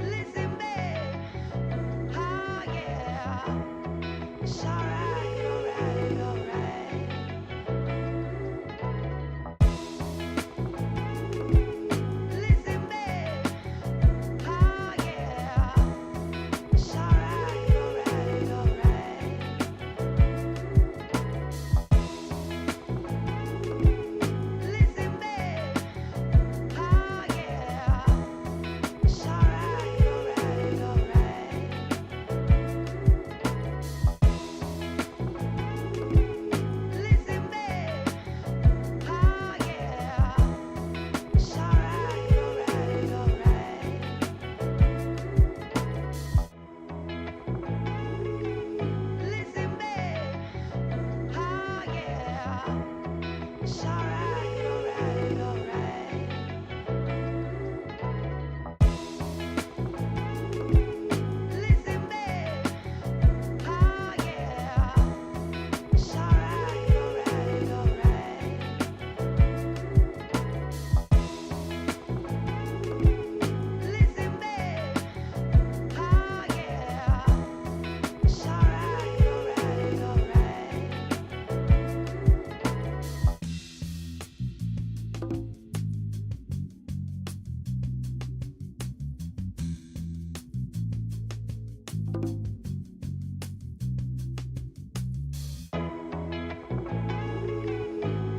Listen, babe. Oh, yeah. It's alright, alright, alright. Listen, babe. Oh, yeah. It's alright, alright, alright. Listen, babe. Oh, yeah. It's alright, alright, alright. Listen, babe. Oh, yeah. It's alright, alright, alright. Listen, babe. Oh, yeah. It's alright, alright, alright. Listen, babe. Oh, yeah. It's alright, alright, alright. Listen, babe. Oh, yeah. It's alright, alright, alright.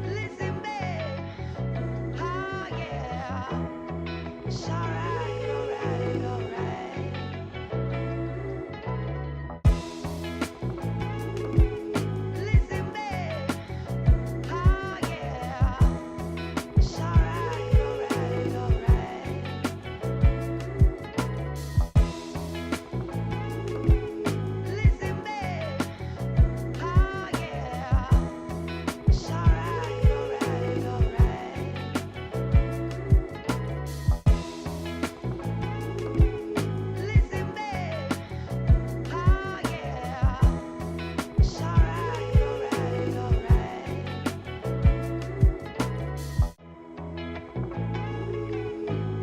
Listen, babe. Oh, yeah. It's alright, alright, alright. Listen, babe. Oh, yeah. It's alright, alright, alright. Listen, babe. Oh, yeah. It's alright, alright, alright. Listen, babe. Oh, yeah. It's alright, alright, alright.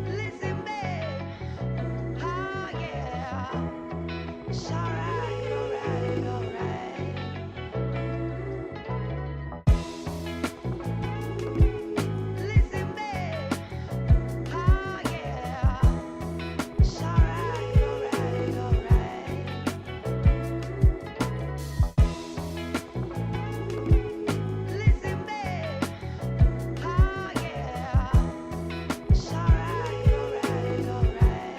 Listen, babe. Oh, yeah. It's alright, alright, alright. Listen, babe. Oh, yeah. It's alright, alright, alright. Listen, babe. Oh, yeah. It's alright, alright, alright.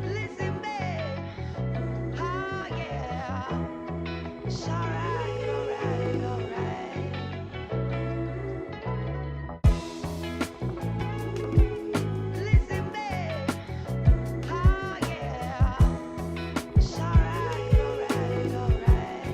Listen, babe. Oh, yeah. It's alright, alright, alright. Listen, babe. Oh, yeah. It's alright, alright, alright.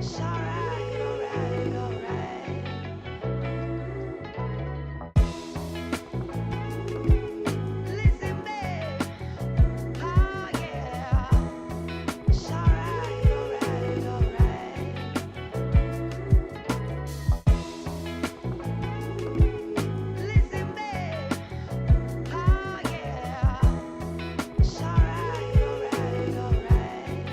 It's alright, alright, alright. Listen, babe. Oh, yeah. It's alright, alright, alright. Listen, babe. Oh, yeah. It's alright, alright, alright.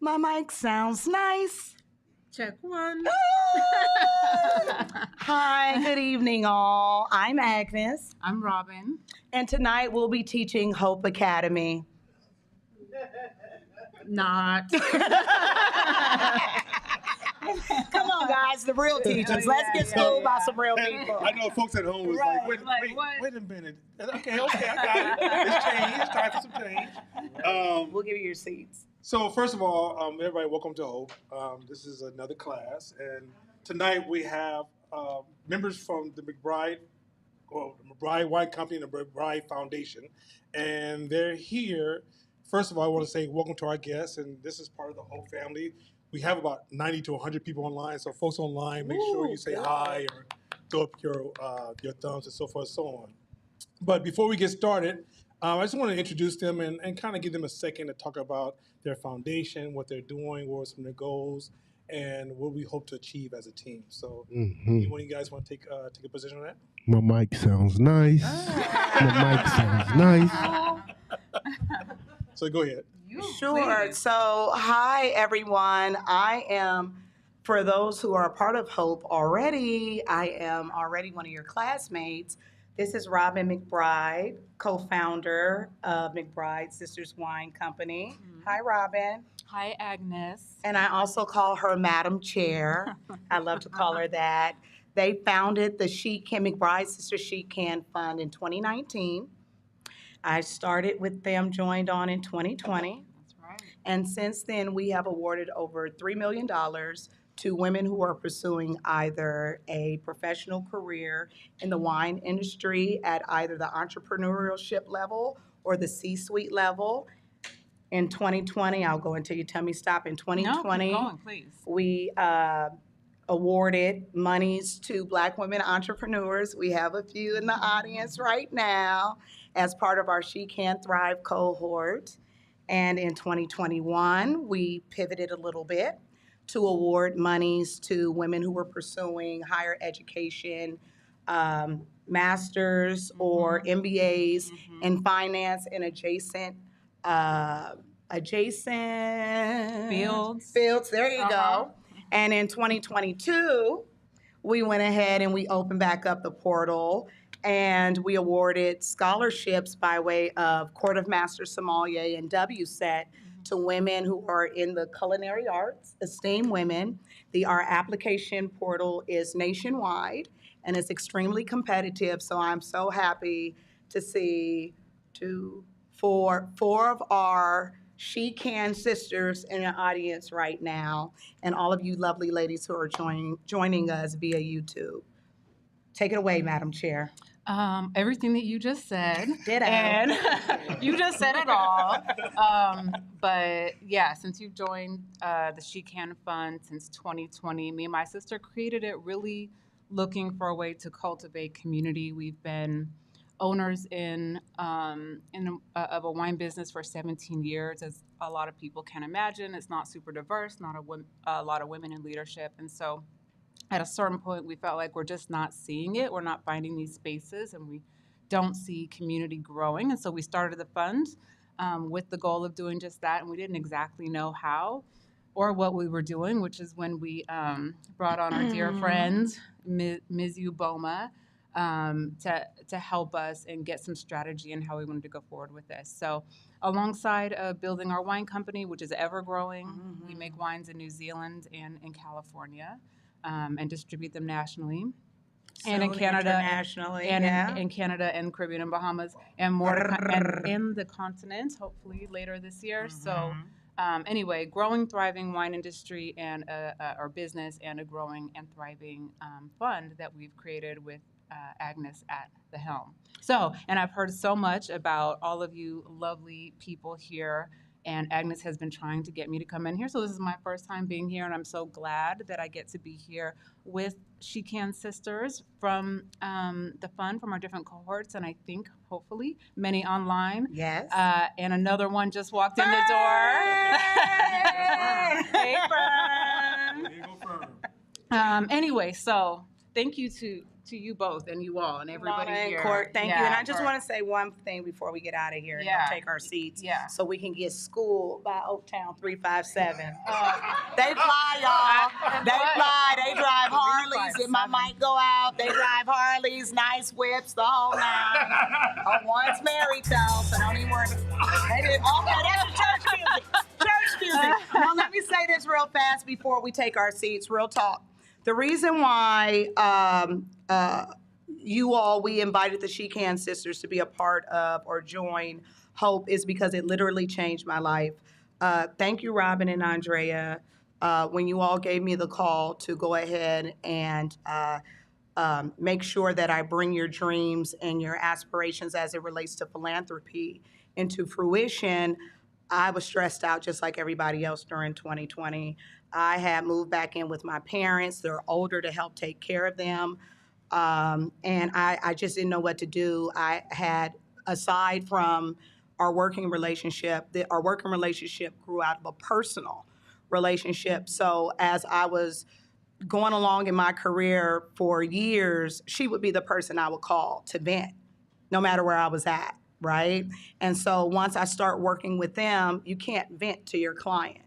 My mic sounds nice. Check one. Hi, good evening, all. I'm Agnes, I'm Robin. and tonight we'll be teaching Hope Academy. Not. Come on, guys, the real teachers. Let's get schooled by some real people. I know folks at home was Right. wait a minute. Okay, I got it. It's changed. It's time for some change. We'll give you your seats. So first of all, everybody, welcome to Hope. This is another class, and tonight we have members from the McBride Wine Company and the McBride Foundation, and they're here. First of all, I want to say welcome to our guests, and this is part of the Hope family. We have about 90 to 100 people online, so folks online, make sure you say hi or throw up your thumbs and so forth and so on. But before we get started, I just want to introduce them and kind of give them a second to talk about their foundation, what they're doing, what are some of their goals, and what we hope to achieve as a team. So, anyone of you guys want to take a position on that? My mic sounds nice. My mic sounds nice. So go ahead. Sure. So, hi, everyone. I am, for those who are a part of Hope already, I am already one of your classmates. This is Robin McBride, co-founder of McBride Sisters Wine Company. Hi, Robin. Hi, Agnes. And I also call her Madam Chair. I love to call her that. They founded the McBride Sisters She Can Fund in 2019. I started with them, joined on in 2020. That's right. And since then, we have awarded over $3 million to women who are pursuing either a professional career in the wine industry at either the entrepreneurship level or the C-suite level. In 2020, I'll go until you tell me stop. In 2020, No, keep going, please. we awarded monies to Black women entrepreneurs. We have a few in the audience right now as part of our She Can Thrive cohort. And in 2021, we pivoted a little bit to award monies to women who were pursuing higher education, masters or MBAs in finance and adjacent fields. There you go. And in 2022, we went ahead and we opened back up the portal and we awarded scholarships by way of Court of Master Sommelier and WSET to women who are in the culinary arts, esteemed women. Our application portal is nationwide and it's extremely competitive. So I'm so happy to see four of our She Can sisters in the audience right now, and all of you lovely ladies who are joining us via YouTube. Take it away, Madam Chair. Everything that you just said. Ditto. And you just said it all. But yeah, since you've joined the She Can Fund since 2020, me and my sister created it really looking for a way to cultivate community. We've been owners of a wine business for 17 years. As a lot of people can imagine, it's not super diverse, not a lot of women in leadership. And so at a certain point, we felt like we're just not seeing it. We're not finding these spaces, and we don't see community growing. And so we started the fund with the goal of doing just that. And we didn't exactly know how or what we were doing, which is when we brought on our dear friend, Ms. Uboma, to help us and get some strategy in how we wanted to go forward with this. So alongside of building our wine company, which is ever growing, we make wines in New Zealand and in California. And distribute them nationally, and in Canada, internationally, and in Canada and Caribbean and Bahamas, and more and in the continent, hopefully later this year. So, anyway, growing, thriving wine industry and our business, and a growing and thriving fund that we've created with Agnes at the helm. So, and I've heard so much about all of you lovely people here And Agnes has been trying to get me to come in here. So this is my first time being here, and I'm so glad that I get to be here with She Can Sisters from the fund from our different cohorts, and I think, hopefully, many online. Yes. And another one just walked in the door. Hey, Fern. There you go, Fern. Anyway, so thank you to you both and you all and everybody Lana and here. Court, thank you. Yeah, And I just for- want to say one thing before we get out of here and Yeah. go take our seats, Yeah. so we can get schooled by Oaktown 357. They fly, y'all. They fly. They drive Harleys. If my mic go out, they drive Harleys, nice whips, the whole nine. One's married though, so don't even worry. They did. Okay, that's the church music. Church music. Now let me say this real fast before we take our seats. Real talk. The reason why we invited the She Can Sisters to be a part of or join Hope is because it literally changed my life. Thank you, Robin and Andrea, when you all gave me the call to go ahead and make sure that I bring your dreams and your aspirations as it relates to philanthropy into fruition. I was stressed out just like everybody else during 2020. I had moved back in with my parents. They're older to help take care of them. And I just didn't know what to do. I had, aside from our working relationship, our working relationship grew out of a personal relationship. So as I was going along in my career for years, she would be the person I would call to vent, no matter where I was at, right? And so once I start working with them, you can't vent to your client,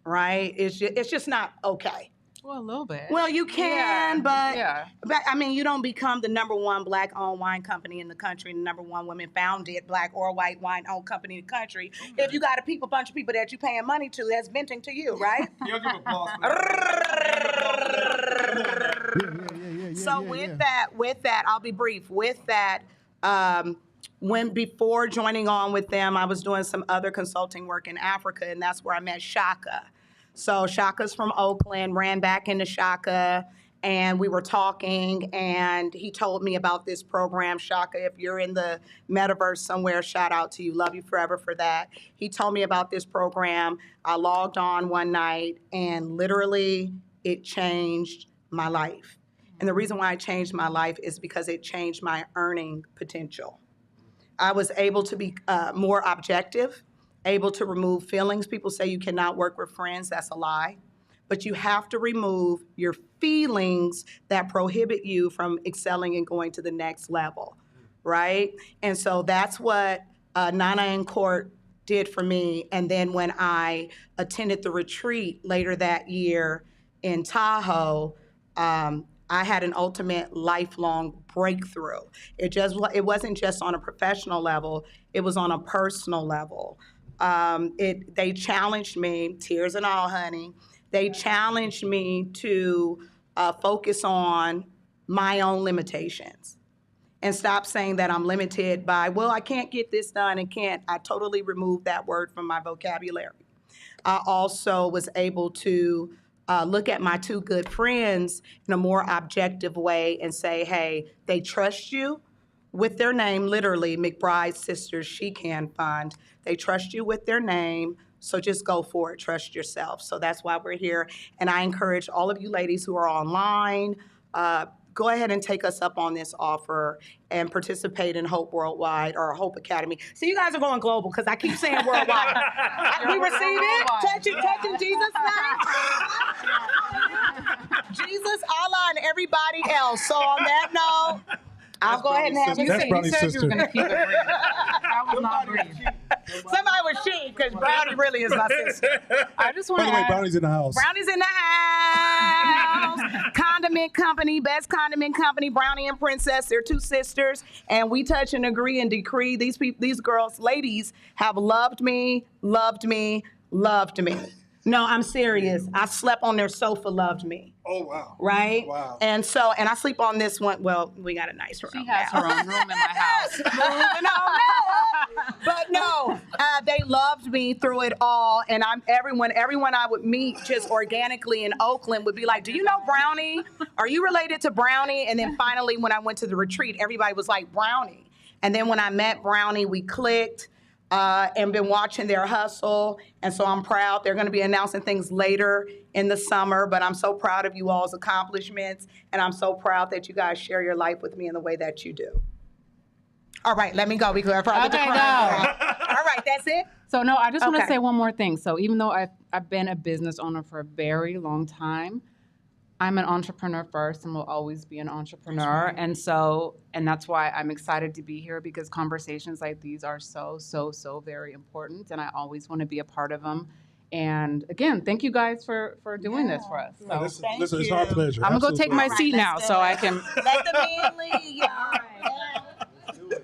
right? It's just not okay. Well, a little bit. Well, you can, Yeah. but I mean, you don't become the #1 Black-owned wine company in the country, and the #1 women-founded Black or white wine-owned company in the country if you got a bunch of people that you're paying money to that's venting to you, right? Y'all give applause for that. So with that, I'll be brief. With that, before joining on with them, I was doing some other consulting work in Africa, and that's where I met Shaka. So Shaka's from Oakland, ran back into Shaka, and we were talking, and he told me about this program. Shaka, if you're in the metaverse somewhere, shout out to you. Love you forever for that. He told me about this program. I logged on one night, and literally it changed my life. And the reason why it changed my life is because it changed my earning potential. I was able to be more objective, able to remove feelings. People say you cannot work with friends. That's a lie. But you have to remove your feelings that prohibit you from excelling and going to the next level, right? And so that's what Nana and Court did for me. And then when I attended the retreat later that year in Tahoe, I had an ultimate lifelong breakthrough. It wasn't just on a professional level, it was on a personal level. They challenged me, tears and all, honey. They challenged me to focus on my own limitations and stop saying that I'm limited by, well, I can't get this done and can't. I totally removed that word from my vocabulary. I also was able to look at my two good friends in a more objective way and say, hey, they trust you with their name, literally, McBride Sisters She Can Fund. They trust you with their name, so just go for it. Trust yourself. So that's why we're here. And I encourage all of you ladies who are online, go ahead and take us up on this offer and participate in Hope Worldwide or Hope Academy. So you guys are going global because I keep saying worldwide. We receive it. Touching Jesus' name. Jesus, Allah, and everybody else. So on that note, I'll go ahead and have That's You Brownie's said you were sister. going to keep it brief. I will not breathe. Somebody was cheating because Brownie really is my sister. I just By want the to way, add, Brownie's in the house. Brownie's in the house. Condiment Company, best condiment company, Brownie and Princess. They're two sisters, and we touch and agree and decree. These girls, ladies, have loved me, loved me, loved me. No, I'm serious. I slept on their sofa, loved me. Oh, wow. Right? Wow. And I sleep on this one. Well, we got a nice room. she has now. her own room in my house. Moving on up. But no, they loved me through it all. And everyone I would meet just organically in Oakland would be like, do you know Brownie? Are you related to Brownie? And then finally, when I went to the retreat, everybody was like, Brownie. And then when I met Brownie, we clicked. and been watching their hustle. And so I'm proud. They're going to be announcing things later in the summer, but I'm so proud of you all's accomplishments. And I'm so proud that you guys share your life with me in the way that you do. All right, let me go because I probably Okay, All right, that's it. So no, I just want to Okay. say one more thing. So even though I've been a business owner for a very long time, I'm an entrepreneur first and will always be an entrepreneur. And that's why I'm excited to be here, because conversations like these are so very important, and I always want to be a part of them. And again, thank you guys for doing this for us. So Listen, it's our pleasure. I'm gonna go take my All right, seat now let's so do I it. can. Let the man lead. All right. Let's do it.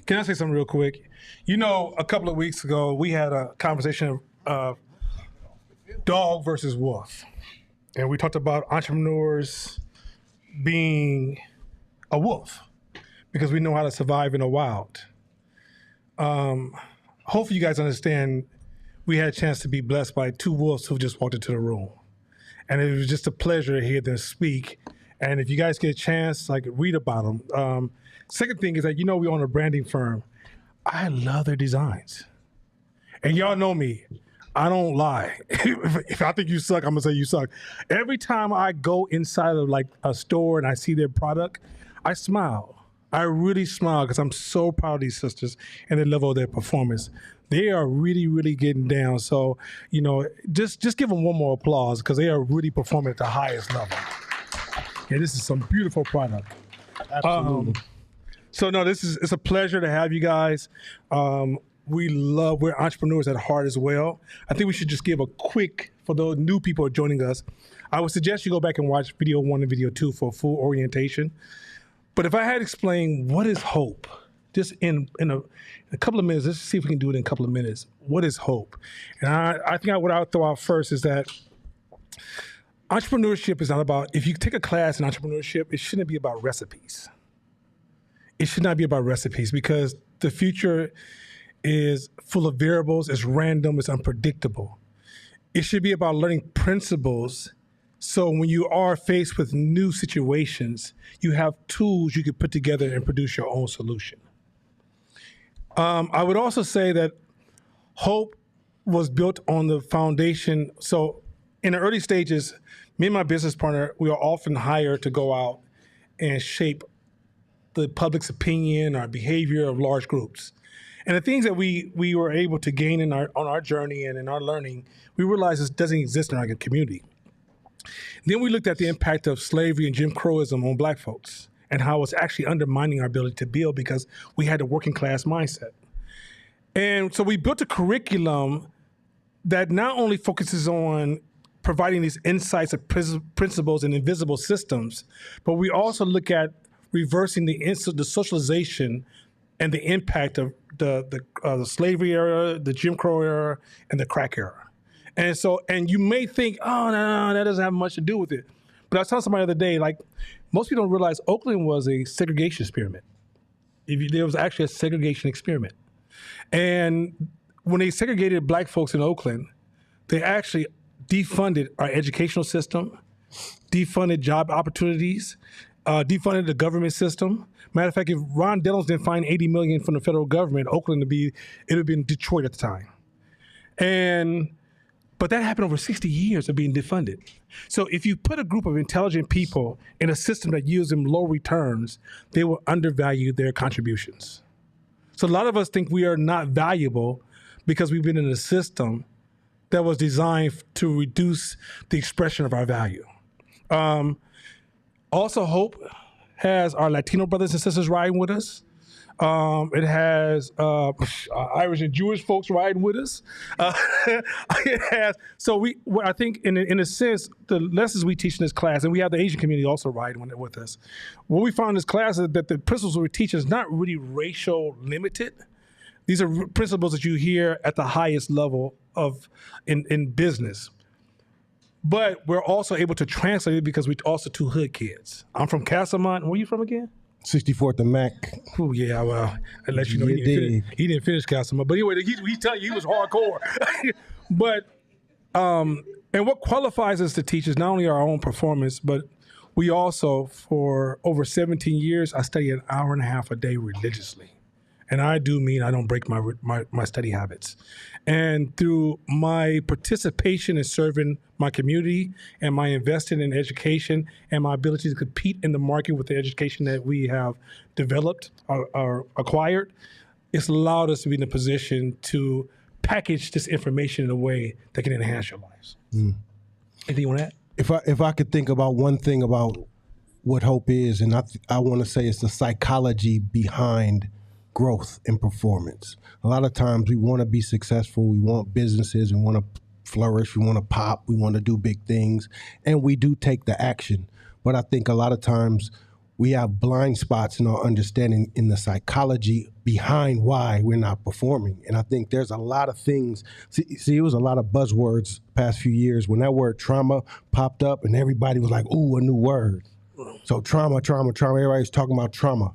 Can I say something real quick? You know, a couple of weeks ago, we had a conversation of dog versus wolf. And we talked about entrepreneurs being a wolf because we know how to survive in the wild. Hopefully you guys understand we had a chance to be blessed by two wolves who just walked into the room. And it was just a pleasure to hear them speak. And if you guys get a chance, like, read about them. Second thing is that, you know, we own a branding firm. I love their designs. And y'all know me. I don't lie. If I think you suck, I'm gonna say you suck. Every time I go inside of like a store and I see their product, I smile. I really smile because I'm so proud of these sisters and the level of their performance. They are really getting down. So, you know, just give them one more applause because they are really performing at the highest level. Yeah, this is some beautiful product. Absolutely. So no, it's a pleasure to have you guys. We're entrepreneurs at heart as well. I think we should just give a quick, for those new people who are joining us, I would suggest you go back and watch video 1 and video 2 for full orientation. But if I had to explain what is hope, just in a couple of minutes, let's see if we can do it in a couple of minutes. What is hope? And I think what I'll throw out first is that entrepreneurship is not about, if you take a class in entrepreneurship, it shouldn't be about recipes. It should not be about recipes because the future is full of variables, it's random, it's unpredictable. It should be about learning principles so when you are faced with new situations, you have tools you can put together and produce your own solution. I would also say that hope was built on the foundation. So in the early stages, me and my business partner, we are often hired to go out and shape the public's opinion or behavior of large groups. And the things that we were able to gain on our journey and in our learning, we realized this doesn't exist in our community. Then we looked at the impact of slavery and Jim Crowism on Black folks and how it's actually undermining our ability to build because we had a working class mindset. And so we built a curriculum that not only focuses on providing these insights of principles and invisible systems, but we also look at reversing the socialization and the impact of the slavery era, the Jim Crow era, and the crack era. And you may think, oh, no, that doesn't have much to do with it. But I was telling somebody the other day, like, most people don't realize Oakland was a segregation experiment. There was actually a segregation experiment. And when they segregated Black folks in Oakland, they actually defunded our educational system, defunded job opportunities, defunded the government system. Matter of fact, if Ron Dellums didn't find $80 million from the federal government, Oakland it would have been Detroit at the time. But that happened over 60 years of being defunded. So if you put a group of intelligent people in a system that yields them low returns, they will undervalue their contributions. So a lot of us think we are not valuable because we've been in a system that was designed to reduce the expression of our value. Also, Hope has our Latino brothers and sisters riding with us. It has Irish and Jewish folks riding with us. It has, so I think in a sense, the lessons we teach in this class, and we have the Asian community also riding with us. What we found in this class is that the principles we teach is not really racial limited. These are principles that you hear at the highest level in business. But we're also able to translate it because we're also two hood kids. I'm from Castlemont. Where are you from again? 64th and Mac. Oh yeah, well, I let you know he didn't finish Castlemont. But anyway, he tell you he was hardcore. But And what qualifies us to teach is not only our own performance, but we also, for over 17 years, I study an hour and a half a day religiously. And I do mean I don't break my study habits. And through my participation in serving my community and my investing in education and my ability to compete in the market with the education that we have developed or acquired, it's allowed us to be in a position to package this information in a way that can enhance your lives. Anything you want to add? If I could think about one thing about what hope is, and I want to say it's the psychology behind growth and performance. A lot of times we want to be successful, we want businesses, we want to flourish, we want to pop, we want to do big things, and we do take the action. But I think a lot of times we have blind spots in our understanding in the psychology behind why we're not performing. And I think there's a lot of things. See, it was a lot of buzzwords past few years when that word trauma popped up and everybody was like, ooh, a new word. So trauma, everybody's talking about trauma.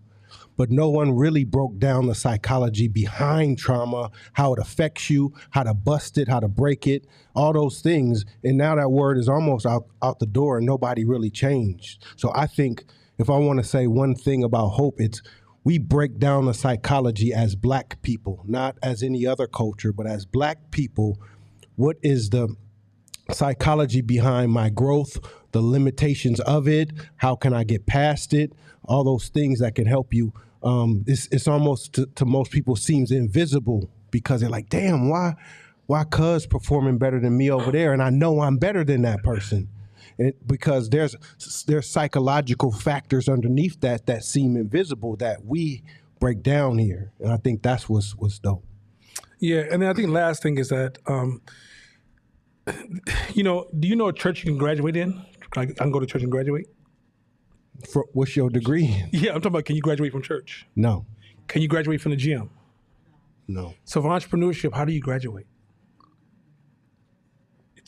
But no one really broke down the psychology behind trauma, how it affects you, how to bust it, how to break it, all those things. And now that word is almost out the door and nobody really changed. So I think if I want to say one thing about hope, it's we break down the psychology as Black people, not as any other culture, but as Black people. What is the psychology behind my growth, the limitations of it, how can I get past it, all those things that can help you. It's almost to most people seems invisible because they're like, damn, why cuz performing better than me over there and I know I'm better than that person. Because there's psychological factors underneath that seem invisible that we break down here. And I think that's what's dope. Yeah, and then I think the last thing is that, do you know a church you can graduate in? I can go to church and graduate? What's your degree? Yeah, I'm talking about, can you graduate from church? No. Can you graduate from the gym? No. So for entrepreneurship, how do you graduate?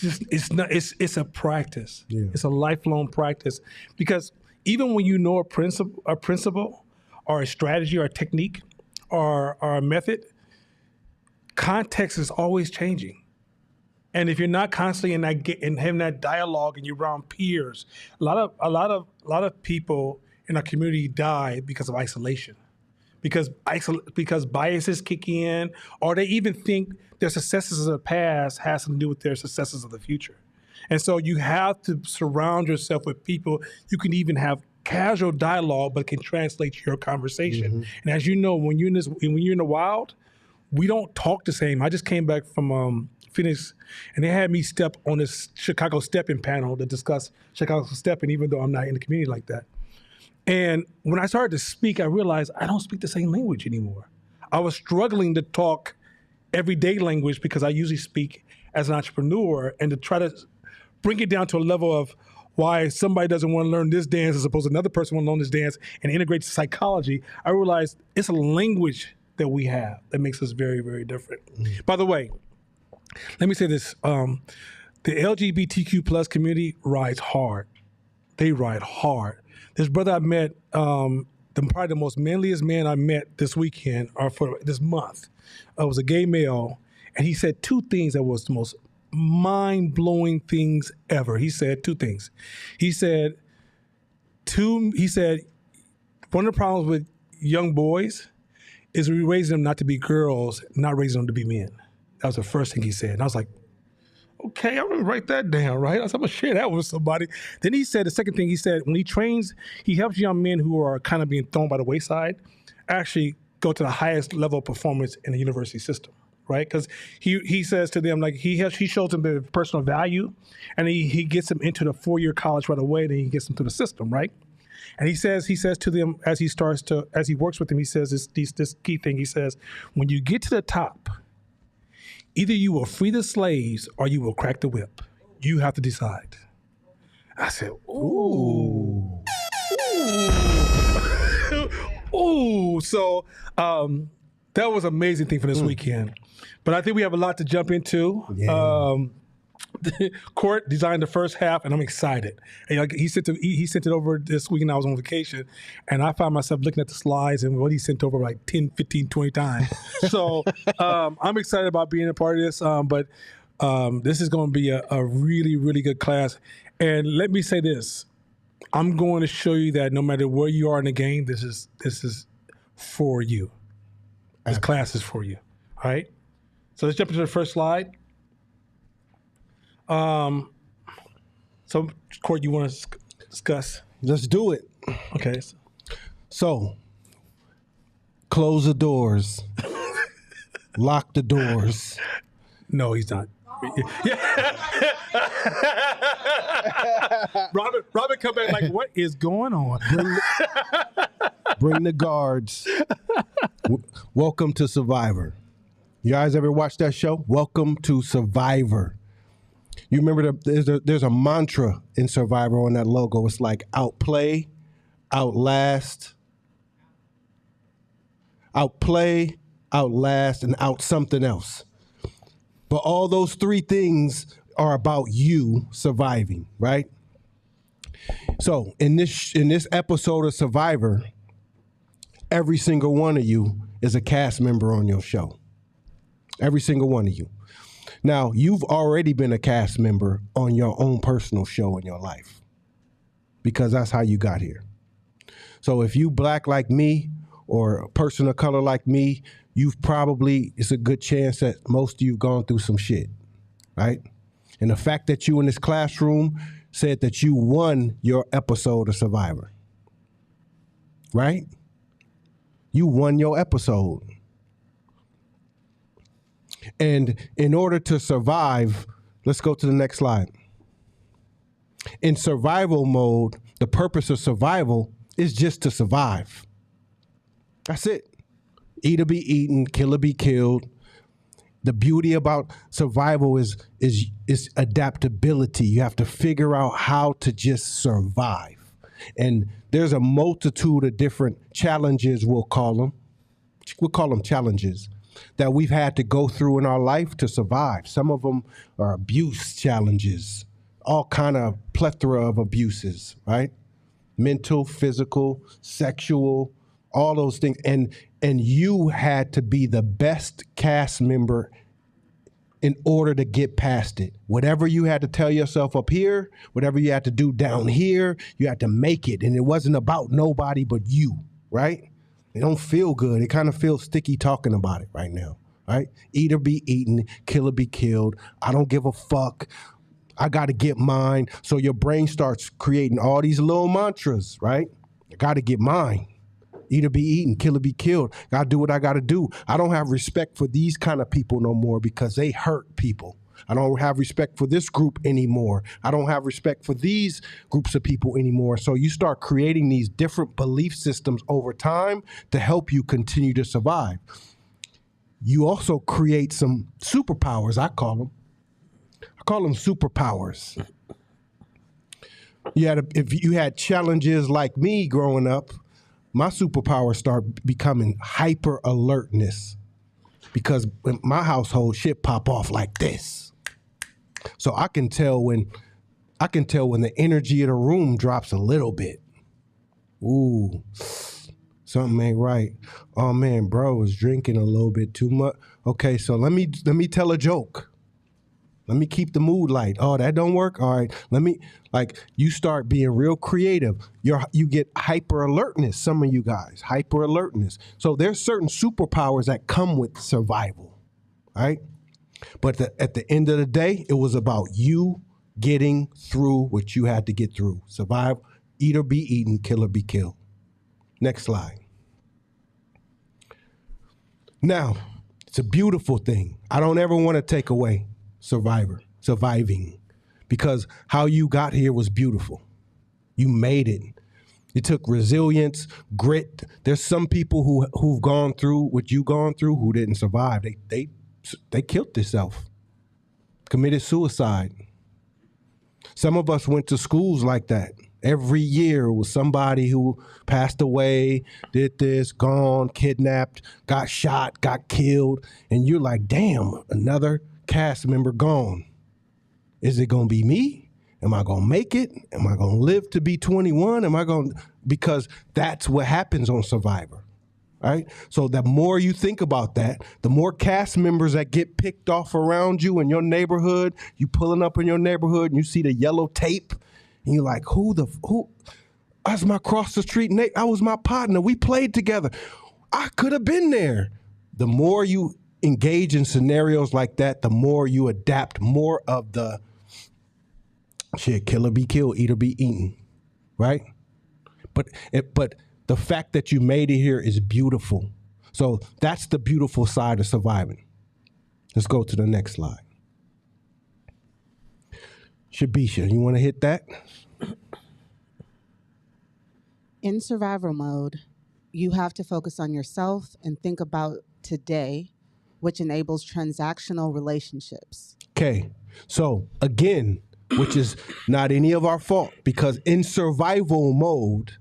It's a practice. Yeah. It's a lifelong practice, because even when you know a principle or a strategy or a technique or a method, context is always changing. And if you're not constantly in having that dialogue and you're around peers, a lot of people in our community die because of isolation, because biases kick in, or they even think their successes of the past has something to do with their successes of the future. And so you have to surround yourself with people you can even have casual dialogue, but can translate your conversation. Mm-hmm. And as you know, when you're in the wild, we don't talk the same. I just came back from Phoenix, and they had me step on this Chicago stepping panel to discuss Chicago stepping, even though I'm not in the community like that. And when I started to speak, I realized I don't speak the same language anymore. I was struggling to talk everyday language because I usually speak as an entrepreneur, and to try to bring it down to a level of why somebody doesn't want to learn this dance as opposed to another person want to learn this dance and integrate psychology, I realized it's a language that we have that makes us very, very different. Mm-hmm. By the way, let me say this. The LGBTQ plus community rides hard. They ride hard. This brother I met, probably the most manliest man I met this weekend, or for this month, was a gay male, and he said two things that was the most mind-blowing things ever. He said two things. He said, one of the problems with young boys is we raise them not to be girls, not raising them to be men. That was the first thing he said. And I was like, okay, I'm gonna write that down, right? I was gonna share that with somebody. Then he said, the second thing he said, when he trains, he helps young men who are kind of being thrown by the wayside actually go to the highest level of performance in the university system, right? Because he says to them, like, he shows them the personal value, and he gets them into the 4-year college right away, then he gets them to the system, right? And he says to them as he works with them, he says this key thing. He says, when you get to the top, either you will free the slaves or you will crack the whip. You have to decide. I said, ooh. Ooh. So that was an amazing thing for this weekend. But I think we have a lot to jump into. Yeah. Court designed the first half, and I'm excited. And he sent it over this weekend. I was on vacation, and I found myself looking at the slides and what he sent over like 10, 15, 20 times. So I'm excited about being a part of this. But This is going to be a really, really good class. And let me say this. I'm going to show you that no matter where you are in the game, this is for you. This class is for you. All right? So let's jump into the first slide. So, Court, you want to discuss? Let's do it. Okay. So, close the doors. Lock the doors. No, he's not. Robert come back like, what is going on? Bring the guards. Welcome to Survivor. You guys ever watch that show? Welcome to Survivor. You remember there's a mantra in Survivor on that logo. It's like outplay, outlast, and out something else. But all those three things are about you surviving, right? So in this episode of Survivor, every single one of you is a cast member on your show. Every single one of you. Now, you've already been a cast member on your own personal show in your life because that's how you got here. So if you black like me or a person of color like me, it's a good chance that most of you've gone through some shit, right? And the fact that you in this classroom said that you won your episode of Survivor, right? You won your episode. And in order to survive, let's go to the next slide. In survival mode, the purpose of survival is just to survive. That's it. Eat or be eaten, kill or be killed. The beauty about survival is adaptability. You have to figure out how to just survive. And there's a multitude of different challenges, we'll call them. We'll call them challenges that we've had to go through in our life to survive. Some of them are abuse challenges, all kind of plethora of abuses, right? Mental, physical, sexual, all those things. And you had to be the best cast member in order to get past it. Whatever you had to tell yourself up here, whatever you had to do down here, you had to make it. And it wasn't about nobody but you, right? It don't feel good. It kind of feels sticky talking about it right now, right? Eat or be eaten, kill or be killed. I don't give a fuck. I got to get mine. So your brain starts creating all these little mantras, right? I got to get mine. Eat or be eaten, kill or be killed. Got to do what I got to do. I don't have respect for these kind of people no more because they hurt people. I don't have respect for this group anymore. I don't have respect for these groups of people anymore. So you start creating these different belief systems over time to help you continue to survive. You also create some superpowers, I call them. I call them superpowers. If you had challenges like me growing up, my superpowers start becoming hyper alertness because in my household, shit pop off like this. So I can tell when the energy of the room drops a little bit. Ooh, something ain't right. Oh man, bro was drinking a little bit too much. Okay, so let me tell a joke. Let me keep the mood light. Oh, that don't work? All right. You start being real creative. You get hyper alertness, some of you guys, hyper alertness. So there's certain superpowers that come with survival, right? But at the end of the day, it was about you getting through what you had to get through. Survive, eat or be eaten, kill or be killed. Next slide. Now, it's a beautiful thing. I don't ever want to take away surviving, because how you got here was beautiful. You made it. It took resilience, grit. There's some people who've gone through what you've gone through who didn't survive. They killed themselves, committed suicide. Some of us went to schools like that. Every year was somebody who passed away, did this, gone, kidnapped, got shot, got killed, and you're like, damn, another cast member gone. Is it gonna be me? Am I gonna make it? Am I gonna live to be 21? Because that's what happens on Survivor. right? So the more you think about that, the more cast members that get picked off around you in your neighborhood, you pulling up in your neighborhood and you see the yellow tape and you're like, who? That's my cross the street Nate. I was my partner. We played together. I could have been there. The more you engage in scenarios like that, the more you adapt more of the shit, kill or be killed, eat or be eaten, right? But the fact that you made it here is beautiful. So that's the beautiful side of surviving. Let's go to the next slide. Shabisha, you want to hit that? In survival mode, you have to focus on yourself and think about today, which enables transactional relationships. Okay, so again, which is not any of our fault, because in survival mode,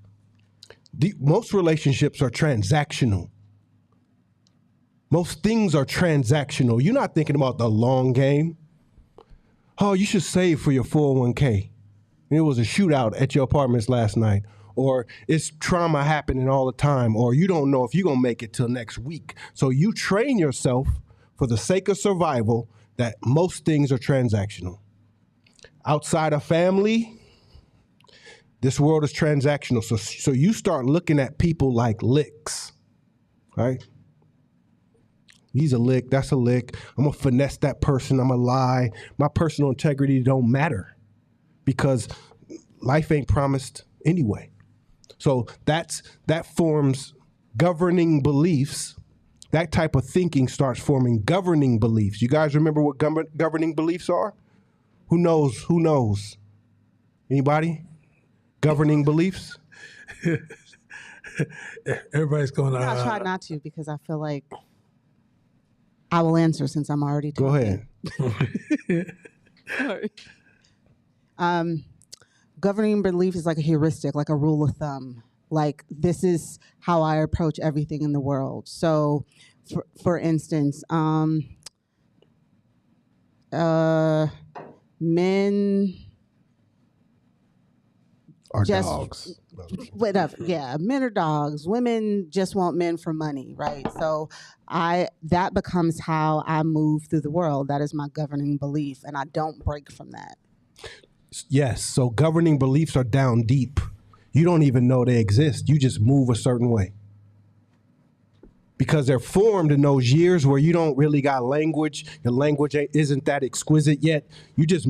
most relationships are transactional. Most things are transactional. You're not thinking about the long game. Oh, you should save for your 401k. It was a shootout at your apartments last night. Or it's trauma happening all the time. Or you don't know if you're going to make it till next week. So you train yourself for the sake of survival that most things are transactional. Outside of family, this world is transactional. So you start looking at people like licks, right? He's a lick, that's a lick. I'm gonna finesse that person, I'm gonna lie. My personal integrity don't matter because life ain't promised anyway. So that forms governing beliefs. That type of thinking starts forming governing beliefs. You guys remember what governing beliefs are? Who knows? Who knows? Anybody? Governing beliefs? Everybody's going on. I try not to because I feel like I will answer since I'm already talking. Go ahead. Governing belief is like a heuristic, like a rule of thumb. Like, this is how I approach everything in the world. So, for instance, men Are just dogs. whatever. Yeah, men are dogs. Women just want men for money, right? So that becomes how I move through the world. That is my governing belief, and I don't break from that. Yes, so governing beliefs are down deep. You don't even know they exist. You just move a certain way. Because they're formed in those years where you don't really got language. Your language isn't that exquisite yet. You just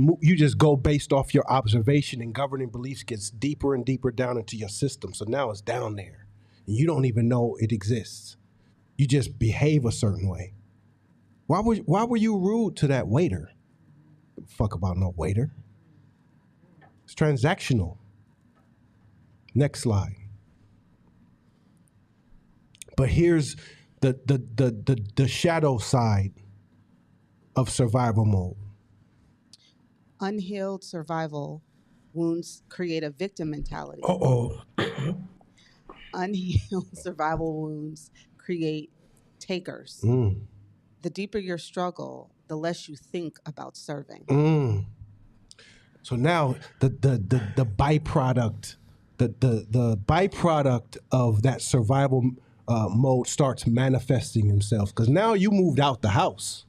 go based off your observation, and governing beliefs gets deeper and deeper down into your system. So now it's down there. And you don't even know it exists. You just behave a certain way. Why were you rude to that waiter? Fuck about no waiter. It's transactional. Next slide. But here's the shadow side of survival mode. Unhealed survival wounds create a victim mentality. Uh-oh. Unhealed survival wounds create takers. The deeper your struggle, the less you think about serving. So now the byproduct, the byproduct of that survival mode starts manifesting themselves, because now you moved out the house.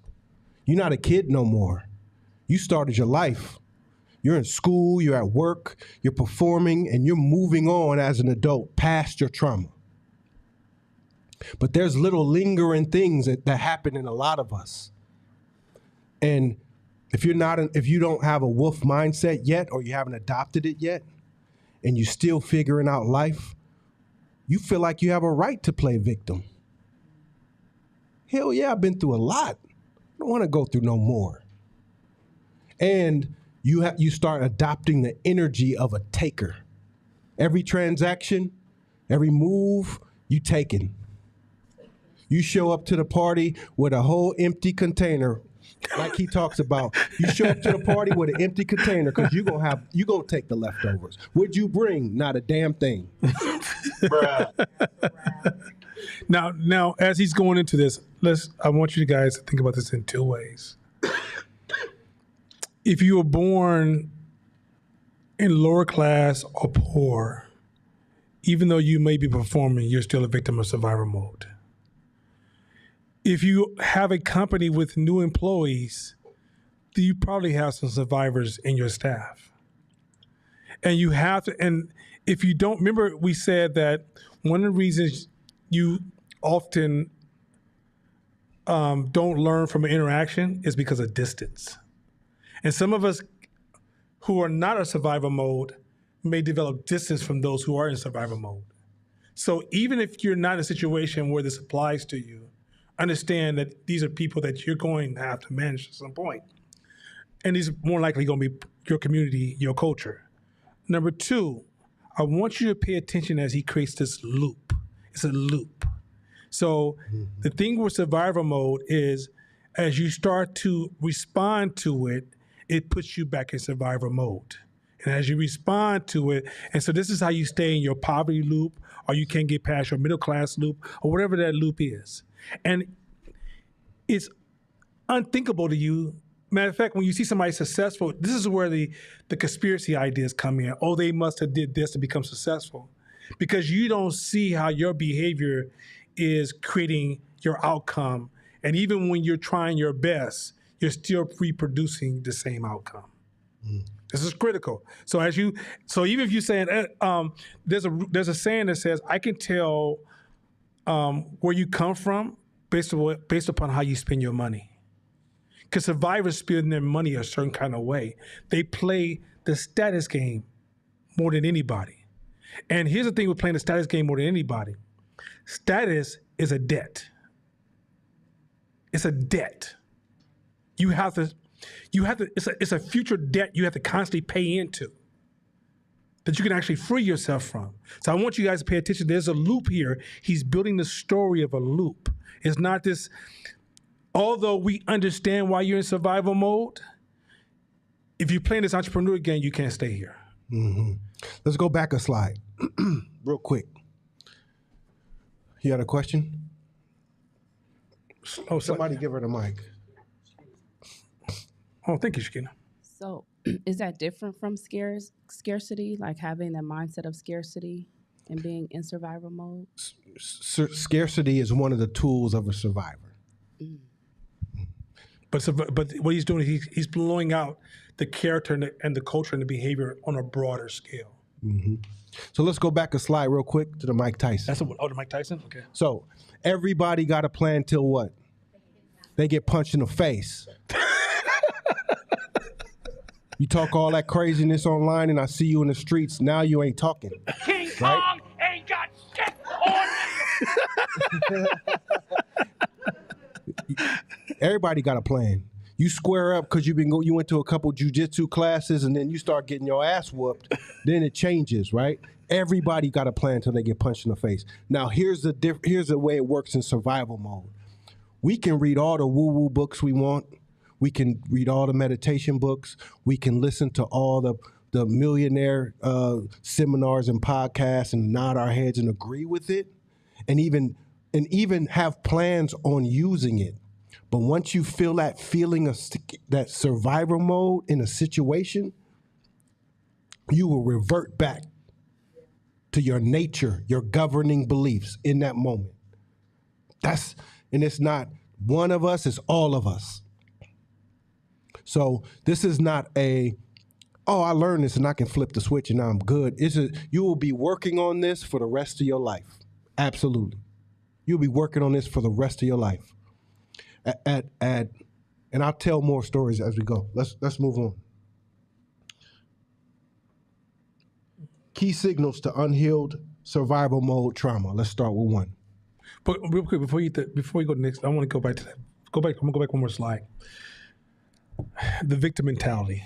You're not a kid no more. You started your life. You're in school, you're at work, you're performing, and you're moving on as an adult past your trauma. But there's little lingering things that happen in a lot of us. And if you don't have a wolf mindset yet, or you haven't adopted it yet, and you're still figuring out life, you feel like you have a right to play victim. Hell yeah, I've been through a lot. I don't want to go through no more. And you start adopting the energy of a taker. Every transaction, every move, you taking. You show up to the party with a whole empty container, like he talks about. You show up to the party with an empty container because you're gonna take the leftovers. What'd you bring? Not a damn thing. Now, as he's going into this, I want you guys to think about this in two ways. If you were born in lower class or poor, even though you may be performing, you're still a victim of survivor mode. If you have a company with new employees, you probably have some survivors in your staff. And you have to, and if you don't, remember we said that one of the reasons you often don't learn from an interaction is because of distance. And some of us who are not in survivor mode may develop distance from those who are in survivor mode. So even if you're not in a situation where this applies to you, understand that these are people that you're going to have to manage at some point. And these are more likely going to be your community, your culture. Number two, I want you to pay attention as he creates this loop. It's a loop. So the thing with survivor mode is as you start to respond to it, it puts you back in survivor mode. And as you respond to it, and so this is how you stay in your poverty loop, or you can't get past your middle class loop, or whatever that loop is. And it's unthinkable to you. Matter of fact, when you see somebody successful, this is where the conspiracy ideas come in. Oh, they must have did this to become successful. Because you don't see how your behavior is creating your outcome. And even when you're trying your best, you're still reproducing the same outcome. This is critical. So even if you're saying, there's a saying that says, I can tell where you come from based upon how you spend your money. Because survivors spend their money a certain kind of way. They play the status game more than anybody. And here's the thing with playing the status game more than anybody. Status is a debt. It's a debt. It's a future debt you have to constantly pay into that you can actually free yourself from. So I want you guys to pay attention. There's a loop here. He's building the story of a loop. It's not this, although we understand why you're in survival mode, if you're playing this entrepreneur game, you can't stay here. Mm-hmm. Let's go back a slide real quick. You had a question? Oh, Somebody give her the mic. Oh, thank you, Shakina. So is that different from scarcity, like having that mindset of scarcity and being in survival mode? Scarcity is one of the tools of a survivor. But what he's doing is he's blowing out the character and the culture and the behavior on a broader scale. Mm-hmm. So let's go back a slide real quick to the Mike Tyson. The Mike Tyson? Okay. So everybody got a plan till what? They get punched in the face. You talk all that craziness online and I see you in the streets, now you ain't talking. King Kong ain't got shit on me. Everybody got a plan. You square up because you went to a couple jujitsu classes and then you start getting your ass whooped. Then it changes, right? Everybody got a plan until they get punched in the face. Now here's the way it works in survival mode. We can read all the woo-woo books we want. We can read all the meditation books. We can listen to all the millionaire seminars and podcasts and nod our heads and agree with it, and even have plans on using it. But once you feel that feeling of that survivor mode in a situation, you will revert back to your nature, your governing beliefs in that moment. And it's not one of us, it's all of us. So this is not I learned this and I can flip the switch and now I'm good. You will be working on this for the rest of your life. Absolutely. You'll be working on this for the rest of your life. And I'll tell more stories as we go. Let's move on. Key signals to unhealed survival mode trauma. Let's start with one. But real quick, before you go next, I want to go back to that. I'm going to go back one more slide. The victim mentality.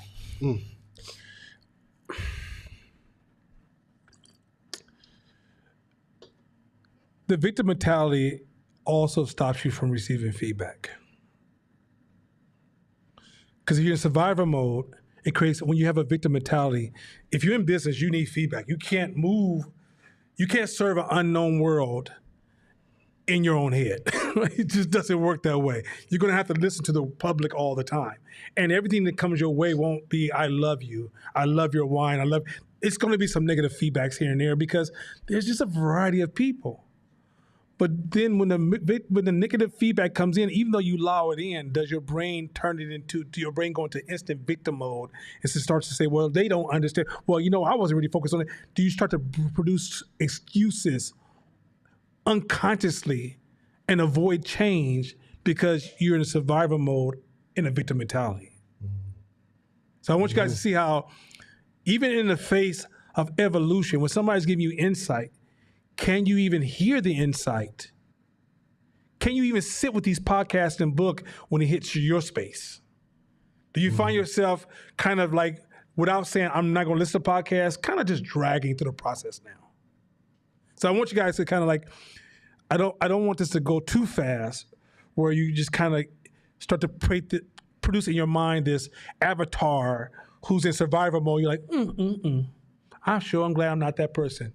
The victim mentality also stops you from receiving feedback. Because if you're in survivor mode, it creates, when you have a victim mentality, if you're in business, you need feedback. You can't serve an unknown world in your own head. It just doesn't work that way. You're going to have to listen to the public all the time. And everything that comes your way won't be, I love you. I love your wine. It's going to be some negative feedbacks here and there because there's just a variety of people. But then when the negative feedback comes in, even though you allow it in, does your brain turn it do your brain go into instant victim mode and so starts to say, well, they don't understand. Well, I wasn't really focused on it. Do you start to produce excuses unconsciously and avoid change because you're in a survival mode in a victim mentality? So I want you guys to see how even in the face of evolution, when somebody's giving you insight, can you even hear the insight? Can you even sit with these podcasts and book when it hits your space? Do you find yourself kind of like, without saying, I'm not going to listen to podcasts, kind of just dragging through the process now? So I want you guys to kind of like, I don't want this to go too fast where you just kind of start to produce in your mind this avatar who's in survival mode. You're like, I'm glad I'm not that person.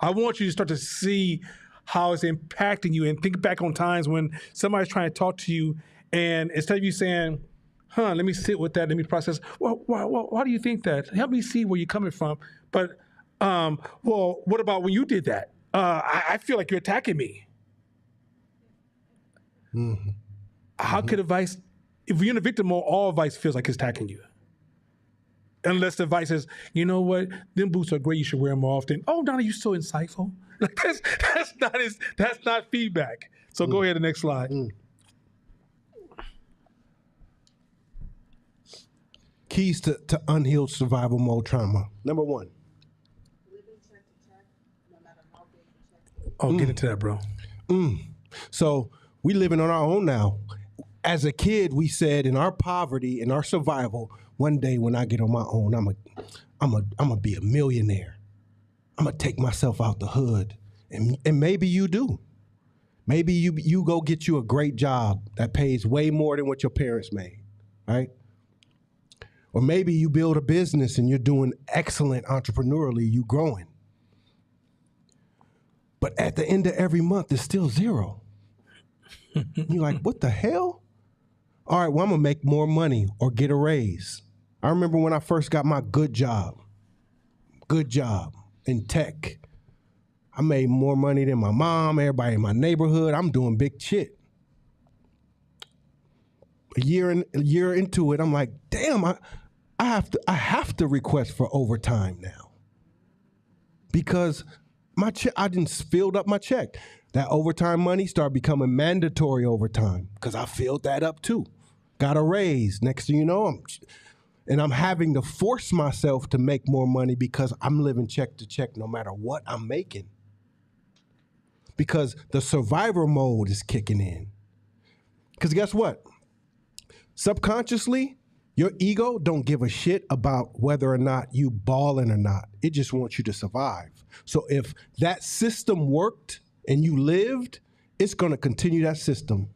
I want you to start to see how it's impacting you and think back on times when somebody's trying to talk to you and instead of you saying, let me sit with that, let me process, well, why do you think that? Help me see where you're coming from. But, well, what about when you did that? I feel like you're attacking me. Mm-hmm. How could advice, if you're in a victim mode, all advice feels like it's attacking you. Unless the advice is, you know what, them boots are great, you should wear them more often. Oh, Donna, you're so insightful. Like that's not feedback. So go ahead, the next slide. Keys to unhealed survival mode trauma. Number 1. Oh, get into that, bro. So we living on our own now. As a kid, we said in our poverty, in our survival, one day when I get on my own, I'm gonna be a millionaire. I'm gonna take myself out the hood, and maybe you do. Maybe you go get you a great job that pays way more than what your parents made, right? Or maybe you build a business and you're doing excellent entrepreneurially, you growing. But at the end of every month, it's still zero. You're like, what the hell? All right, well, I'm gonna make more money or get a raise. I remember when I first got my good job in tech. I made more money than my mom, everybody in my neighborhood. I'm doing big shit. A year into it, I'm like, damn, I have to request for overtime now because I didn't filled up my check. That overtime money started becoming mandatory overtime because I filled that up too. Got a raise. Next thing you know, I'm having to force myself to make more money because I'm living check to check no matter what I'm making. Because the survivor mode is kicking in. Because guess what? Subconsciously, your ego don't give a shit about whether or not you balling or not. It just wants you to survive. So if that system worked and you lived, it's going to continue that system.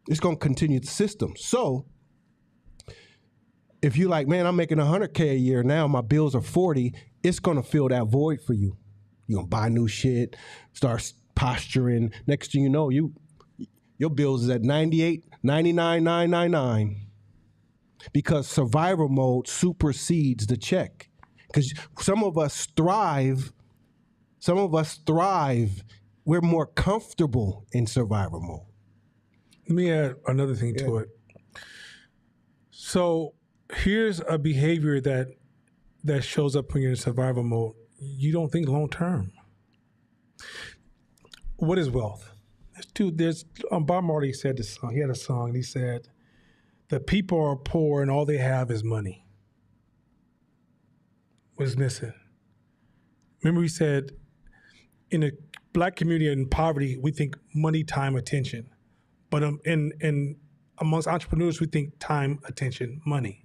It's going to continue the system. So if you're like, man, I'm making $100K a year now, my bills are 40, it's going to fill that void for you. You're going to buy new shit, start posturing. Next thing you know, your bills is at 98, 99, 999. Because survival mode supersedes the check. Because some of us thrive. We're more comfortable in survival mode. Let me add another thing to it. So here's a behavior that shows up when you're in survival mode. You don't think long term. What is wealth? Bob Marley said this song. He had a song and he said, the people are poor and all they have is money. What's missing? Remember we said in the black community in poverty, we think money, time, attention. But in amongst entrepreneurs, we think time, attention, money.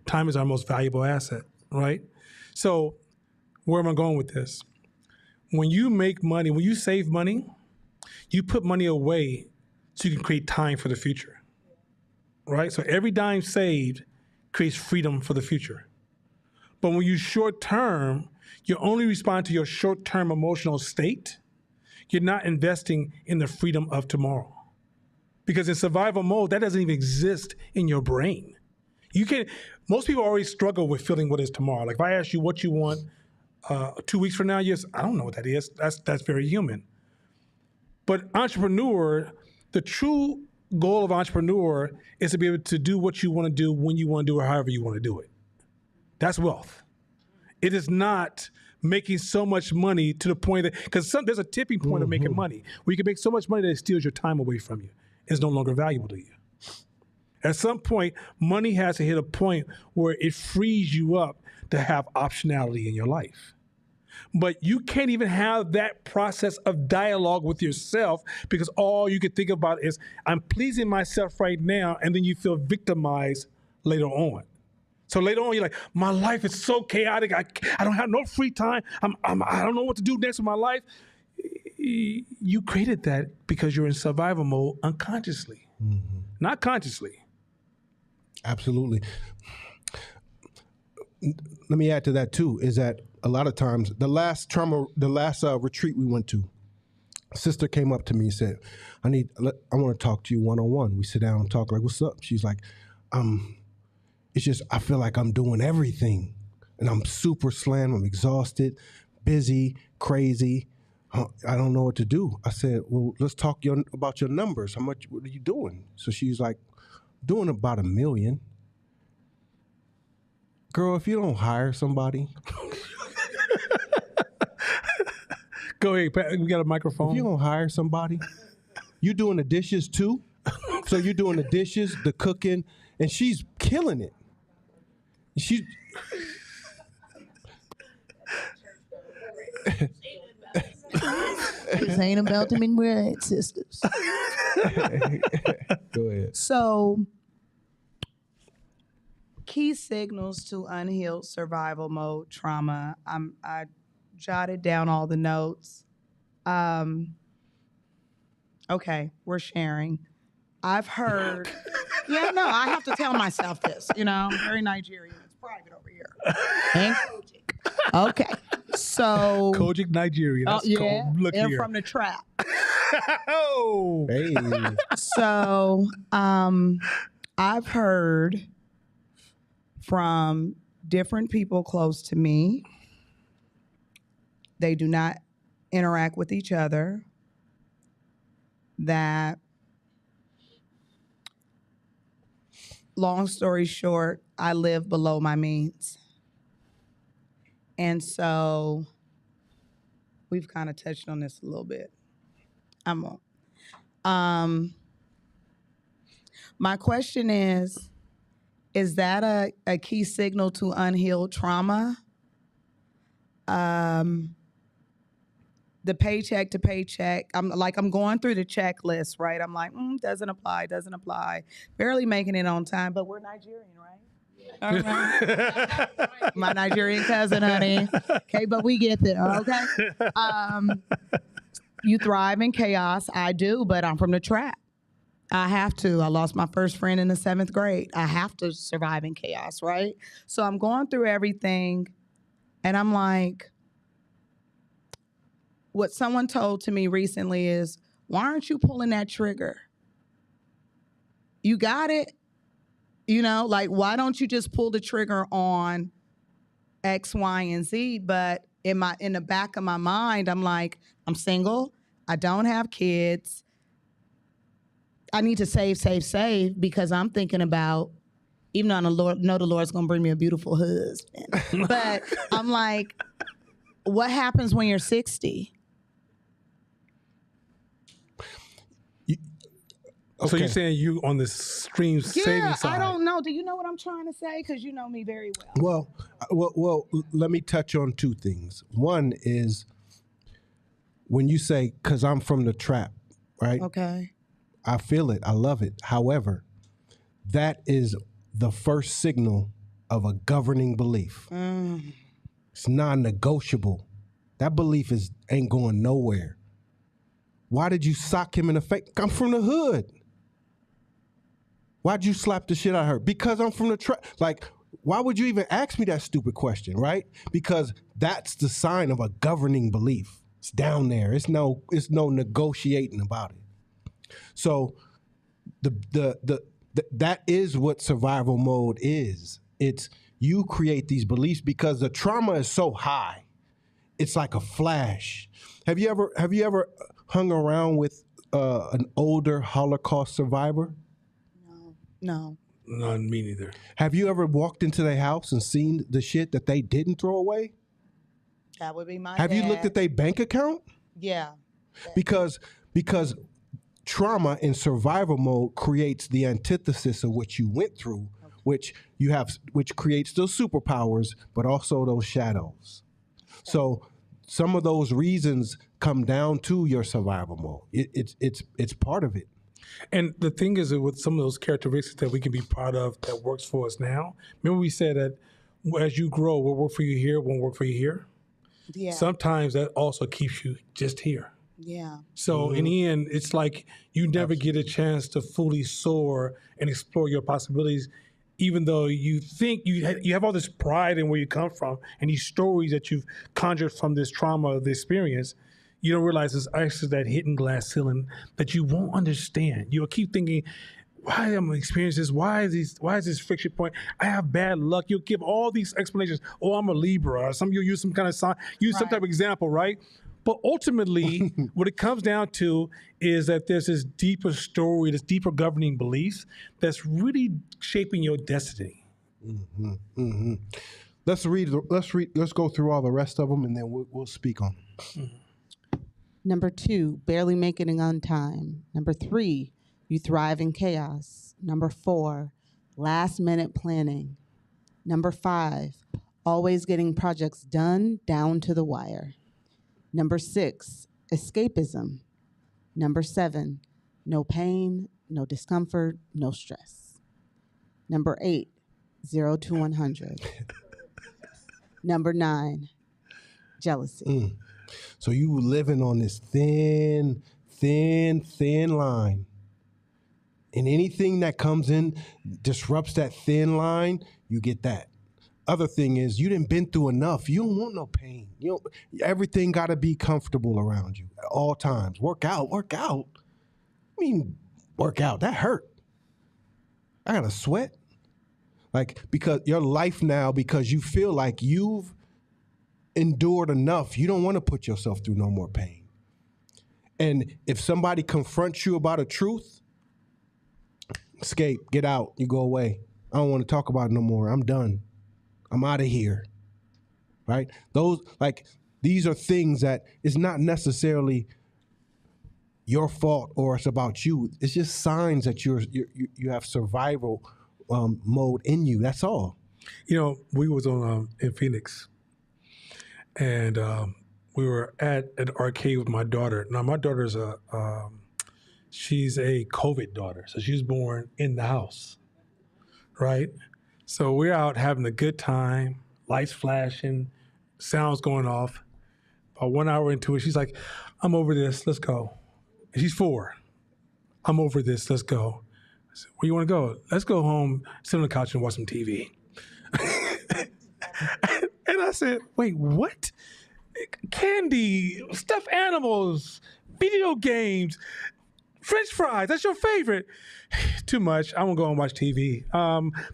Time is our most valuable asset, right? So where am I going with this? When you make money, when you save money, you put money away so you can create time for the future, right? So every dime saved creates freedom for the future. But when you short term, you only respond to your short term emotional state. you're not investing in the freedom of tomorrow. Because in survival mode, that doesn't even exist in your brain. Most people always struggle with feeling what is tomorrow. Like if I ask you what you want 2 weeks from now, yes, I don't know what that is. That's very human. But entrepreneur, the true goal of entrepreneur is to be able to do what you want to do when you want to do it, however you want to do it. That's wealth. It is not making so much money to the point that, because there's a tipping point of making money where you can make so much money that it steals your time away from you. It's no longer valuable to you. At some point, money has to hit a point where it frees you up to have optionality in your life. But you can't even have that process of dialogue with yourself because all you can think about is, I'm pleasing myself right now, and then you feel victimized later on. So later on, you're like, my life is so chaotic. I don't have no free time. I don't know what to do next with my life. You created that because you're in survival mode unconsciously, not consciously. Absolutely. Let me add to that too, is that a lot of times, the last retreat we went to, a sister came up to me and said, I want to talk to you one-on-one. We sit down and talk, like, what's up? She's like, it's just, I feel like I'm doing everything and I'm super slammed. I'm exhausted, busy, crazy. I don't know what to do. I said, well, let's talk about your numbers. What are you doing? So she's like, doing about $1 million. Girl, if you don't hire somebody. Go ahead, we got a microphone. If you don't hire somebody, you doing the dishes too. So you're doing the dishes, the cooking, and she's killing it. She's This ain't about them in red, sisters. Go ahead. So, key signals to unhealed survival mode trauma. I jotted down all the notes. Okay, we're sharing. I've heard. Yeah, no, I have to tell myself this. I'm very Nigerian. It's private over here. And Kojic. Okay, so Kojic, Nigeria. That's yeah, cool. Look and here. from the trap. Oh, Hey. So, I've heard from different people close to me. They do not interact with each other. That, long story short, I live below my means. And so we've kind of touched on this a little bit. I won't. My question is that a key signal to unhealed trauma? The paycheck to paycheck, I'm going through the checklist, right? I'm like, doesn't apply. Barely making it on time, but we're Nigerian, right? All right. My Nigerian cousin, honey. Okay, but we get there, okay? You thrive in chaos. I do, but I'm from the trap. I have to. I lost my first friend in the 7th grade. I have to survive in chaos, right? So I'm going through everything, and I'm like, what someone told to me recently is, why aren't you pulling that trigger? You got it. Why don't you just pull the trigger on X, Y, and Z? But in the back of my mind, I'm like, I'm single. I don't have kids. I need to save because I'm thinking about, even though I know the Lord's going to bring me a beautiful husband. But I'm like, what happens when you're 60? So you're saying you on the stream saving side? I don't know. Do you know what I'm trying to say? Because you know me very well. Well, let me touch on 2 things. One is when you say, because I'm from the trap, right? Okay. I feel it. I love it. However, that is the first signal of a governing belief. It's non-negotiable. That belief ain't going nowhere. Why did you sock him in the face? I'm from the hood. Why'd you slap the shit out of her? Because I'm from the trap. Like, why would you even ask me that stupid question, right? Because that's the sign of a governing belief. It's down there. It's no negotiating about it. So that is what survival mode is. It's you create these beliefs because the trauma is so high. It's like a flash. Have you ever hung around with an older Holocaust survivor? No. No, me neither. Have you ever walked into their house and seen the shit that they didn't throw away? That would be my Have you dad. looked at their bank account? Yeah. Because trauma in survival mode creates the antithesis of what you went through, which creates those superpowers, but also those shadows. So some of those reasons come down to your survival mode. It's part of it. And the thing is that with some of those characteristics that we can be proud of that works for us now, remember we said that as you grow, what worked for you here won't work for you here? Yeah. Sometimes that also keeps you just here. Yeah. So in the end, it's like you never get a chance to fully soar and explore your possibilities, even though you think you have all this pride in where you come from and these stories that you've conjured from this trauma of the experience. You don't realize it's actually that hidden glass ceiling that you won't understand. You'll keep thinking, why am I experiencing this? Why is this friction point? I have bad luck. You'll give all these explanations. Oh, I'm a Libra, or you'll use some kind of sign, some type of example, right? But ultimately, what it comes down to is that there's this deeper story, this deeper governing belief that's really shaping your destiny. Mm-hmm, mm-hmm. Let's go through all the rest of them, and then we'll speak on them. Mm-hmm. Number 2, barely making it on time. Number 3, you thrive in chaos. Number 4, last minute planning. Number 5, always getting projects done down to the wire. Number 6, escapism. Number 7, no pain, no discomfort, no stress. Number 8, 0 to 100. Number 9, jealousy. So you living on this thin line. And anything that comes in disrupts that thin line, you get that. Other thing is you didn't been through enough. You don't want no pain. Everything got to be comfortable around you at all times. Work out. I mean, work out. That hurt. I got to sweat. Because your life now, because you feel like you've endured enough, you don't want to put yourself through no more pain. And if somebody confronts you about a truth, escape, get out, you go away. I don't want to talk about it no more. I'm done. I'm out of here. Right? These are things that it's not necessarily your fault or it's about you. It's just signs that you have survival mode in you. That's all. We was on in Phoenix, and we were at an arcade with my daughter. Now, my daughter's she's a COVID daughter, so she was born in the house, right? So we're out having a good time, lights flashing, sounds going off. About 1 hour into it, she's like, I'm over this, let's go. And she's 4. I'm over this, let's go. I said, where you want to go? Let's go home, sit on the couch and watch some TV. And I said, wait, what? Candy, stuffed animals, video games, French fries, that's your favorite. Too much. I'm gonna go and watch TV.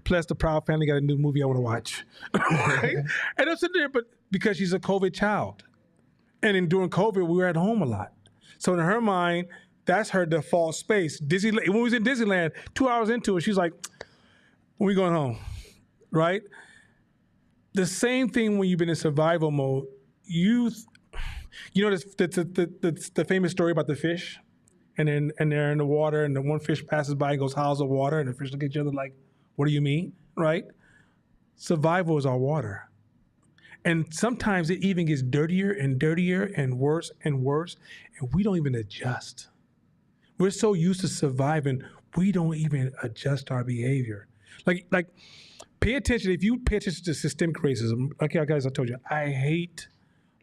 Plus the Proud Family got a new movie I wanna watch. Right? And I'm sitting there, but because she's a COVID child. And during COVID, we were at home a lot. So in her mind, that's her default space. Disneyland, when we was in Disneyland, 2 hours into it, she's like, when we going home, right? The same thing when you've been in survival mode, you know the famous story about the fish? And they're in the water, and the one fish passes by and goes, how's the water? And the fish look at each other like, what do you mean, right? Survival is our water. And sometimes it even gets dirtier and dirtier and worse, and we don't even adjust. We're so used to surviving, we don't even adjust our behavior. Like pay attention. If you pay attention to systemic racism, okay, guys, I told you, I hate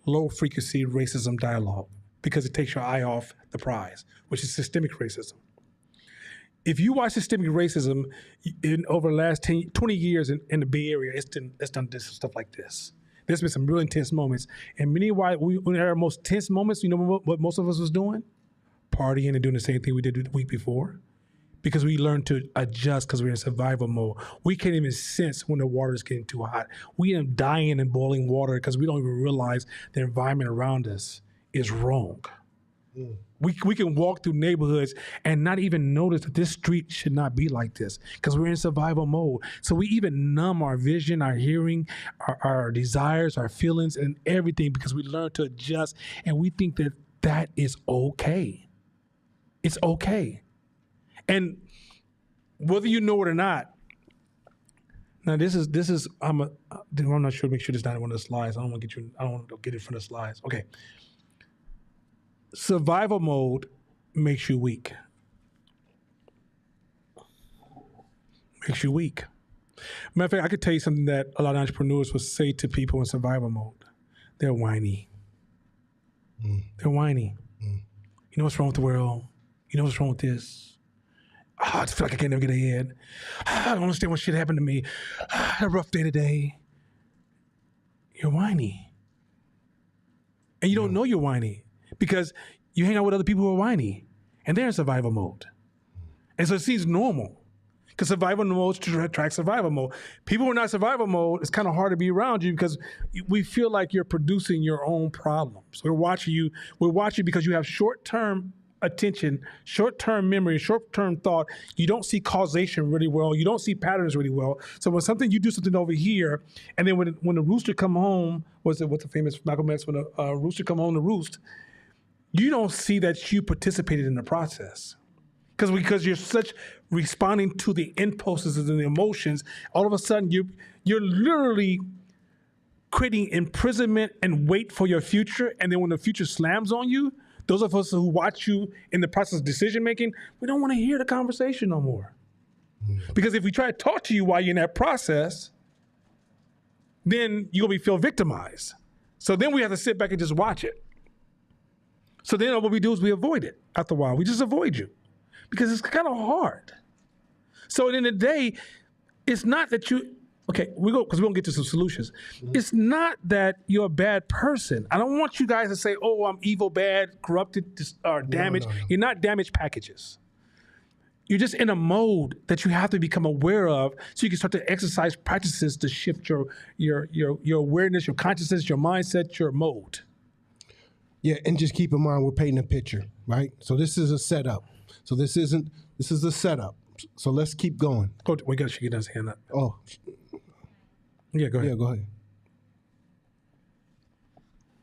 low frequency racism dialogue because it takes your eye off the prize, which is systemic racism. If you watch systemic racism over the last 20 years in the Bay Area, it's done this stuff like this. There's been some real intense moments. And many why we when our most tense moments, you know what most of us was doing? Partying and doing the same thing we did the week before. Because we learned to adjust because we're in survival mode. We can't even sense when the water is getting too hot. We end up dying in boiling water because we don't even realize the environment around us is wrong. We can walk through neighborhoods and not even notice that this street should not be like this because we're in survival mode. So we even numb our vision, our hearing, our desires, our feelings, and everything because we learn to adjust, and we think that that is okay. It's okay. And whether you know it or not, now this is I'm not sure. Make sure this is not one of the slides. I don't want to get in front of the slides. Okay. Survival mode makes you weak. Makes you weak. Matter of fact, I could tell you something that a lot of entrepreneurs will say to people in survival mode. They're whiny. They're whiny. You know what's wrong with the world? You know what's wrong with this? I just feel like I can't never get ahead. I don't understand what shit happened to me. I had a rough day today. You're whiny. And you don't know you're whiny because you hang out with other people who are whiny and they're in survival mode. And so it seems normal because survival mode tracks survival mode. People who are not survival mode, it's kind of hard to be around you because we feel like you're producing your own problems. We're watching you because you have short-term attention, short-term memory, short-term thought. You don't see causation really well. You don't see patterns really well. So when you do something over here, and then when the rooster come home, what's the famous Malcolm X, when a rooster come home to roost, you don't see that you participated in the process. Because you're such responding to the impulses and the emotions, all of a sudden you're literally creating imprisonment and wait for your future. And then when the future slams on you, those of us who watch you in the process of decision making, we don't want to hear the conversation no more. Because if we try to talk to you while you're in that process, then you'll feel victimized. So then we have to sit back and just watch it. So then what we do is we avoid it after a while. We just avoid you because it's kind of hard. So at the end of the day, it's not that because we're going to get to some solutions. It's not that you're a bad person. I don't want you guys to say, oh, I'm evil, bad, corrupted, or damaged. No. You're not damaged packages. You're just in a mode that you have to become aware of so you can start to exercise practices to shift your awareness, your consciousness, your mindset, your mode. Yeah, and just keep in mind we're painting a picture, right? So this is a setup. So this is a setup. So let's keep going. Oh, we got to get his hand up. Oh. Yeah, go ahead. Yeah, go ahead.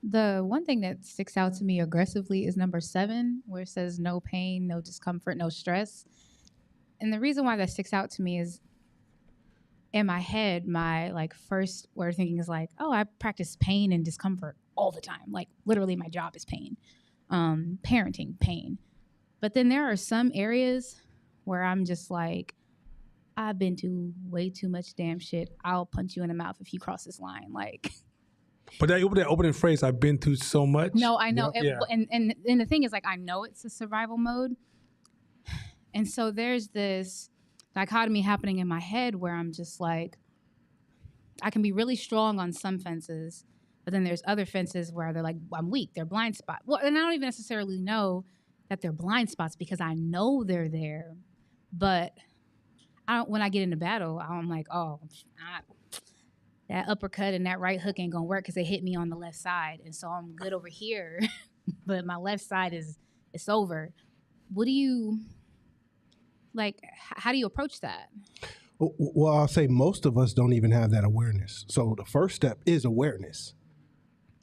The one thing that sticks out to me aggressively is number 7, where it says no pain, no discomfort, no stress. And the reason why that sticks out to me is in my head, my first word thinking is oh, I practice pain and discomfort all the time. Literally my job is pain, parenting, pain. But then there are some areas where I'm just I've been to way too much damn shit. I'll punch you in the mouth if you cross this line. But that opening phrase, I've been through so much. No, I know. Yeah. And the thing is, I know it's a survival mode. And so there's this dichotomy happening in my head where I'm just I can be really strong on some fences, but then there's other fences where they're I'm weak. They're blind spot. Well, and I don't even necessarily know that they're blind spots because I know they're there. But when I get into battle, I'm that uppercut and that right hook ain't gonna work because they hit me on the left side, and so I'm good over here, but my left side it's over. What do you how do you approach that? Well, I'll say most of us don't even have that awareness. So the first step is awareness.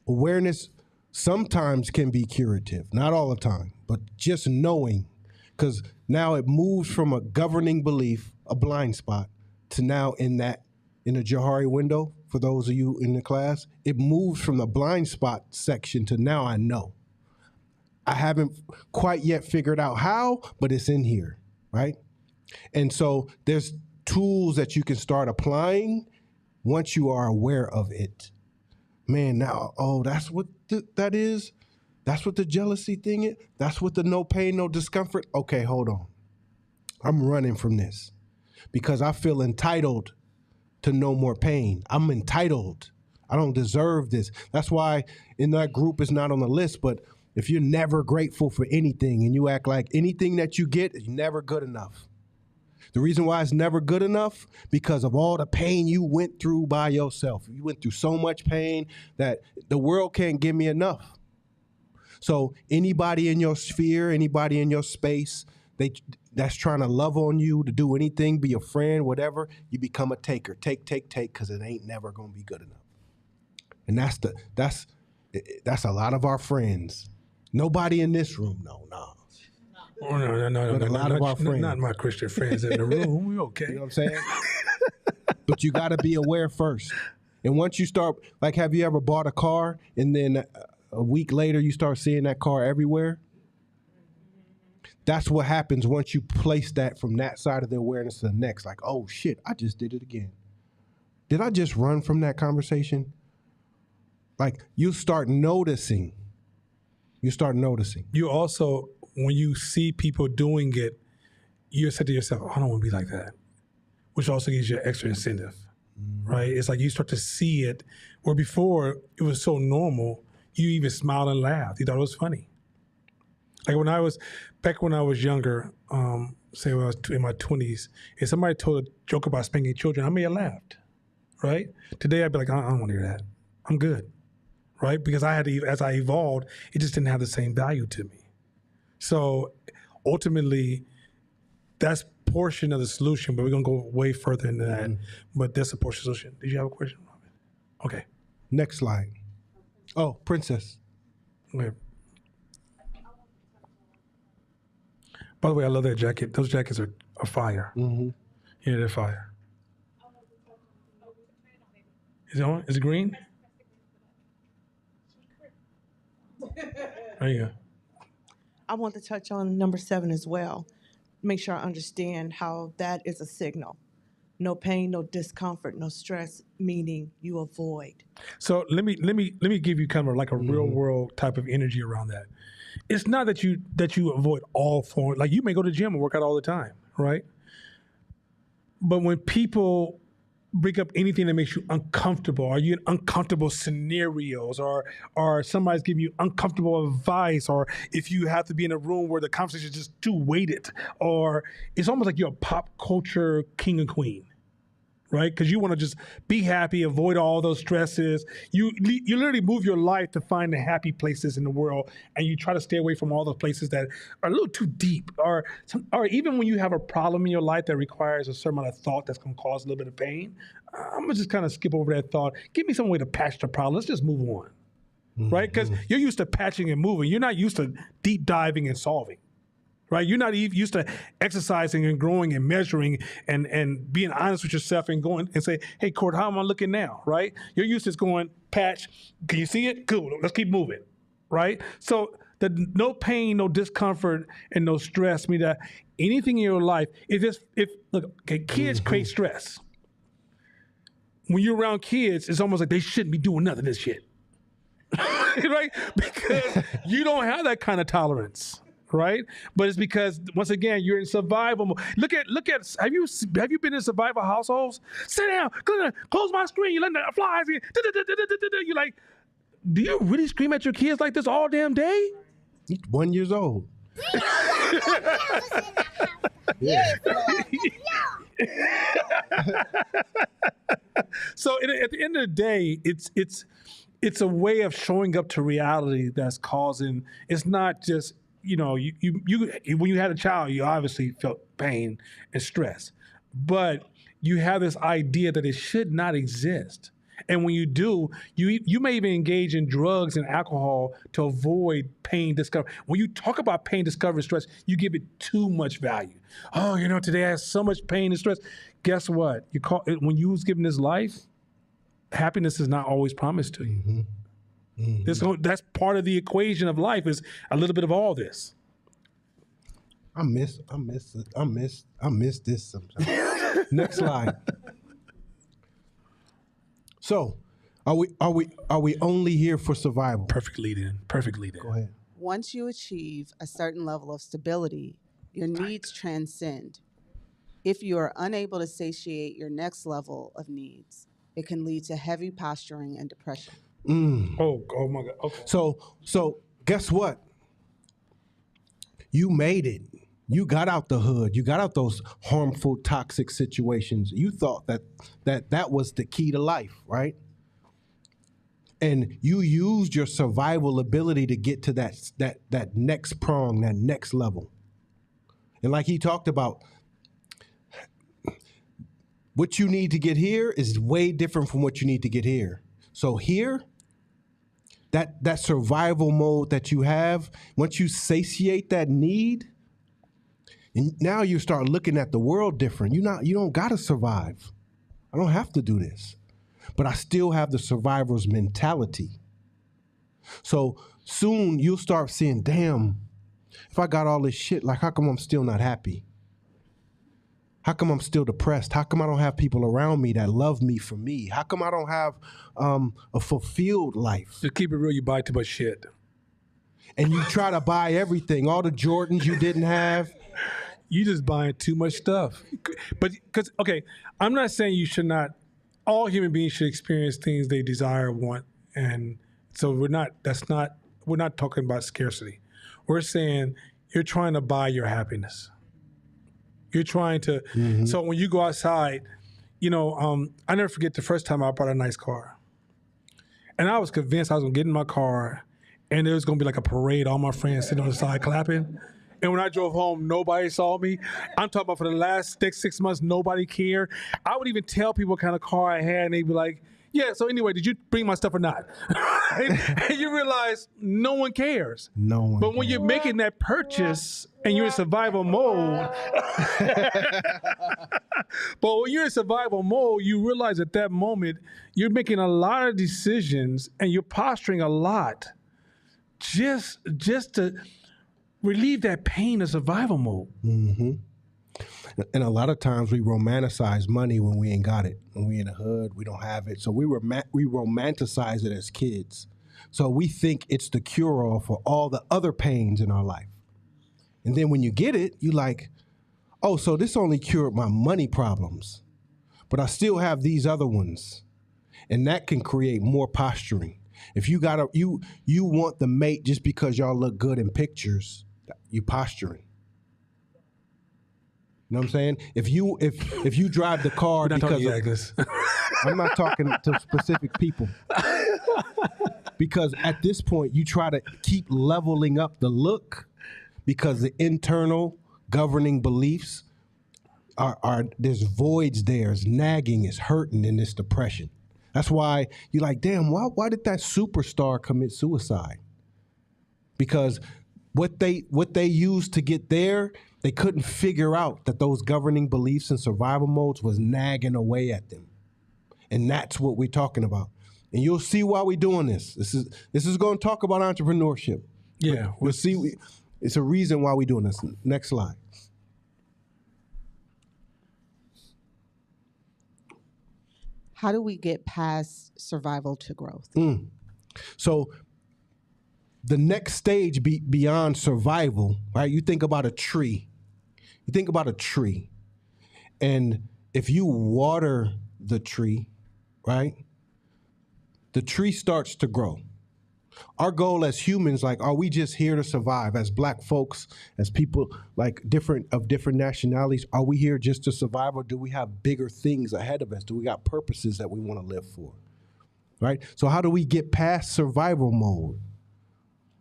Awareness sometimes can be curative, not all the time, but just knowing, because now it moves from a governing belief, a blind spot, to now in the Johari window, for those of you in the class, it moves from the blind spot section to now I know. I haven't quite yet figured out how, but it's in here, right? And so there's tools that you can start applying once you are aware of it. Man, now, that's what that is? That's what the jealousy thing is? That's what the no pain, no discomfort? Okay, hold on. I'm running from this because I feel entitled to no more pain. I'm entitled. I don't deserve this. That's why in that group it's not on the list, but if you're never grateful for anything and you act like anything that you get is never good enough. The reason why it's never good enough, because of all the pain you went through by yourself. You went through so much pain that the world can't give me enough. So anybody in your sphere, anybody in your space, that's trying to love on you, to do anything, be a friend, whatever, you become a taker. Take, because it ain't never gonna be good enough. And that's a lot of our friends. Nobody in this room, no. Oh, no. But a lot of our friends. Not my Christian friends in the room. We okay. You know what I'm saying? But you got to be aware first. And once you start, like, have you ever bought a car and then a week later you start seeing that car everywhere? That's what happens once you place that from that side of the awareness to the next. Like, oh shit, I just did it again. Did I just run from that conversation? Like, you start noticing. You also, when you see people doing it, you say to yourself, I don't want to be like that, which also gives you extra incentive, right? It's like you start to see it, where before it was so normal, you even smiled and laughed. You thought it was funny. Like back when I was younger, say when I was in my 20s, if somebody told a joke about spanking children, I may have laughed, right? Today I'd be like, I don't want to hear that. I'm good, right? Because as I evolved, it just didn't have the same value to me. So ultimately, that's portion of the solution, but we're gonna go way further into that. But that's a portion of the solution. Did you have a question, Robin? Okay. Next slide. Oh, Princess. Okay. By the way, I love that jacket. Those jackets are fire. Mm-hmm. Yeah, they're fire. Is it on? Is it green? There you go. I want to touch on number 7 as well. Make sure I understand how that is a signal. No pain, no discomfort, no stress, meaning you avoid. So let me give you kind of like a real world type of energy around that. It's not that you avoid all forms. Like, you may go to the gym and work out all the time, right? But when people bring up anything that makes you uncomfortable, are you in uncomfortable scenarios, or somebody's giving you uncomfortable advice, or if you have to be in a room where the conversation is just too weighted, or it's almost like you're a pop culture king and queen, right? Because you want to just be happy, avoid all those stresses. You literally move your life to find the happy places in the world, and you try to stay away from all those places that are a little too deep, or even when you have a problem in your life that requires a certain amount of thought that's going to cause a little bit of pain. I'm going to just kind of skip over that thought. Give me some way to patch the problem. Let's just move on, right? Because you're used to patching and moving. You're not used to deep diving and solving. Right? You're not even used to exercising and growing and measuring and being honest with yourself and going and say, hey, Court, how am I looking now? Right? You're used to just going, patch, can you see it? Cool, let's keep moving. Right? So the no pain, no discomfort, and no stress mean that anything in your life, kids create stress. When you're around kids, it's almost like they shouldn't be doing none of this shit. Right? Because you don't have that kind of tolerance. Right, but it's because once again you're in survival mode. Look at. Have you been in survival households? Sit down, close my screen. You let the flies in. You're like, do you really scream at your kids like this all damn day? He's 1 year old. So at the end of the day, it's a way of showing up to reality that's causing. It's not just. You when you had a child, you obviously felt pain and stress, but you have this idea that it should not exist. And when you do, you may even engage in drugs and alcohol to avoid pain discovery. When you talk about pain discovery and stress, you give it too much value. Oh, today I have so much pain and stress. Guess what? When you was given this life, happiness is not always promised to you. Mm-hmm. Mm-hmm. That's part of the equation of life, is a little bit of all this. I miss this sometimes. Next slide. So, are we only here for survival? Perfect lead in. Go ahead. Once you achieve a certain level of stability, your needs transcend. If you are unable to satiate your next level of needs, It can lead to heavy posturing and depression. Oh my God. Okay. So guess what? You made it. You got out the hood. You got out those harmful, toxic situations. You thought that was the key to life, right? And you used your survival ability to get to that next prong, that next level. And like he talked about, what you need to get here is way different from what you need to get here. So here, that survival mode that you have, once you satiate that need, and now you start looking at the world different. You don't gotta survive. I don't have to do this. But I still have the survivor's mentality. So soon you'll start seeing, damn, if I got all this shit, like how come I'm still not happy? How come I'm still depressed? How come I don't have people around me that love me for me? How come I don't have a fulfilled life? To keep it real, you buy too much shit. And you try to buy everything, all the Jordans you didn't have. You just buying too much stuff. But because, okay, I'm not saying you should not, all human beings should experience things they desire, want. And so we're not talking about scarcity. We're saying you're trying to buy your happiness. You're trying to, so when you go outside, I never forget the first time I bought a nice car. And I was convinced I was gonna get in my car and there was gonna be like a parade, all my friends sitting on the side clapping. And when I drove home, nobody saw me. I'm talking about for the last 6 months, nobody cared. I would even tell people what kind of car I had and they'd be like, yeah, so anyway, did you bring my stuff or not? And you realize no one cares. No one But when you're making that purchase and you're in survival mode, but when you're in survival mode, you realize at that moment, you're making a lot of decisions and you're posturing a lot just to relieve that pain of survival mode. Mm-hmm. And a lot of times we romanticize money when we ain't got it. When we in the hood, we don't have it. So we romanticize it as kids. So we think it's the cure-all for all the other pains in our life. And then when you get it, you like, oh, so this only cured my money problems, but I still have these other ones. And that can create more posturing. If you want the mate just because y'all look good in pictures, you posturing. You know what I'm saying? If you drive the car because I'm not talking to specific people. Because at this point you try to keep leveling up the look because the internal governing beliefs are there's voids there, it's nagging, it's hurting in this depression. That's why you're like, damn, why did that superstar commit suicide? Because what they used to get there, they couldn't figure out that those governing beliefs and survival modes was nagging away at them. And that's what we're talking about. And you'll see why we're doing this. This is going to talk about entrepreneurship. Yeah. We'll see. It's a reason why we're doing this. Next slide. How do we get past survival to growth? So the next stage beyond survival, right? You think about a tree. And if you water the tree, right? The tree starts to grow. Our goal as humans, like, are we just here to survive? As Black folks, as people like different nationalities, are we here just to survive, or do we have bigger things ahead of us? Do we got purposes that we want to live for? Right? So how do we get past survival mode?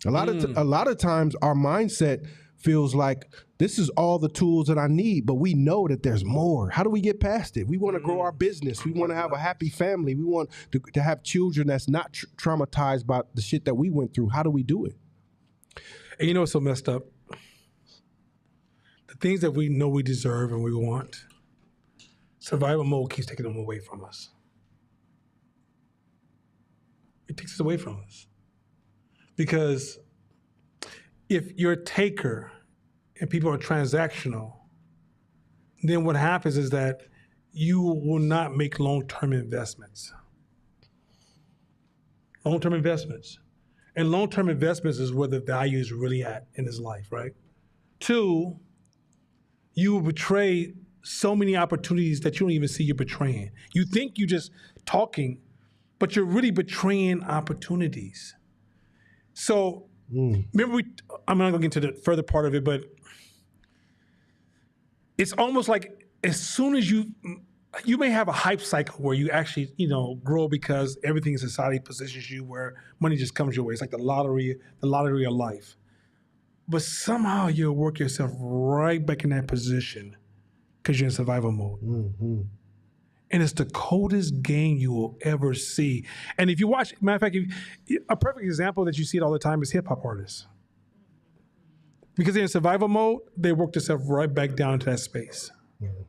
A lot of times our mindset feels like this is all the tools that I need, but we know that there's more. How do we get past it? We want to grow our business. We want to have a happy family. We want to have children that's not traumatized by the shit that we went through. How do we do it? And you know what's so messed up? The things that we know we deserve and we want, survival mode keeps taking them away from us. It takes us away from us. Because if you're a taker and people are transactional, then what happens is that you will not make long-term investments. Long-term investments. And long-term investments is where the value is really at in his life, right? 2, you will betray so many opportunities that you don't even see you're betraying. You think you're just talking, but you're really betraying opportunities. So remember, I'm not going to get into the further part of it, but it's almost like as soon as you may have a hype cycle where you actually, grow because everything in society positions you where money just comes your way. It's like the lottery of life. But somehow you'll work yourself right back in that position because you're in survival mode. Mm-hmm. And it's the coldest game you will ever see. And if you watch, matter of fact, a perfect example that you see it all the time is hip hop artists. Because they're in survival mode, they work themselves right back down to that space. Mm-hmm.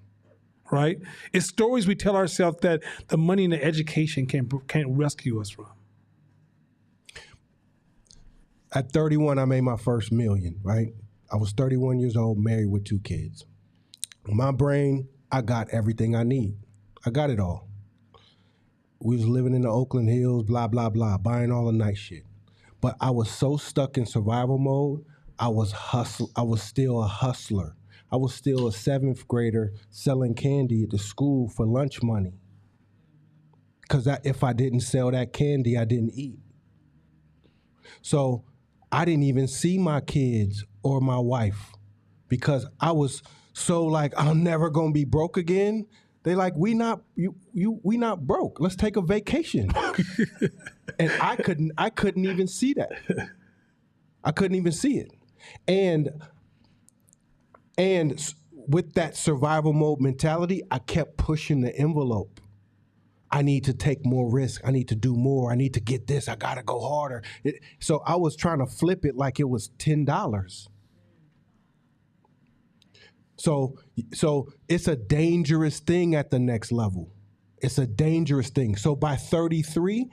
Right? It's stories we tell ourselves that the money and the education can't rescue us from. At 31, I made my first million, right? I was 31 years old, married with 2 kids. In my brain, I got everything I need. I got it all. We was living in the Oakland Hills, blah, blah, blah, buying all the nice shit. But I was so stuck in survival mode, I was still a hustler. I was still a 7th grader selling candy at the school for lunch money. Because if I didn't sell that candy, I didn't eat. So I didn't even see my kids or my wife because I was so like, I'm never gonna be broke again. They like, we not broke. Let's take a vacation. And I couldn't even see that. I couldn't even see it. And with that survival mode mentality, I kept pushing the envelope. I need to take more risk. I need to do more. I need to get this. I gotta go harder. So I was trying to flip it like it was $10. So it's a dangerous thing at the next level. It's a dangerous thing. So by 33,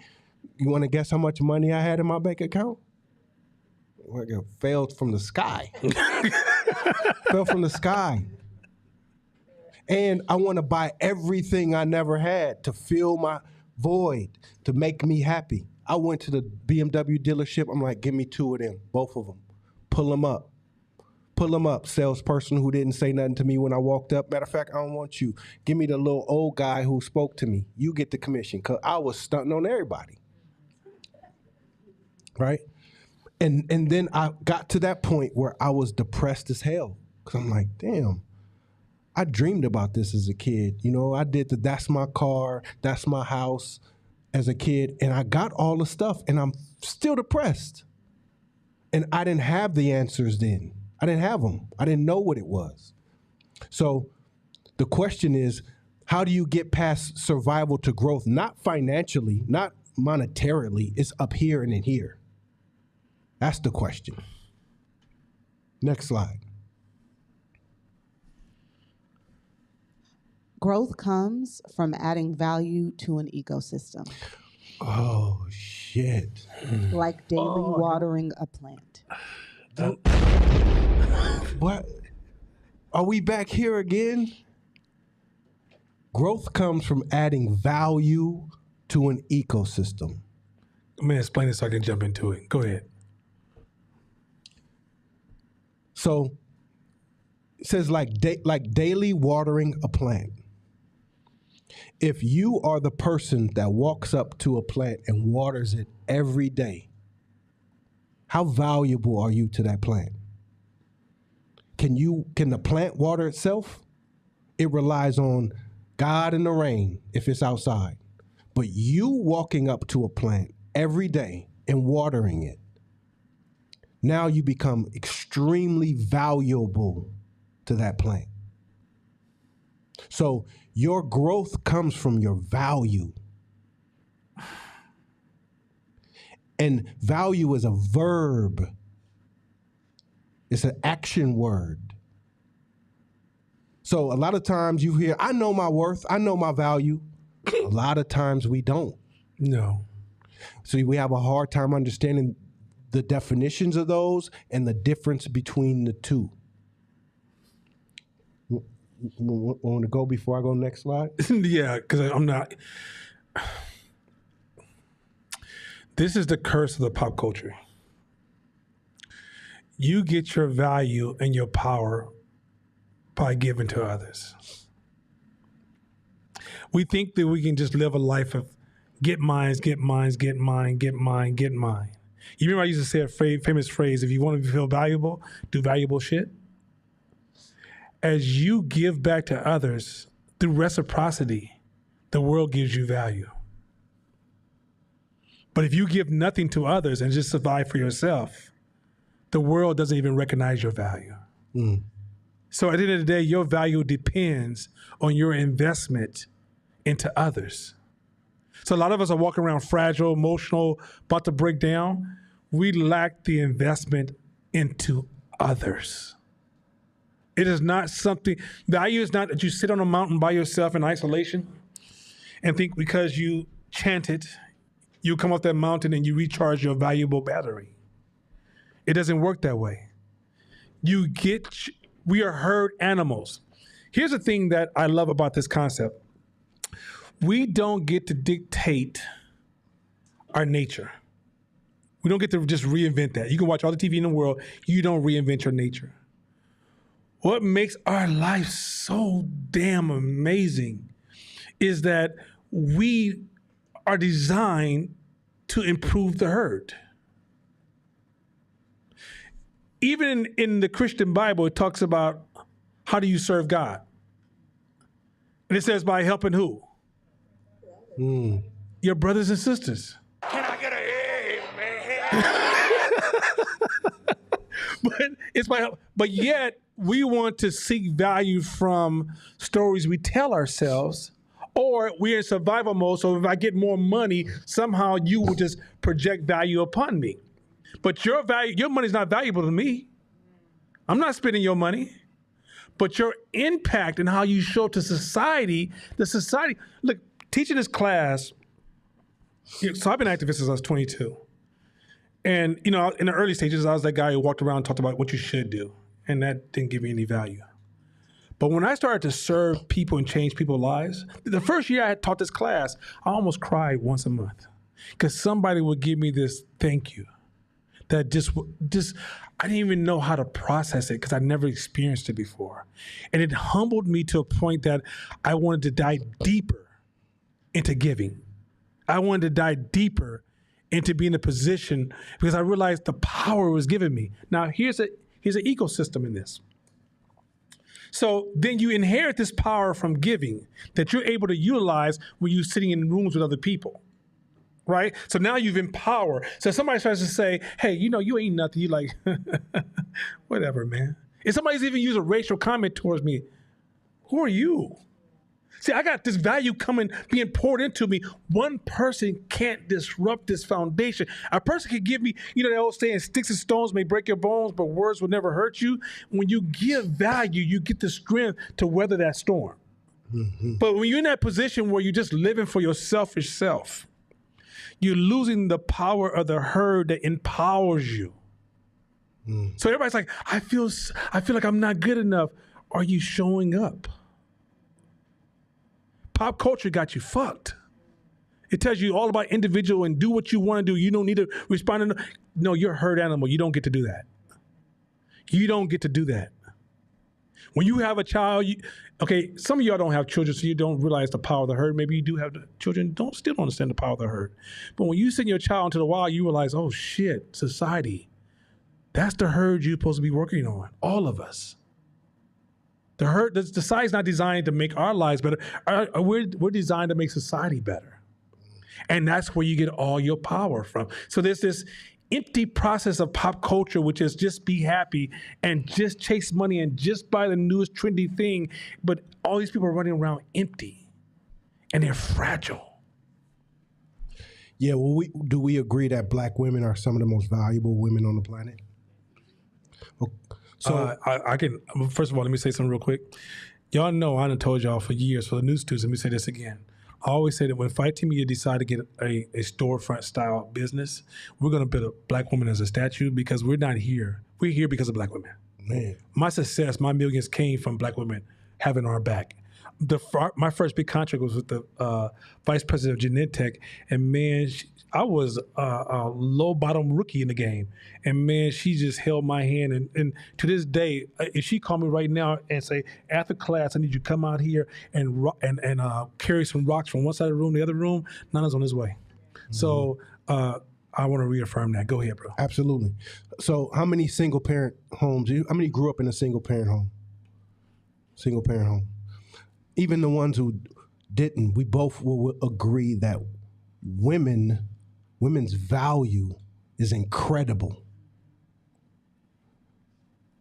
you want to guess how much money I had in my bank account? Well, it fell from the sky. Fell from the sky. And I want to buy everything I never had to fill my void, to make me happy. I went to the BMW dealership. I'm like, give me 2 of them, both of them. Pull them up. Pull them up. Salesperson who didn't say nothing to me when I walked up. Matter of fact, I don't want you. Give me the little old guy who spoke to me. You get the commission, because I was stunting on everybody. Right? And then I got to that point where I was depressed as hell. Because I'm like, damn. I dreamed about this as a kid. I did that's my car, that's my house as a kid. And I got all the stuff and I'm still depressed. And I didn't have the answers then. I didn't have them. I didn't know what it was. So the question is, how do you get past survival to growth? Not financially, not monetarily. It's up here and in here. That's the question. Next slide. Growth comes from adding value to an ecosystem. Oh, shit. Like daily watering a plant. What? Are we back here again? Growth comes from adding value to an ecosystem. Let me explain this so I can jump into it. Go ahead. So it says like daily watering a plant. If you are the person that walks up to a plant and waters it every day, how valuable are you to that plant? Can the plant water itself? It relies on God and the rain if it's outside. But you walking up to a plant every day and watering it, now you become extremely valuable to that plant. So your growth comes from your value. And value is a verb. It's an action word. So a lot of times you hear, I know my worth, I know my value. A lot of times we don't. No. So we have a hard time understanding the definitions of those and the difference between the two. Want to go before I go next slide? Yeah, because I'm not. This is the curse of the pop culture. You get your value and your power by giving to others. We think that we can just live a life of get mines, get mines, get mine, get mine, get mine. You remember I used to say a famous phrase, if you want to feel valuable, do valuable shit. As you give back to others through reciprocity, the world gives you value. But if you give nothing to others and just survive for yourself, the world doesn't even recognize your value. So at the end of the day, your value depends on your investment into others. So a lot of us are walking around fragile, emotional, about to break down. We lack the investment into others. It is not something, value is not that you sit on a mountain by yourself in isolation and think because you chanted, you come off that mountain and you recharge your valuable battery. It doesn't work that way. We are herd animals. Here's the thing that I love about this concept. We don't get to dictate our nature. We don't get to just reinvent that. You can watch all the TV in the world, you don't reinvent your nature. What makes our life so damn amazing is that we are designed to improve the herd. Even in the Christian Bible, it talks about how do you serve God? And it says by helping who? Your brothers and sisters. Can I get a amen? But yet we want to seek value from stories we tell ourselves, or we're in survival mode. So if I get more money, somehow you will just project value upon me. But your money's not valuable to me. I'm not spending your money. But your impact and how you show to society, look, teaching this class, so I've been activist since I was 22. And, in the early stages, I was that guy who walked around and talked about what you should do. And that didn't give me any value. But when I started to serve people and change people's lives, the first year I had taught this class, I almost cried once a month because somebody would give me this thank you that just I didn't even know how to process it because I never experienced it before. And it humbled me to a point that I wanted to dive deeper into giving. I wanted to dive deeper into being in a position because I realized the power was given me. Now, here's an ecosystem in this. So then you inherit this power from giving that you're able to utilize when you're sitting in rooms with other people, right? So now you've empowered. So somebody tries to say, hey, you ain't nothing. You're like, whatever, man. If somebody's even used a racial comment towards me, who are you? See, I got this value being poured into me. One person can't disrupt this foundation. A person can give me, that old saying, sticks and stones may break your bones, but words will never hurt you. When you give value, you get the strength to weather that storm. Mm-hmm. But when you're in that position where you're just living for your selfish self, you're losing the power of the herd that empowers you. Mm. So everybody's like, I feel like I'm not good enough. Are you showing up? Pop culture got you fucked. It tells you all about individual and do what you want to do. You don't need to respond. No, you're a herd animal. You don't get to do that. You don't get to do that. When you have a child, some of y'all don't have children, so you don't realize the power of the herd. Maybe you do have the children, still don't understand the power of the herd. But when you send your child into the wild, you realize, oh shit, society, that's the herd you're supposed to be working on. All of us. The society's not designed to make our lives better. We're designed to make society better. And that's where you get all your power from. So there's this empty process of pop culture, which is just be happy and just chase money and just buy the newest trendy thing. But all these people are running around empty and they're fragile. Yeah, well, do we agree that Black women are some of the most valuable women on the planet? So I can, first of all, let me say something real quick. Y'all know I done told y'all for years, for the new students, let me say this again. I always say that when Fight Team Media decide to get a storefront style business, we're going to build a Black woman as a statue because we're not here. We're here because of Black women. Man. My success, my millions came from Black women having our back. my first big contract was with the vice president of Genentech, and man, I was a low bottom rookie in the game, and man, she just held my hand, and to this day, if she called me right now and say, after class, I need you to come out here and carry some rocks from one side of the room to the other room, Nana's on his way. So I want to reaffirm that. Go ahead, bro. Absolutely. So how many single parent homes, how many grew up in a single parent home? Single parent home. Even the ones who didn't, we both will agree that women's value is incredible.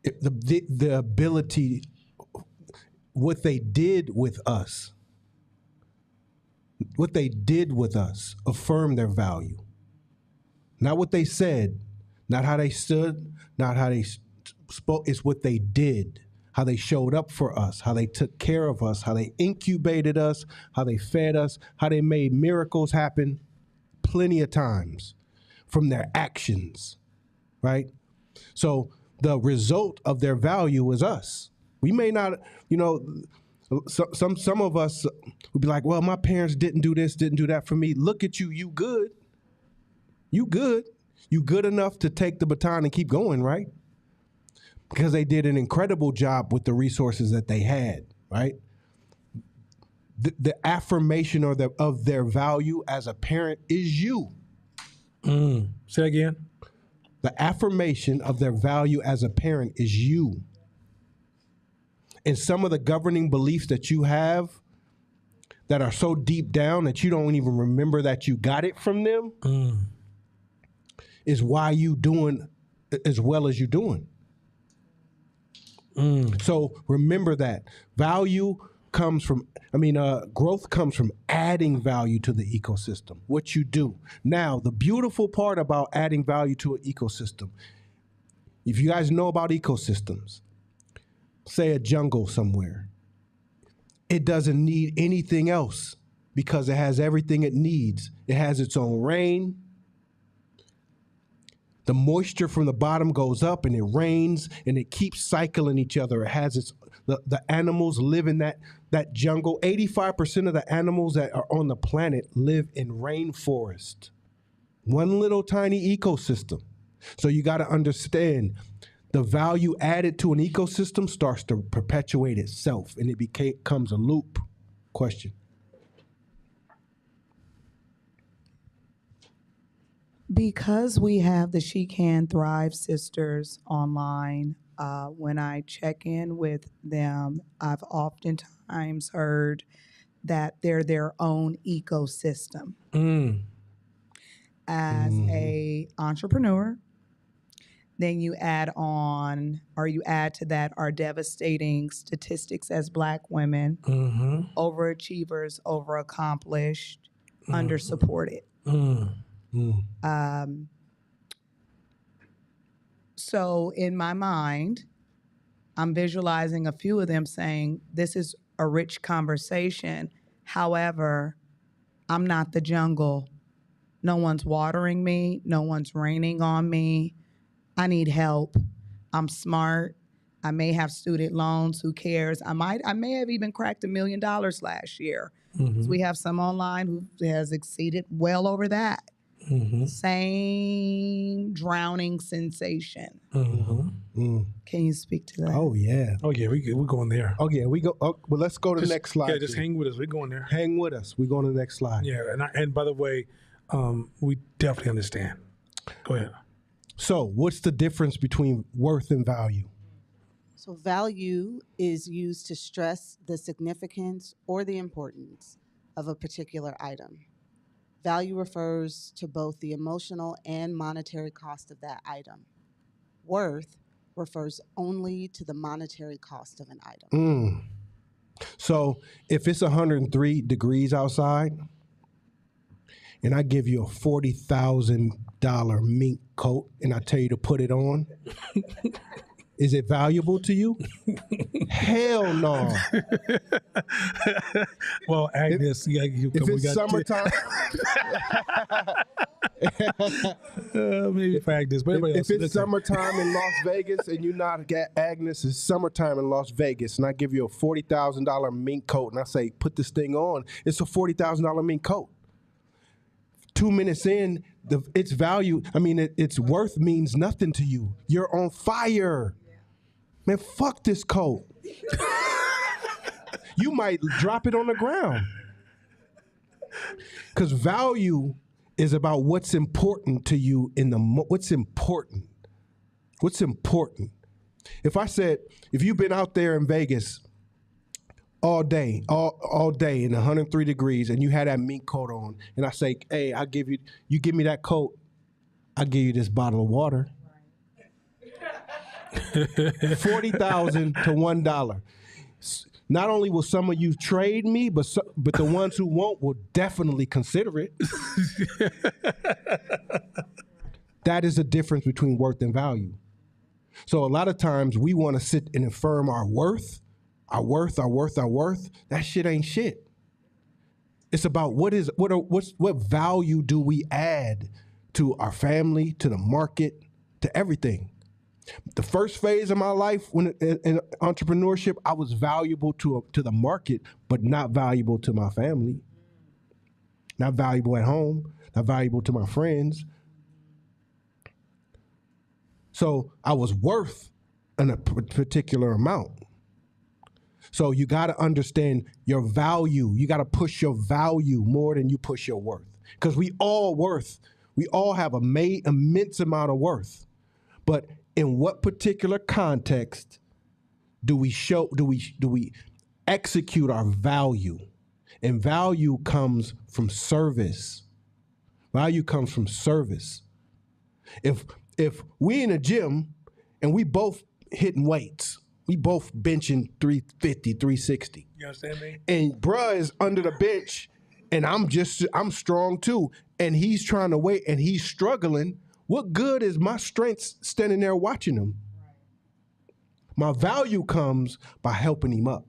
The ability, what they did with us affirmed their value. Not what they said, not how they stood, not how they spoke. It's what they did, how they showed up for us, how they took care of us, how they incubated us, how they fed us, how they made miracles happen plenty of times from their actions, right? So the result of their value is us. We may not, some of us would be like, well, my parents didn't do this, didn't do that for me. Look at you, you good. You good. You good enough to take the baton and keep going, right? Because they did an incredible job with the resources that they had, right? The affirmation of their value as a parent is you. Say again. The affirmation of their value as a parent is you. And some of the governing beliefs that you have that are so deep down that you don't even remember that you got it from them is why you doing as well as you're doing. So remember that value comes from, growth comes from adding value to the ecosystem, what you do. Now, the beautiful part about adding value to an ecosystem, if you guys know about ecosystems, say a jungle somewhere, it doesn't need anything else because it has everything it needs. It has its own rain. The moisture from the bottom goes up and it rains and it keeps cycling each other. It has the animals live in that jungle. 85% of the animals that are on the planet live in rainforest. One little tiny ecosystem. So you got to understand the value added to an ecosystem starts to perpetuate itself and it becomes a loop. Question. Because we have the She Can Thrive Sisters online, when I check in with them, I've oftentimes heard that they're their own ecosystem. As a entrepreneur, then you add to that our devastating statistics as Black women, overachievers, overaccomplished, undersupported. So in my mind, I'm visualizing a few of them saying, this is a rich conversation. However, I'm not the jungle. No one's watering me. No one's raining on me. I need help. I'm smart. I may have student loans. Who cares? I may have even cracked $1 million last year. So we have some online who has exceeded well over that. Same drowning sensation. Can you speak to that? Oh yeah. We're going there. Oh yeah, we go. Well, let's go to the next slide. Yeah, just hang with us. We're going there. Hang with us. We're going to the next slide. Yeah, and by the way, we definitely understand. Go ahead. So, what's the difference between worth and value? So value is used to stress the significance or the importance of a particular item. Value refers to both the emotional and monetary cost of that item. Worth refers only to the monetary cost of an item. So if it's 103 degrees outside and I give you a $40,000 mink coat and I tell you to put it on, Is it valuable to you? Hell no. Well, Agnes, If it's summertime, maybe for Agnes, but everybody if else. it's listen. summertime in Las Vegas and you not get Agnes, it's summertime in Las Vegas, and I give you a $40,000 mink coat, and I say, put this thing on. It's a $40,000 mink coat. 2 minutes in, its value, its worth means nothing to you. You're on fire. Man, fuck this coat. You might drop it on the ground. Because value is about what's important to you what's important. What's important. If you've been out there in Vegas all day in 103 degrees, and you had that mink coat on, and I say, hey, you give me that coat, I'll give you this bottle of water. 40,000 to $1. Not only will some of you trade me, but the ones who won't will definitely consider it. That is the difference between worth and value. So a lot of times we want to sit and affirm our worth. That shit ain't shit. It's about what value do we add to our family, to the market, to everything. The first phase of my life in entrepreneurship, I was valuable to the market, but not valuable to my family. Not valuable at home, not valuable to my friends. So I was worth a particular amount. So you got to understand your value. You got to push your value more than you push your worth. Because we all have an immense amount of worth. But in what particular context do we execute our value? And value comes from service. Value comes from service. If we in a gym and we both hitting weights, we both benching 350, 360. You understand me? And bruh is under the bench and I'm strong too. And he's trying to wait and he's struggling. What good is my strength standing there watching him? My value comes by helping him up.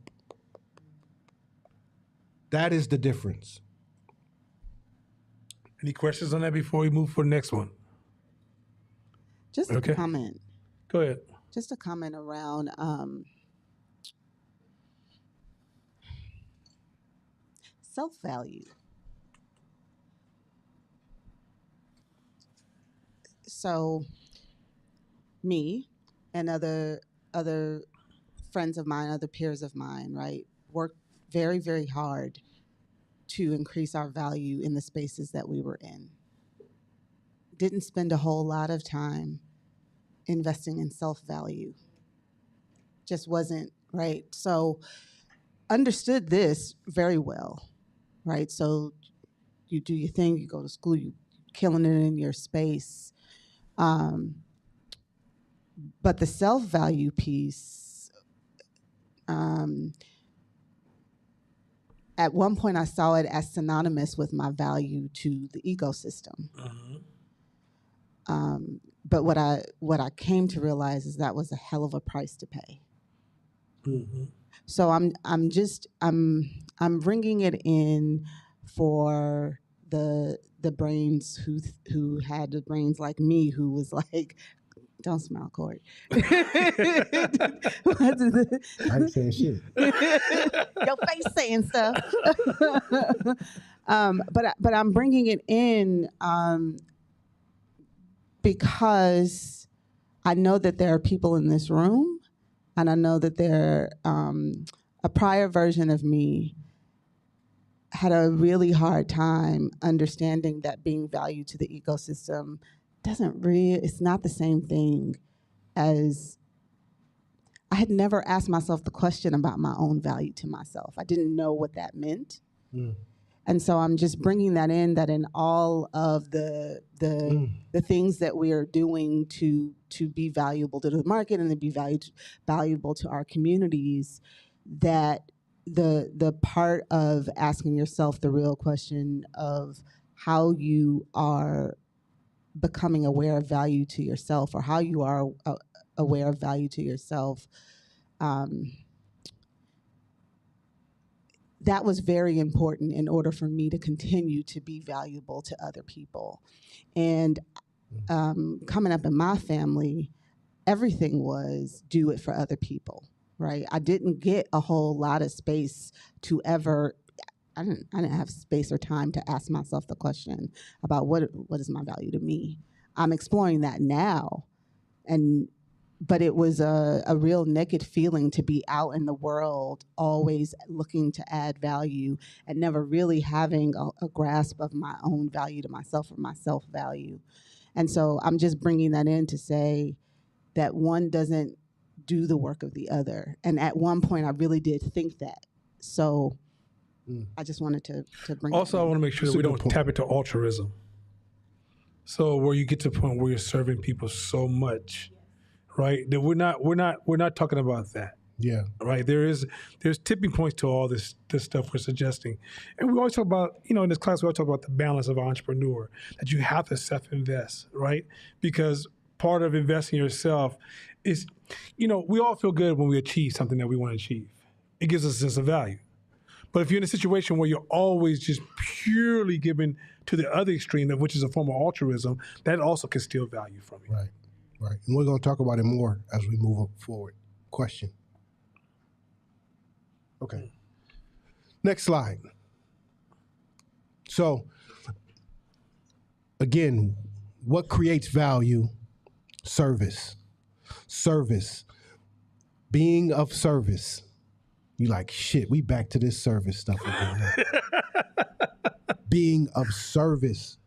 That is the difference. Any questions on that before we move for the next one? Just a comment. Go ahead. Just a comment around self-value. So me and other friends of mine, other peers of mine, right, worked very, very hard to increase our value in the spaces that we were in. Didn't spend a whole lot of time investing in self-value. Just wasn't, right? So understood this very well, right? So you do your thing, you go to school, you killing it in your space. But the self-value piece, at one point I saw it as synonymous with my value to the ecosystem. But what I came to realize is that was a hell of a price to pay. Mm-hmm. So I'm bringing it in for the brains who had the brains like me, who was like, don't smile, Corey. I ain't saying shit. Your face saying stuff. But I'm bringing it in because I know that there are people in this room, and I know that a prior version of me had a really hard time understanding that being valued to the ecosystem it's not the same thing as, I had never asked myself the question about my own value to myself. I didn't know what that meant. Mm. And so I'm just bringing that in all of the things that we are doing to be valuable to the market and to be valuable to our communities, that the part of asking yourself the real question of how you are becoming aware of value to yourself, or how you are aware of value to yourself. That was very important in order for me to continue to be valuable to other people. And coming up in my family, everything was do it for other people, right? I didn't get a whole lot of space to ever. I didn't have space or time to ask myself the question about what is my value to me. I'm exploring that now, but it was a real naked feeling to be out in the world, always looking to add value and never really having a grasp of my own value to myself or my self-value. And so I'm just bringing that in to say that one doesn't do the work of the other. And at one point, I really did think that. So I just wanted to bring Also, I want to make sure that we don't tap into altruism. So where you get to the point where you're serving people so much, right? That we're not talking about that. Yeah. Right. There's tipping points to all this stuff we're suggesting. And we always talk about, in this class, we always talk about the balance of an entrepreneur, that you have to self-invest, right? Because part of investing in yourself is, we all feel good when we achieve something that we want to achieve. It gives us a sense of value. But if you're in a situation where you're always just purely giving to the other extreme, which is a form of altruism, that also can steal value from you. Right. And we're going to talk about it more as we move forward. Question. Okay. Next slide. So, again, what creates value? Service. Being of service. You like, shit, we back to this service stuff again. Being of service.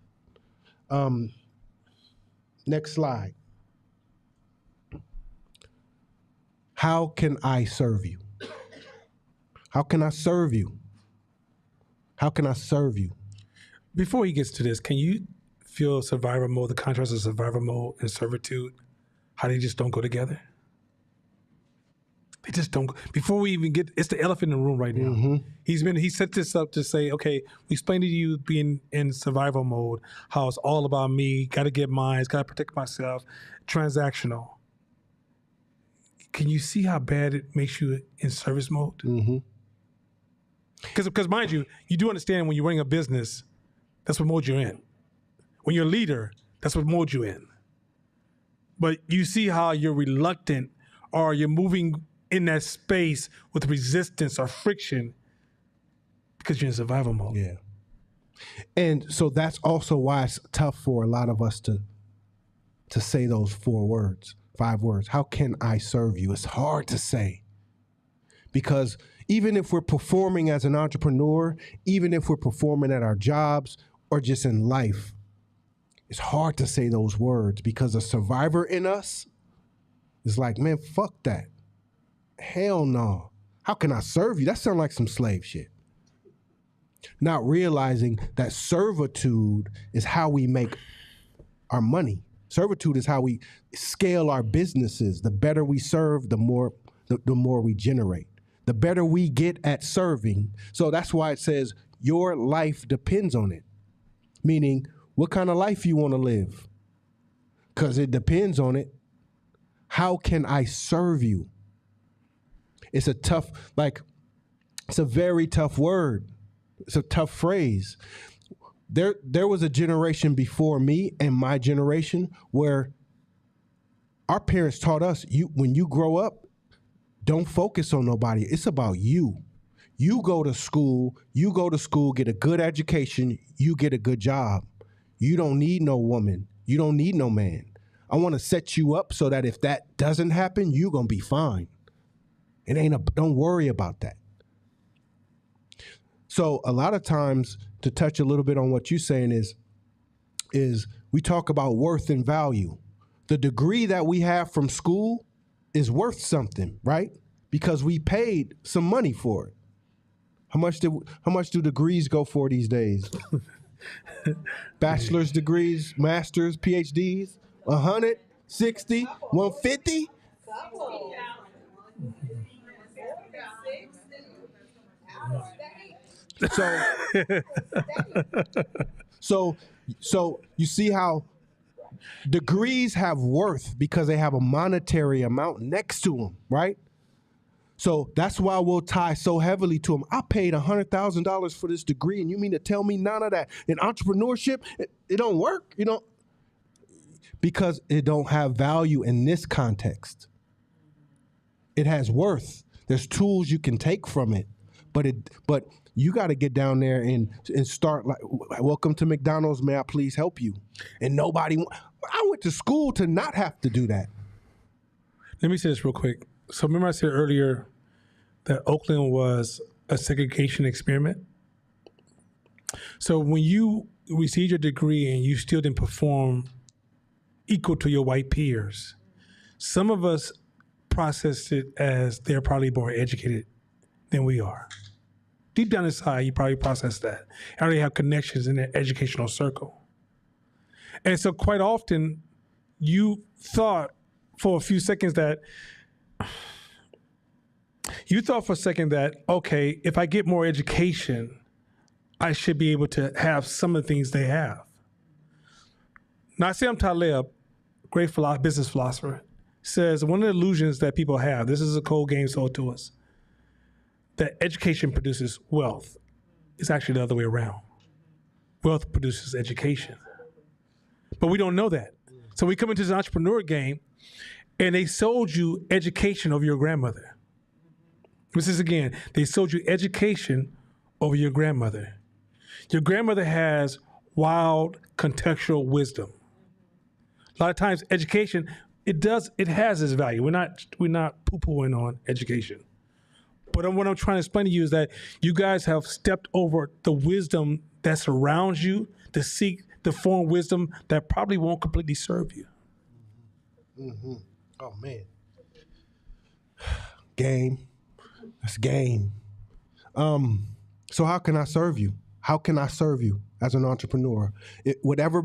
Next slide. How can I serve you? How can I serve you? How can I serve you? Before he gets to this, can you feel survivor mode, the contrast of survivor mode and servitude, how they just don't go together? They just don't. Before we even get, it's the elephant in the room right now. Mm-hmm. He set this up to say, okay, we explained to you being in survival mode, how it's all about me, got to get mine, got to protect myself, transactional. Can you see how bad it makes you in service mode? Mm-hmm. Because mind you, you do understand when you're running a business, that's what mode you're in. When you're a leader, that's what mode you're in. But you see how you're reluctant or you're moving in that space with resistance or friction because you're in survival mode. Yeah. And so that's also why it's tough for a lot of us to say those 5 words. How can I serve you? It's hard to say. Because even if we're performing as an entrepreneur, even if we're performing at our jobs or just in life, it's hard to say those words because a survivor in us is like, man, fuck that. Hell no. How can I serve you? That sounds like some slave shit. Not realizing that servitude is how we make our money. Servitude is how we scale our businesses. The better we serve, the more we generate. The better we get at serving. So that's why it says your life depends on it. Meaning, what kind of life you want to live? Because it depends on it. How can I serve you? It's it's a very tough word. It's a tough phrase. There was a generation before me and my generation where our parents taught us, when you grow up, don't focus on nobody. It's about you. You go to school, get a good education, you get a good job. You don't need no woman. You don't need no man. I want to set you up so that if that doesn't happen, you're going to be fine. Don't worry about that. So a lot of times, to touch a little bit on what you're saying is we talk about worth and value. The degree that we have from school is worth something, right? Because we paid some money for it. How much do degrees go for these days? Bachelor's degrees, masters, PhDs, 160, 150? So you see how Degrees have worth because they have a monetary amount next to them, right? So that's why we'll tie so heavily to them. I paid $100,000 for this degree, and you mean to tell me none of that? In entrepreneurship, it don't work, because it don't have value in this context. It has worth. There's tools you can take from it, but you got to get down there and start like, welcome to McDonald's, may I please help you? And I went to school to not have to do that. Let me say this real quick. So remember I said earlier that Oakland was a segregation experiment? So when you received your degree and you still didn't perform equal to your white peers, some of us processed it as they're probably more educated than we are. Deep down inside, you probably process that. I already have connections in that educational circle. And so quite often, you thought for a few seconds that, okay, if I get more education, I should be able to have some of the things they have. Now, Nassim Taleb, great business philosopher, says one of the illusions that people have, this is a cold game sold to us, that education produces wealth. It's actually the other way around. Wealth produces education. But we don't know that. So we come into this entrepreneur game and they sold you education over your grandmother. This is again, they sold you education over your grandmother. Your grandmother has wild contextual wisdom. A lot of times education, it has its value. We're not poo-pooing on education. But what I'm trying to explain to you is that you guys have stepped over the wisdom that surrounds you to seek the form of wisdom that probably won't completely serve you. Mm-hmm. Oh, man. Game. That's game. So how can I serve you? How can I serve you as an entrepreneur? Whatever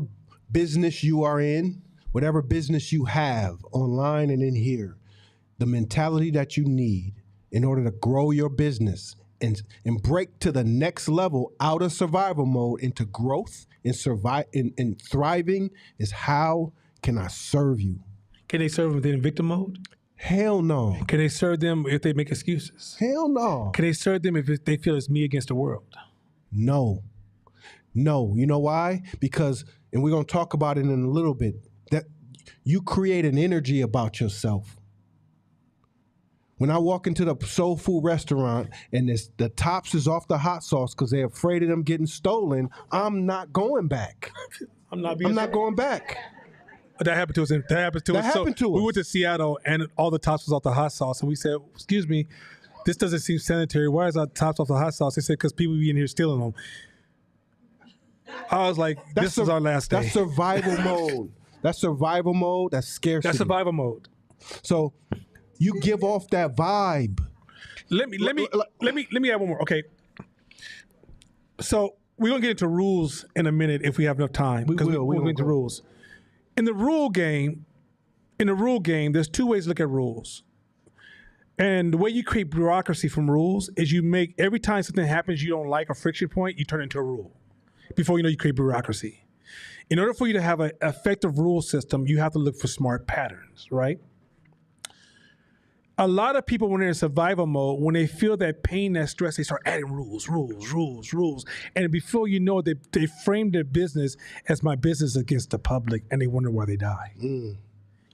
business you are in, whatever business you have online and in here, the mentality that you need in order to grow your business and break to the next level out of survival mode into growth and thriving is how can I serve you? Can they serve them in victim mode? Hell no. Can they serve them if they make excuses? Hell no. Can they serve them if they feel it's me against the world? No. No. You know why? Because, and we're going to talk about it in a little bit, that you create an energy about yourself. When I walk into the soul food restaurant and the tops is off the hot sauce because they're afraid of them getting stolen, I'm not going back. I'm not going back. But that happened to us. That happened to us. We went to Seattle and all the tops was off the hot sauce. And we said, excuse me, this doesn't seem sanitary. Why is our tops off the hot sauce? They said, because people be in here stealing them. I was like, this is our last day. That's survival mode. That's survival mode. That's scarcity. That's survival mode. So you give off that vibe. Let me add one more. Okay. So we're gonna get into rules in a minute if we have enough time. Because we'll get into rules. In the rule game, there's two ways to look at rules. And the way you create bureaucracy from rules is you make every time something happens you don't like, a friction point, you turn it into a rule. Before you know, you create bureaucracy. In order for you to have an effective rule system, you have to look for smart patterns, right? A lot of people, when they're in survival mode, when they feel that pain, that stress, they start adding rules. And before you know it, they frame their business as my business against the public, and they wonder why they die.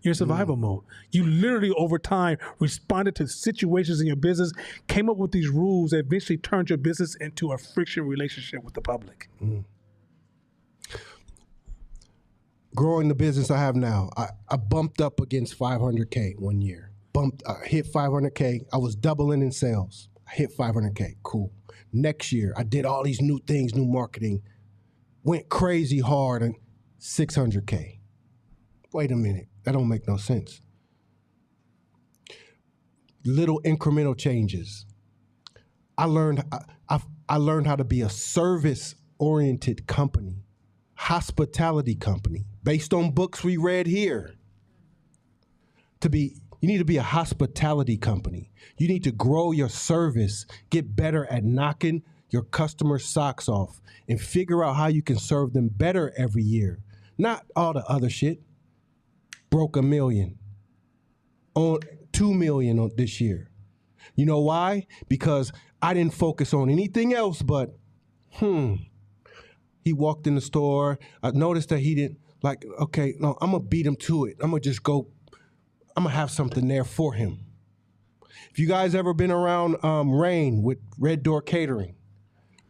You're in survival mode. You literally, over time, responded to situations in your business, came up with these rules that eventually turned your business into a friction relationship with the public. Growing the business I have now, I bumped up against 500K one year. Hit 500K. I was doubling in sales. I hit 500K. Cool. Next year, I did all these new things, new marketing, went crazy hard, and 600K. Wait a minute. That don't make no sense. Little incremental changes. I learned how to be a service-oriented company, hospitality company, based on books we read here. You need to be a hospitality company. You need to grow your service, get better at knocking your customers' socks off, and figure out how you can serve them better every year. Not all the other shit. broke $1 million, on $2 million on this year. You know why? Because I didn't focus on anything else but, he walked in the store. I noticed that he didn't, like, okay, no, I'm going to beat him to it. I'm going to just go, I'm going to have something there for him. If you guys ever been around Rain with Red Door Catering,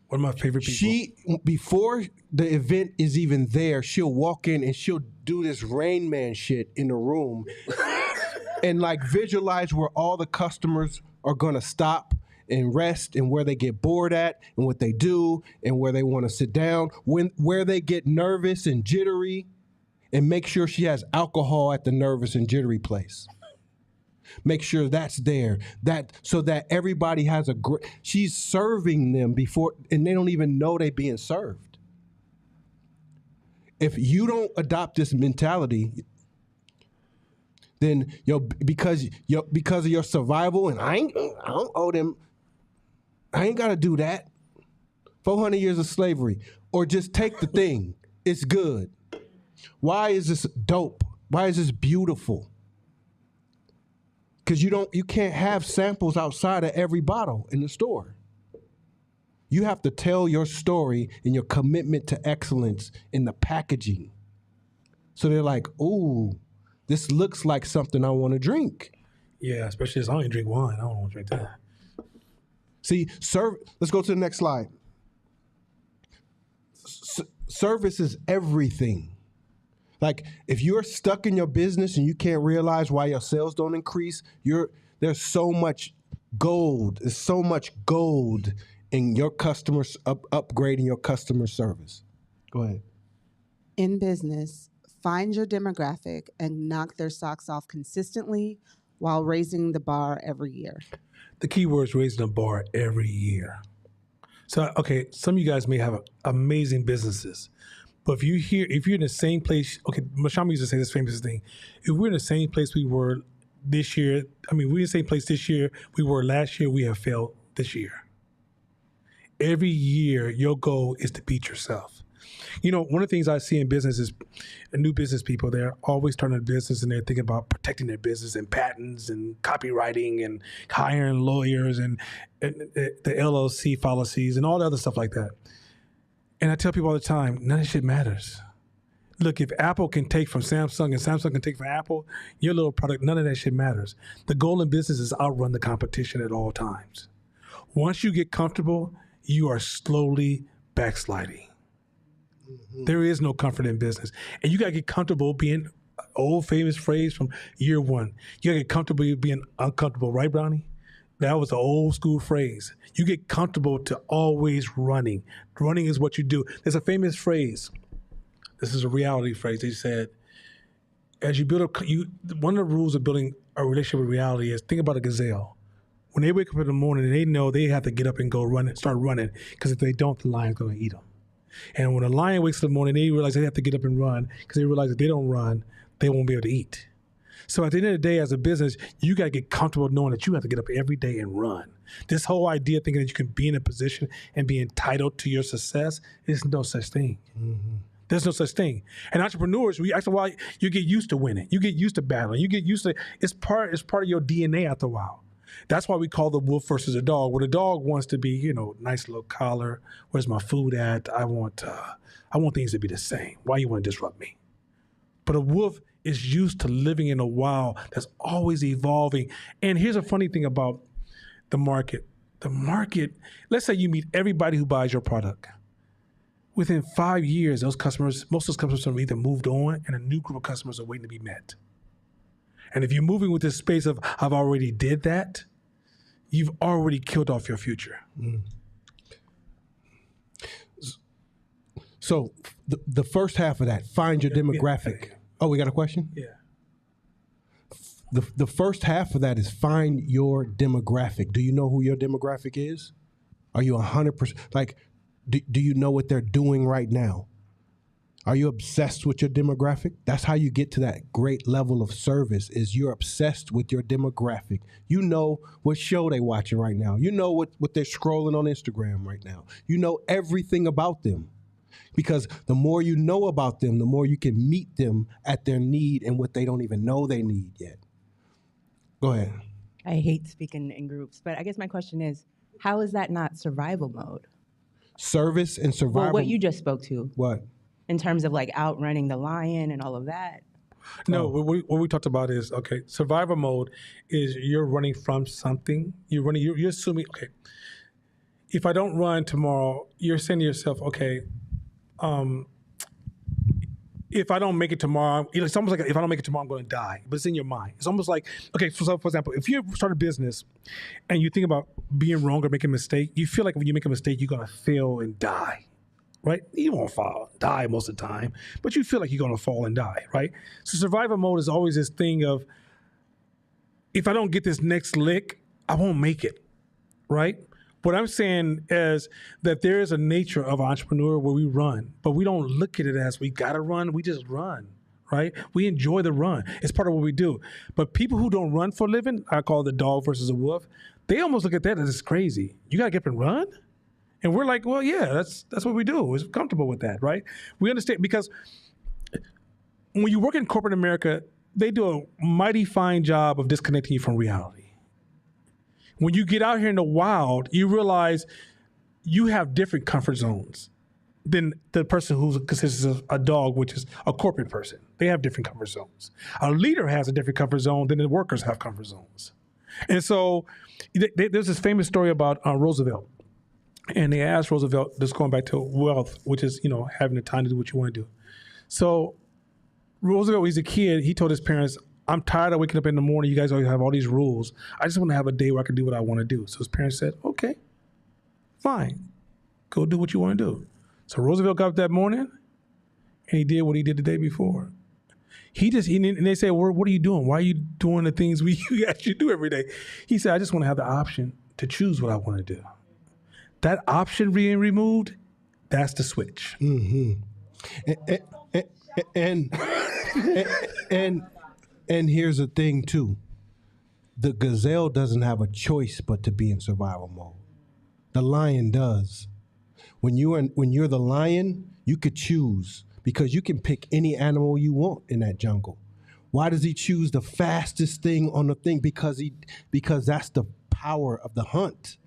one of my favorite people. She, before the event is even there, she'll walk in and she'll do this Rain Man shit in the room and like visualize where all the customers are gonna stop and rest and where they get bored at and what they do and where they want to sit down, where they get nervous and jittery, and make sure she has alcohol at the nervous and jittery place. Make sure that's there, so that everybody has she's serving them before, and they don't even know they're being served. If you don't adopt this mentality, then because of your survival, and I don't owe them, I ain't got to do that. 400 years of slavery, or just take the thing. It's good. Why is this dope? Why is this beautiful? Because you can't have samples outside of every bottle in the store. You have to tell your story and your commitment to excellence in the packaging. So they're like, ooh, this looks like something I want to drink. Yeah, especially as I don't drink wine. I don't want to drink that. See, let's go to the next slide. Service is everything. Like, if you're stuck in your business and you can't realize why your sales don't increase, there's so much gold. There's so much gold in your customers, upgrading your customer service. Go ahead. In business, find your demographic and knock their socks off consistently while raising the bar every year. The key word is raising the bar every year. So, okay, some of you guys may have amazing businesses. But if you're in the same place, okay, Mashama used to say this famous thing. If we're in the same place we were this year, we're in the same place this year we were last year, we have failed this year. Every year, your goal is to beat yourself. You know, one of the things I see in business is new business people, they're always starting a business and they're thinking about protecting their business and patents and copywriting and hiring lawyers and the LLC policies and all the other stuff like that. And I tell people all the time, none of that shit matters. Look, if Apple can take from Samsung and Samsung can take from Apple, your little product, none of that shit matters. The goal in business is outrun the competition at all times. Once you get comfortable, you are slowly backsliding. Mm-hmm. There is no comfort in business. And you got to get comfortable being, old famous phrase from year one, you got to get comfortable being uncomfortable, right, Brownie? That was an old school phrase. You get comfortable to always running. Running is what you do. There's a famous phrase. This is a reality phrase. They said, as you build one of the rules of building a relationship with reality is think about a gazelle. When they wake up in the morning, they know they have to get up and go run and start running, because if they don't, the lion's going to eat them. And when a lion wakes up in the morning, they realize they have to get up and run, because they realize if they don't run, they won't be able to eat. So at the end of the day, as a business, you got to get comfortable knowing that you have to get up every day and run. This whole idea of thinking that you can be in a position and be entitled to your success is no such thing. Mm-hmm. There's no such thing. And entrepreneurs, after a while, you get used to winning. You get used to battling. You get used to it's part of your DNA after a while. That's why we call the wolf versus the dog. Where the dog wants to be, nice little collar. Where's my food at? I want things to be the same. Why you want to disrupt me? But a wolf is used to living in a wild that's always evolving. And here's a funny thing about the market. The market, let's say you meet everybody who buys your product. Within 5 years, most of those customers have either moved on and a new group of customers are waiting to be met. And if you're moving with this space of, I've already did that, you've already killed off your future. Mm. So the first half of that, find your demographic. Oh, we got a question? Yeah. The first half of that is find your demographic. Do you know who your demographic is? Are you 100%? Like, do you know what they're doing right now? Are you obsessed with your demographic? That's how you get to that great level of service, is you're obsessed with your demographic. You know what show they watching right now. You know what they're scrolling on Instagram right now. You know everything about them. Because the more you know about them, the more you can meet them at their need and what they don't even know they need yet. Go ahead. I hate speaking in groups, but I guess my question is, how is that not survival mode? Service and survival. Well, what you just spoke to. What? In terms of like outrunning the lion and all of that. No, what we talked about is, okay, survival mode is you're running from something. You're assuming, okay, if I don't run tomorrow, you're saying to yourself, okay, if I don't make it tomorrow, it's almost like if I don't make it tomorrow, I'm going to die. But it's in your mind. It's almost like, okay, so for example, if you start a business and you think about being wrong or making a mistake, you feel like when you make a mistake, you're going to fail and die, right? You won't die most of the time, but you feel like you're going to fall and die, right? So survival mode is always this thing of, if I don't get this next lick, I won't make it, right? What I'm saying is that there is a nature of entrepreneur where we run, but we don't look at it as we got to run. We just run, right? We enjoy the run. It's part of what we do. But people who don't run for a living, I call it the dog versus a wolf, they almost look at that as crazy. You got to get up and run? And we're like, well, yeah, that's what we do. We're comfortable with that, right? We understand, because when you work in corporate America, they do a mighty fine job of disconnecting you from reality. When you get out here in the wild, you realize you have different comfort zones than the person who consists of a dog, which is a corporate person. They have different comfort zones. A leader has a different comfort zone than the workers have comfort zones. And so there's this famous story about Roosevelt. And they asked Roosevelt, just going back to wealth, which is, having the time to do what you want to do. So Roosevelt, when he's a kid, he told his parents, I'm tired of waking up in the morning. You guys always have all these rules. I just want to have a day where I can do what I want to do. So his parents said, okay, fine. Go do what you want to do. So Roosevelt got up that morning and he did what he did the day before. And they said, well, what are you doing? Why are you doing the things we actually do every day? He said, I just want to have the option to choose what I want to do. That option being removed, that's the switch. Mm-hmm. And here's the thing too. The gazelle doesn't have a choice but to be in survival mode. The lion does. When you're the lion, you could choose, because you can pick any animal you want in that jungle. Why does he choose the fastest thing on the thing? Because that's the power of the hunt.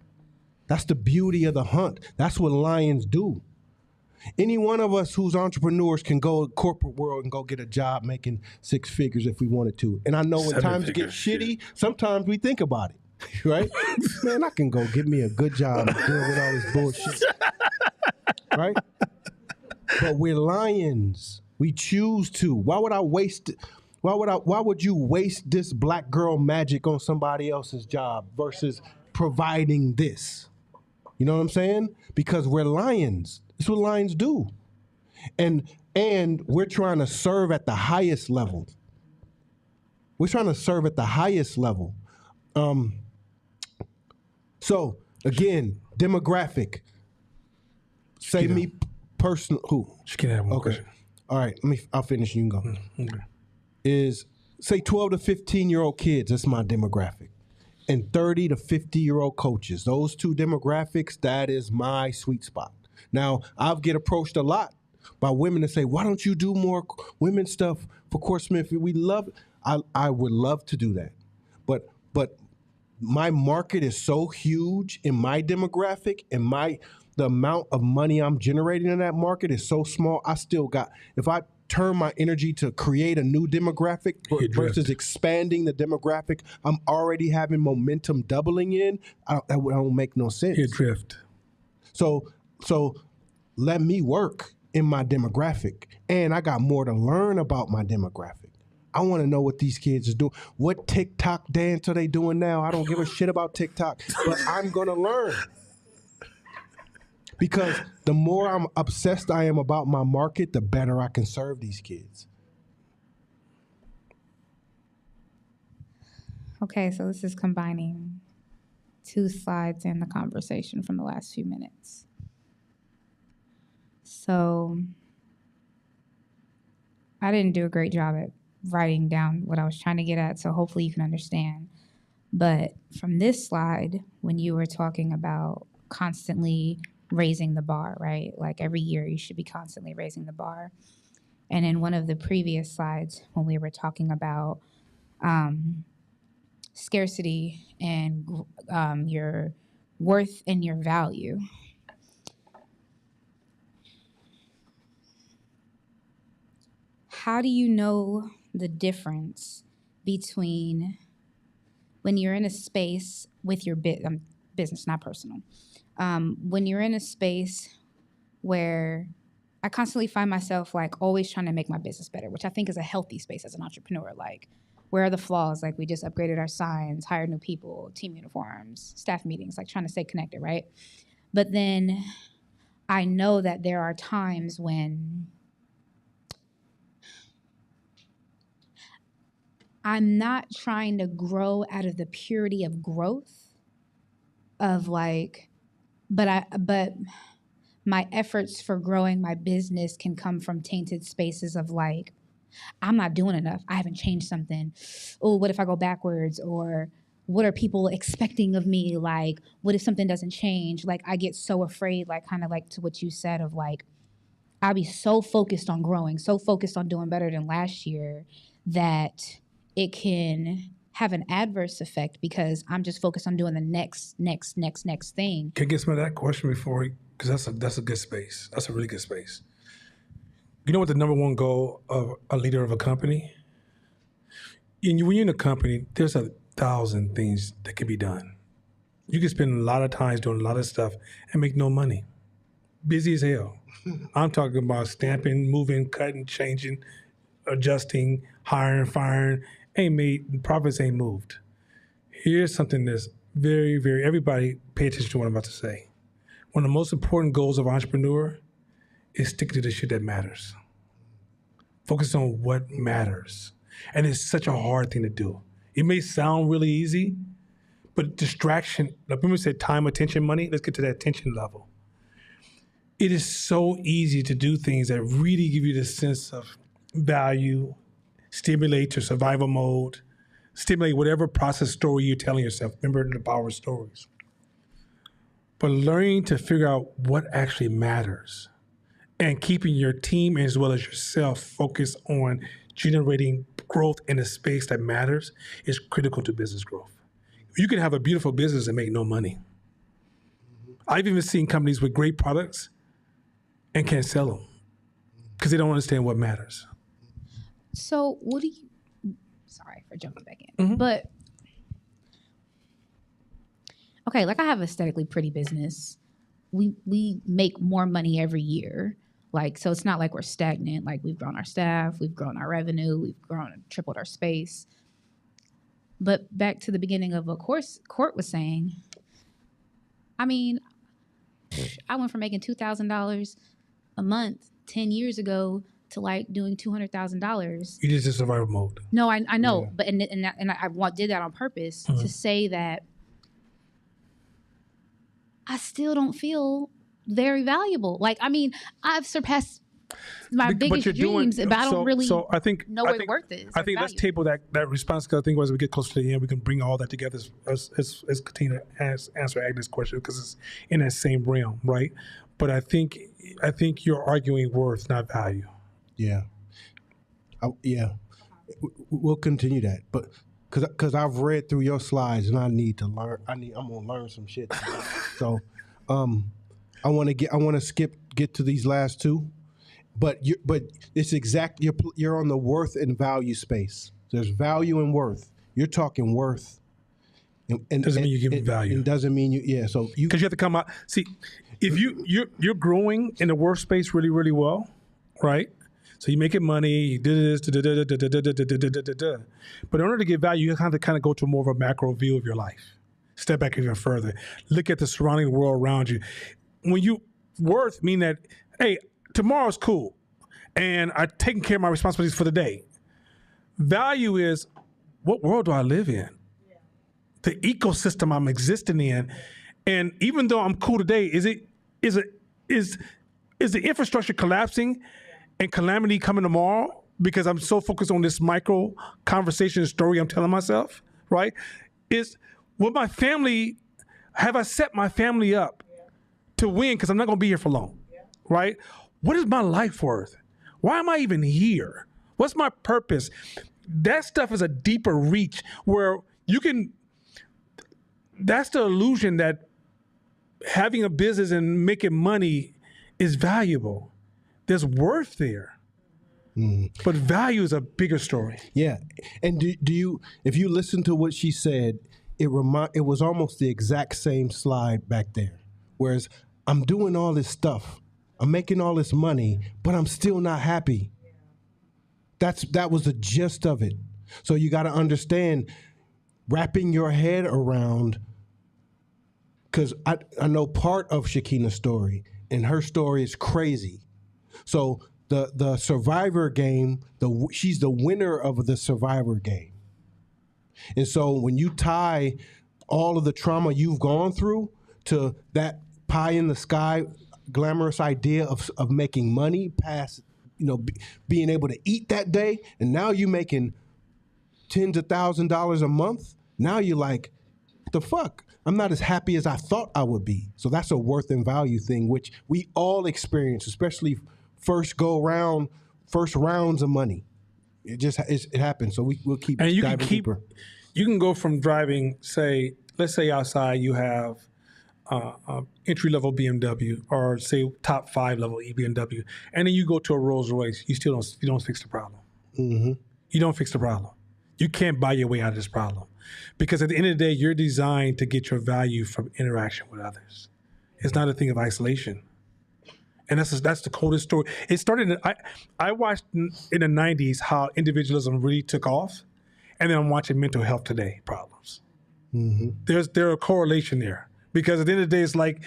That's the beauty of the hunt. That's what lions do. Any one of us who's entrepreneurs can go corporate world and go get a job making 6 figures if we wanted to. And I know when times get shitty, sometimes we think about it, right? Man, I can go get me a good job dealing with all this bullshit, right? But we're lions. We choose to. Why would you waste this black girl magic on somebody else's job versus providing this? You know what I'm saying? Because we're lions. That's what lions do. And we're trying to serve at the highest level. We're trying to serve at the highest level. So again, demographic. Say me personal. Who? She can have one question. All right, I'll finish. You can go. Okay. Is say 12 to 15-year-old kids. That's my demographic. And 30 to 50-year-old coaches. Those two demographics, that is my sweet spot. Now, I get approached a lot by women that say, why don't you do more women's stuff for Court Smith? We love it. I would love to do that. But my market is so huge in my demographic, and the amount of money I'm generating in that market is so small. I still got, if I turn my energy to create a new demographic versus expanding the demographic I'm already having momentum doubling in, that don't make no sense. You drift. So let me work in my demographic, and I got more to learn about my demographic. I want to know what these kids are doing. What TikTok dance are they doing now? I don't give a shit about TikTok, but I'm going to learn. Because the more I'm obsessed I am about my market, the better I can serve these kids. Okay, so this is combining 2 slides in the conversation from the last few minutes. So I didn't do a great job at writing down what I was trying to get at, so hopefully you can understand. But from this slide, when you were talking about constantly raising the bar, right? Like every year you should be constantly raising the bar. And in one of the previous slides, when we were talking about scarcity and your worth and your value, how do you know the difference between when you're in a space with your business, not personal, when you're in a space where I constantly find myself like always trying to make my business better, which I think is a healthy space as an entrepreneur. Like, where are the flaws? Like, we just upgraded our signs, hired new people, team uniforms, staff meetings, like trying to stay connected, right? But then I know that there are times when I'm not trying to grow out of the purity of growth of like, but my efforts for growing my business can come from tainted spaces of like, I'm not doing enough. I haven't changed something. Oh, what if I go backwards? Or what are people expecting of me? Like, what if something doesn't change? Like, I get so afraid, like kind of like to what you said of like, I'll be so focused on growing, so focused on doing better than last year that it can have an adverse effect because I'm just focused on doing the next thing. Can I get some of that question before, because that's a good space. That's a really good space. You know what the number one goal of a leader of a company? When you're in a company, there's 1,000 things that can be done. You can spend a lot of time doing a lot of stuff and make no money. Busy as hell. I'm talking about stamping, moving, cutting, changing, adjusting, hiring, firing. Profits ain't moved. Here's something that's very, very, everybody pay attention to what I'm about to say. One of the most important goals of an entrepreneur is sticking to the shit that matters. Focus on what matters. And it's such a hard thing to do. It may sound really easy, but distraction, like remember we said time, attention, money, let's get to that attention level. It is so easy to do things that really give you this sense of value, stimulate your survival mode, stimulate whatever process story you're telling yourself. Remember the power of stories. But learning to figure out what actually matters and keeping your team as well as yourself focused on generating growth in a space that matters is critical to business growth. You can have a beautiful business and make no money. I've even seen companies with great products and can't sell them because they don't understand what matters. So what do you, sorry for jumping back in, but okay, like I have aesthetically pretty business. We make more money every year. Like, so it's not like we're stagnant. Like, we've grown our staff, we've grown our revenue, we've grown and tripled our space. But back to the beginning of what Court was saying, I mean, I went from making $2,000 a month 10 years ago to like doing $200,000. You just in survival mode. No, I know, but and I did that on purpose to say that I still don't feel very valuable. Like, I mean, I've surpassed my biggest dreams, but I don't really know where the worth is. I think let's table that response, because I think as we get closer to the end, we can bring all that together as Katina answer Agnes' question, because it's in that same realm, right? But I think you're arguing worth, not value. Yeah. We'll continue that, but because I've read through your slides and I need to learn. I'm gonna learn some shit. So, I want to get to these last two, but it's exact. You're on the worth and value space. There's value and worth. You're talking worth. And doesn't mean you give value. It doesn't mean because you have to come out. See, if you're growing in the worth space really, really well, right? So you making money, you do this, but in order to get value, you have to kind of go to more of a macro view of your life. Step back even further. Look at the surrounding world around you. When you worth mean that, hey, tomorrow's cool, and I'm taking care of my responsibilities for the day. Value is, what world do I live in? The ecosystem I'm existing in, and even though I'm cool today, is the infrastructure collapsing and calamity coming tomorrow because I'm so focused on this micro conversation story I'm telling myself, right? Have I set my family up to win because I'm not going to be here for long, right? What is my life worth? Why am I even here? What's my purpose? That stuff is a deeper reach where you can, that's the illusion that having a business and making money is valuable. There's worth there. But value is a bigger story. Yeah. And do you, if you listen to what she said, it was almost the exact same slide back there. Whereas I'm doing all this stuff, I'm making all this money, but I'm still not happy. That was the gist of it. So you got to understand, wrapping your head around, because I know part of Shakina's story, and her story is crazy. So the Survivor game, she's the winner of the Survivor game. And so when you tie all of the trauma you've gone through to that pie in the sky, glamorous idea of making money past, being able to eat that day, and now you're making tens of $1,000s a month. Now you're like, the fuck? I'm not as happy as I thought I would be. So that's a worth and value thing, which we all experience, especially first rounds of money. It happens. So we'll keep diving deeper. You can go from driving, let's say outside you have entry-level BMW, or say top 5 level BMW, and then you go to a Rolls Royce, you don't fix the problem. Mm-hmm. You don't fix the problem. You can't buy your way out of this problem, because at the end of the day, you're designed to get your value from interaction with others. It's not a thing of isolation. And that's the coldest story. It started, I watched in the 90s how individualism really took off, and then I'm watching mental health today problems. Mm-hmm. There's a correlation there, because at the end of the day, it's like,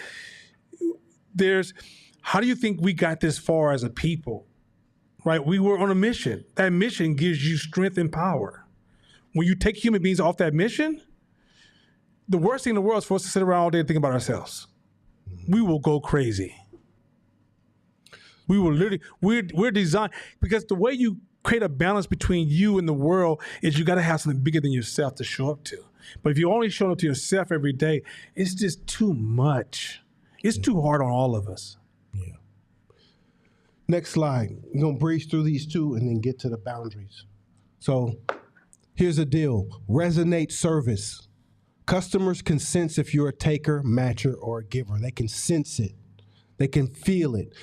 how do you think we got this far as a people, right? We were on a mission. That mission gives you strength and power. When you take human beings off that mission, the worst thing in the world is for us to sit around all day and think about ourselves. We will go crazy. We will literally, we're designed, because the way you create a balance between you and the world is you got to have something bigger than yourself to show up to. But if you're only showing up to yourself every day, it's just too much. It's too hard on all of us. Yeah. Next slide. We're going to breeze through these two and then get to the boundaries. So here's the deal. Resonate service. Customers can sense if you're a taker, matcher, or a giver. They can sense it. They can feel it.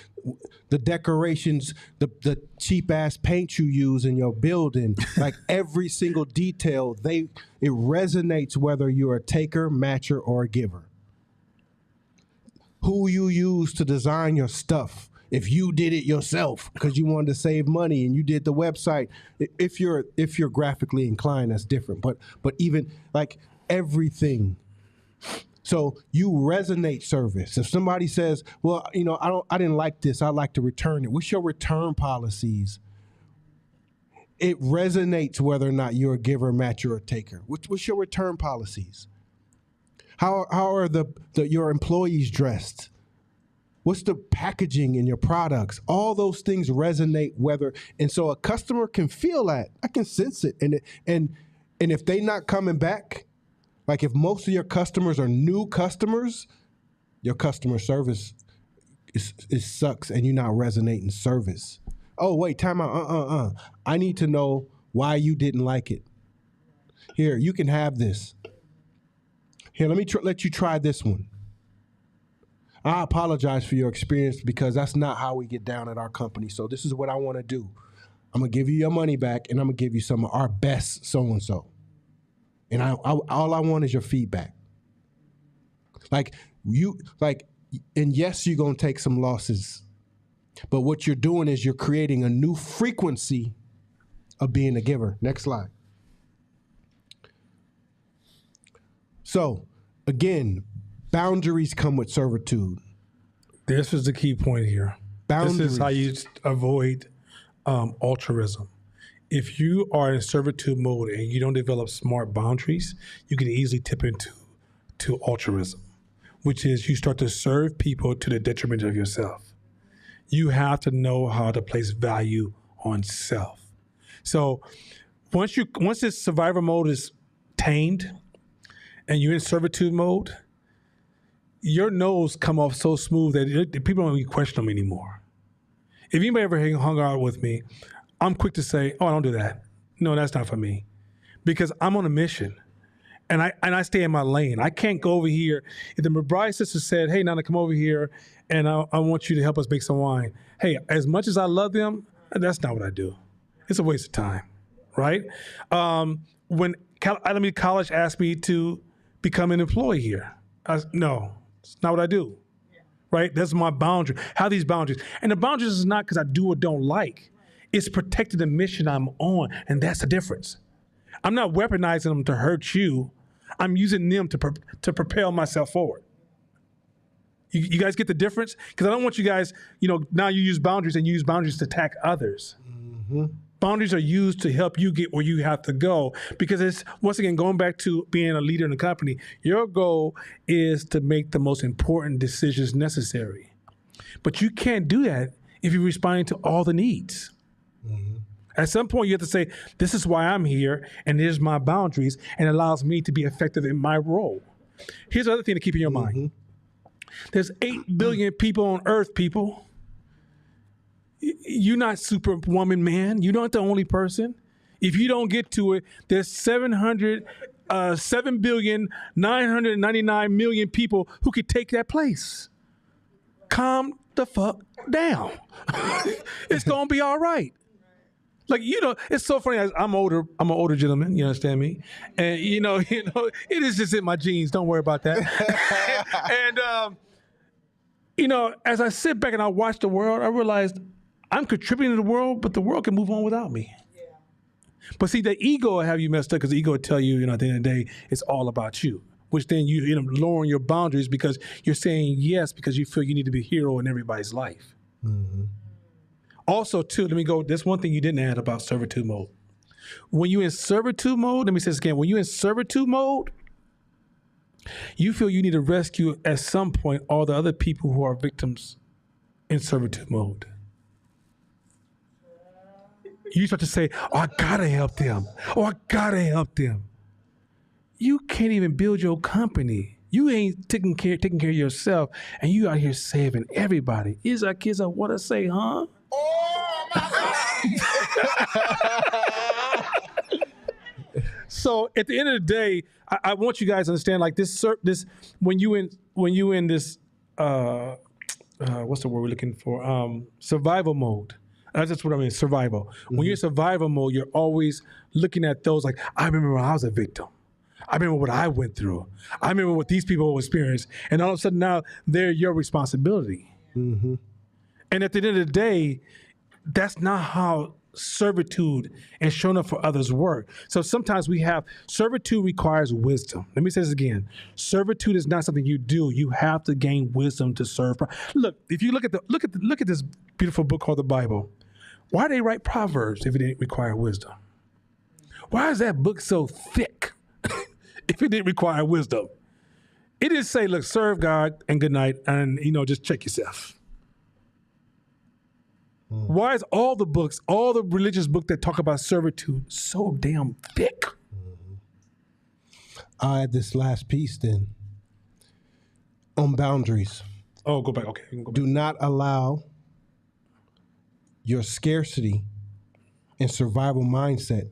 The decorations, the cheap-ass paint you use in your building, like every single detail, it resonates whether you're a taker, matcher, or a giver. Who you use to design your stuff. If you did it yourself because you wanted to save money and you did the website, if you're graphically inclined, that's different. But even like everything. So you resonate service. If somebody says, well, I didn't like this, I'd like to return it. What's your return policies? It resonates whether or not you're a giver, matcher, or taker. What's your return policies? How are your employees dressed? What's the packaging in your products? All those things resonate and so a customer can feel that. I can sense it. And if they not coming back, like if most of your customers are new customers, your customer service is sucks and you're not resonating service. Oh, wait, time out. I need to know why you didn't like it. Here, you can have this. Here, let me let you try this one. I apologize for your experience because that's not how we get down at our company. So this is what I want to do. I'm going to give you your money back and I'm going to give you some of our best so-and-so. And all I want is your feedback. And yes, you're going to take some losses. But what you're doing is you're creating a new frequency of being a giver. Next slide. So, again, boundaries come with servitude. This is the key point here. Boundaries. This is how you avoid altruism. If you are in servitude mode and you don't develop smart boundaries, you can easily tip into altruism, which is you start to serve people to the detriment of yourself. You have to know how to place value on self. So once this survivor mode is tamed and you're in servitude mode, your no's come off so smooth that people don't even question them anymore. If anybody ever hung out with me, I'm quick to say, "Oh, I don't do that. No, that's not for me," because I'm on a mission, and I stay in my lane. I can't go over here. If the McBride sisters said, "Hey, Nana, come over here, and I want you to help us make some wine," hey, as much as I love them, that's not what I do. It's a waste of time, right? When Alameda College asked me to become an employee here, no, it's not what I do. Right? That's my boundary. How these boundaries. And the boundaries is not because I do or don't like. It's protecting the mission I'm on. And that's the difference. I'm not weaponizing them to hurt you. I'm using them to propel myself forward. You guys get the difference? Because I don't want you guys, now you use boundaries and you use boundaries to attack others. Mm-hmm. Boundaries are used to help you get where you have to go, because it's, once again, going back to being a leader in the company, your goal is to make the most important decisions necessary. But you can't do that if you're responding to all the needs. Mm-hmm. At some point, you have to say, this is why I'm here, and here's my boundaries, and it allows me to be effective in my role. Here's the other thing to keep in your mind. There's 8 billion people on Earth, people. You're not Superwoman, man. You're not the only person. If you don't get to it, there's 7,999,000,000 people who could take that place. Calm the fuck down. It's gonna be all right. Like, it's so funny. I'm older. I'm an older gentleman. You understand me? And it is just in my genes. Don't worry about that. And as I sit back and I watch the world, I realized I'm contributing to the world, but the world can move on without me. Yeah. But see, the ego will have you messed up, because the ego will tell you, at the end of the day, it's all about you, which then you end up lowering your boundaries because you're saying yes because you feel you need to be a hero in everybody's life. Mm-hmm. Also, too, there's one thing you didn't add about servitude mode. When you're in servitude mode, let me say this again. When you're in servitude mode, you feel you need to rescue at some point all the other people who are victims in servitude mode. You start to say, "Oh, I gotta help them. Oh, I gotta help them." You can't even build your company. You ain't taking care of yourself, and you out here saving everybody. Is our kids what I say, huh? Oh my God! So at the end of the day, I want you guys to understand, like this when you in this what's the word we're looking for? Survival mode. That's what I mean, survival. Mm-hmm. When you're in survival mode, you're always looking at those like, I remember when I was a victim. I remember what I went through. I remember what these people experienced. And all of a sudden now they're your responsibility. Mm-hmm. And at the end of the day, that's not how servitude and showing up for others work. So sometimes servitude requires wisdom. Let me say this again. Servitude is not something you do. You have to gain wisdom to serve. Look, if you look at this beautiful book called the Bible, why did they write Proverbs if it didn't require wisdom? Why is that book so thick if it didn't require wisdom? It didn't say, look, serve God and good night, and just check yourself. Why is all the religious books that talk about servitude so damn thick? I add this last piece then on boundaries. Oh, go back. Okay. Go back. Do not allow your scarcity and survival mindset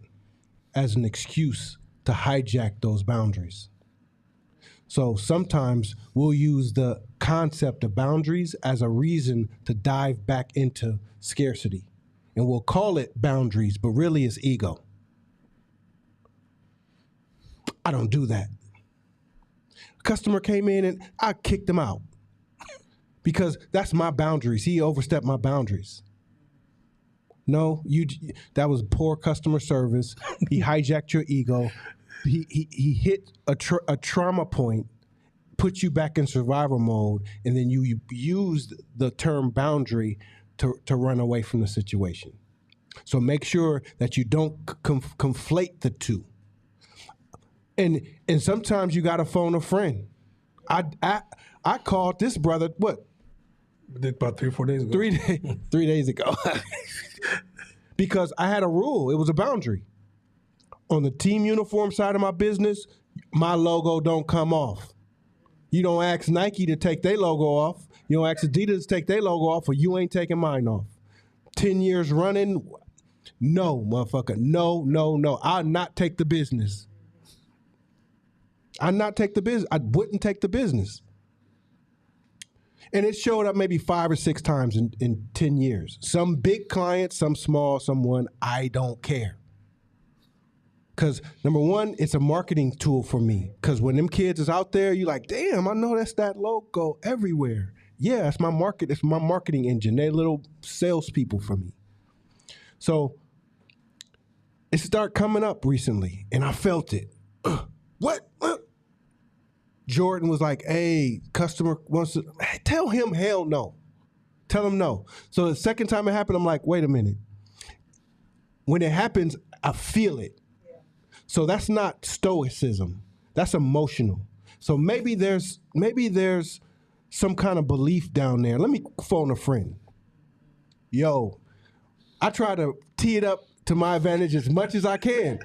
as an excuse to hijack those boundaries. So sometimes we'll use the concept of boundaries as a reason to dive back into scarcity. And we'll call it boundaries, but really it's ego. I don't do that. A customer came in and I kicked him out because that's my boundaries. He overstepped my boundaries. No, that was poor customer service. He hijacked your ego. He hit a trauma point, put you back in survival mode, and then you used the term boundary to run away from the situation. So make sure that you don't conflate the two. And sometimes you got to phone a friend. I called this brother, what? About 3 or 4 days ago. 3 days ago. Because I had a rule. It was a boundary. On the team uniform side of my business, my logo don't come off. You don't ask Nike to take their logo off. You don't ask Adidas to take their logo off, or you ain't taking mine off. 10 years running, no, motherfucker. No, no, no. I'll not take the business. I'll not take the business. I wouldn't take the business. And it showed up maybe 5 or 6 times in 10 years. Some big clients, some small, some one. I don't care. Because number one, it's a marketing tool for me. Because when them kids is out there, you're like, damn, I know that's that logo everywhere. Yeah, it's my market. It's my marketing engine. They're little salespeople for me. So it started coming up recently, and I felt it. What? Jordan was like, hey, customer wants to, hey, tell him hell no. Tell him no. So the second time it happened, I'm like, wait a minute. When it happens, I feel it. So that's not stoicism. That's emotional. So maybe there's some kind of belief down there. Let me phone a friend. Yo, I try to tee it up to my advantage as much as I can.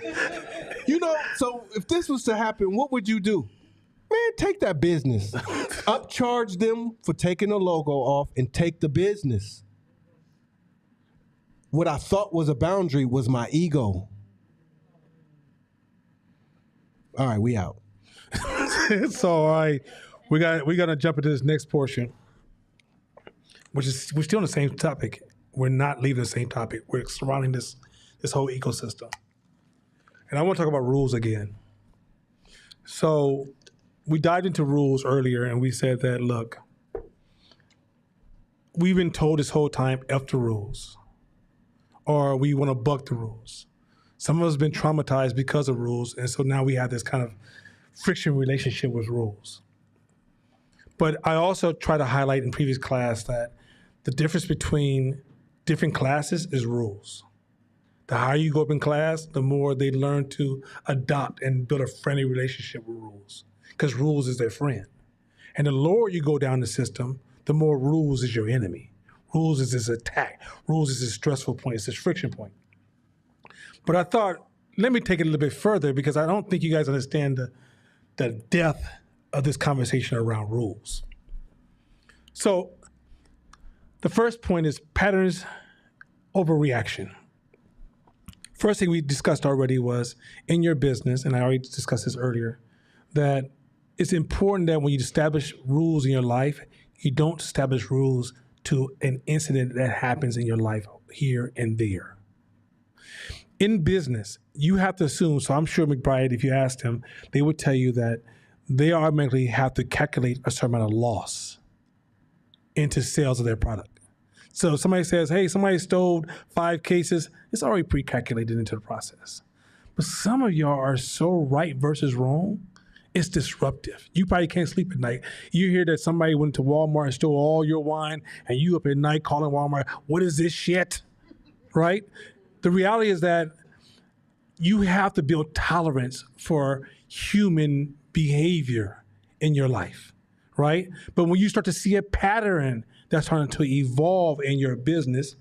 You know, so if this was to happen, what would you do? Man, take that business. Upcharge them for taking the logo off and take the business. What I thought was a boundary was my ego. All right, we out. So, all right, we're gonna jump into this next portion, we're still on the same topic. We're not leaving the same topic. We're surrounding this whole ecosystem, and I want to talk about rules again. So, we dived into rules earlier, and we said that look, we've been told this whole time F the rules, or we want to buck the rules. Some of us have been traumatized because of rules, and so now we have this kind of friction relationship with rules. But I also try to highlight in previous class that the difference between different classes is rules. The higher you go up in class, the more they learn to adopt and build a friendly relationship with rules, because rules is their friend. And the lower you go down the system, the more rules is your enemy. Rules is this attack. Rules is this stressful point. It's this friction point. But I thought, let me take it a little bit further, because I don't think you guys understand the depth of this conversation around rules. So the first point is patterns over reaction. First thing we discussed already was in your business, and I already discussed this earlier, that it's important that when you establish rules in your life, you don't establish rules to an incident that happens in your life here and there. In business, you have to assume, so I'm sure McBride, if you asked him, they would tell you that they automatically have to calculate a certain amount of loss into sales of their product. So if somebody says, hey, somebody stole 5 cases, it's already pre-calculated into the process. But some of y'all are so right versus wrong, it's disruptive. You probably can't sleep at night. You hear that somebody went to Walmart and stole all your wine, and you up at night calling Walmart, what is this shit, right? The reality is that you have to build tolerance for human behavior in your life, right? But when you start to see a pattern that's starting to evolve in your business,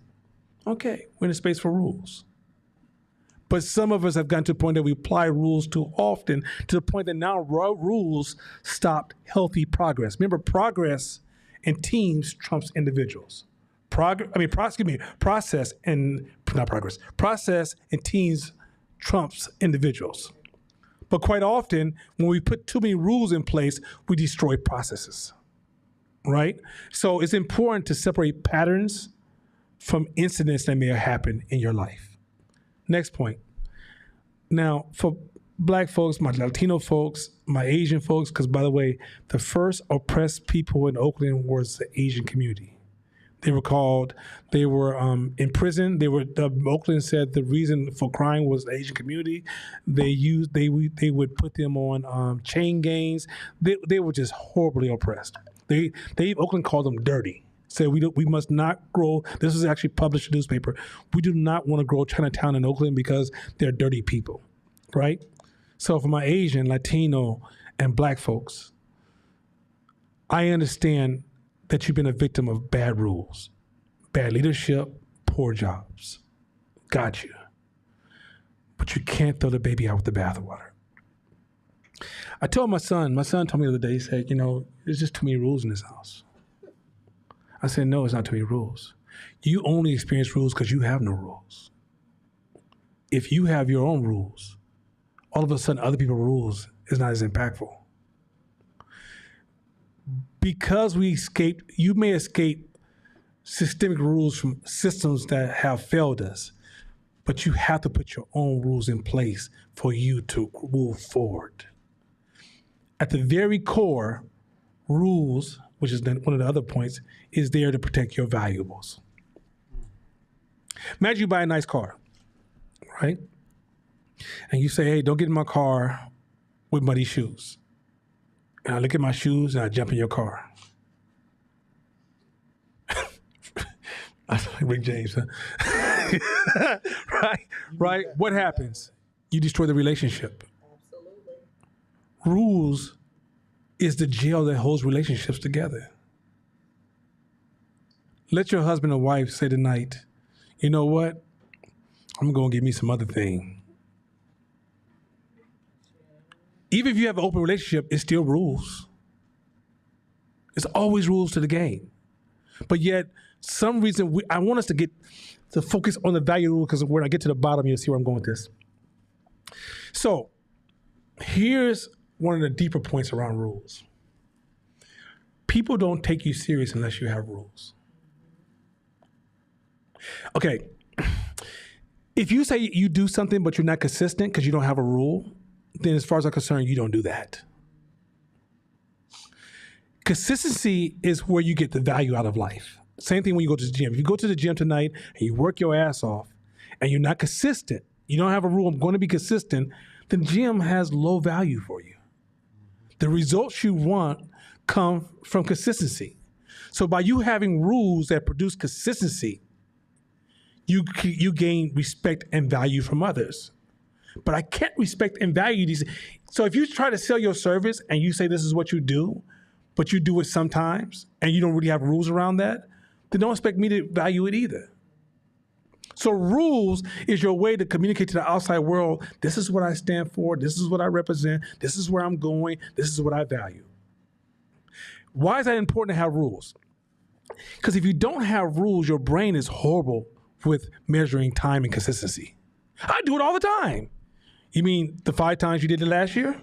okay, we're in a space for rules. But some of us have gotten to the point that we apply rules too often, to the point that now rules stopped healthy progress. Remember, progress in teams trumps individuals. Process and teams trumps individuals. But quite often, when we put too many rules in place, we destroy processes, right? So it's important to separate patterns from incidents that may have happened in your life. Next point. Now, for Black folks, my Latino folks, my Asian folks, because by the way, the first oppressed people in Oakland was the Asian community. They were in prison. Oakland said the reason for crime was the Asian community. They would put them on chain gangs. They were just horribly oppressed. Oakland called them dirty. Said we must not grow. This is actually published in the newspaper. We do not want to grow Chinatown in Oakland because they're dirty people, right? So for my Asian, Latino, and Black folks, I understand that you've been a victim of bad rules, bad leadership, poor jobs. Got you. But you can't throw the baby out with the bathwater. I told my son told me the other day, he said, there's just too many rules in this house. I said, no, it's not too many rules. You only experience rules because you have no rules. If you have your own rules, all of a sudden other people's rules is not as impactful. Because you may escape systemic rules from systems that have failed us, but you have to put your own rules in place for you to move forward. At the very core, rules, which is one of the other points, is there to protect your valuables. Imagine you buy a nice car, right? And you say, hey, don't get in my car with muddy shoes. And I look at my shoes and I jump in your car. I sound like Rick James, huh? Right? What happens? You destroy the relationship. Absolutely. Rules is the jail that holds relationships together. Let your husband or wife say tonight, you know what? I'm going to give me some other thing. Even if you have an open relationship, it's still rules. It's always rules to the game. But yet, some reason, I want us to focus on the value rule, because when I get to the bottom, you'll see where I'm going with this. So, here's one of the deeper points around rules. People don't take you serious unless you have rules. Okay, if you say you do something but you're not consistent because you don't have a rule, then as far as I'm concerned, you don't do that. Consistency is where you get the value out of life. Same thing when you go to the gym. If you go to the gym tonight and you work your ass off and you're not consistent, you don't have a rule, I'm going to be consistent, then gym has low value for you. The results you want come from consistency. So by you having rules that produce consistency, you gain respect and value from others. But I can't respect and value these. So if you try to sell your service and you say this is what you do, but you do it sometimes and you don't really have rules around that, then don't expect me to value it either. So rules is your way to communicate to the outside world, this is what I stand for, this is what I represent, this is where I'm going, this is what I value. Why is that important to have rules? Because if you don't have rules, your brain is horrible with measuring time and consistency. I do it all the time. You mean the 5 times you did it last year?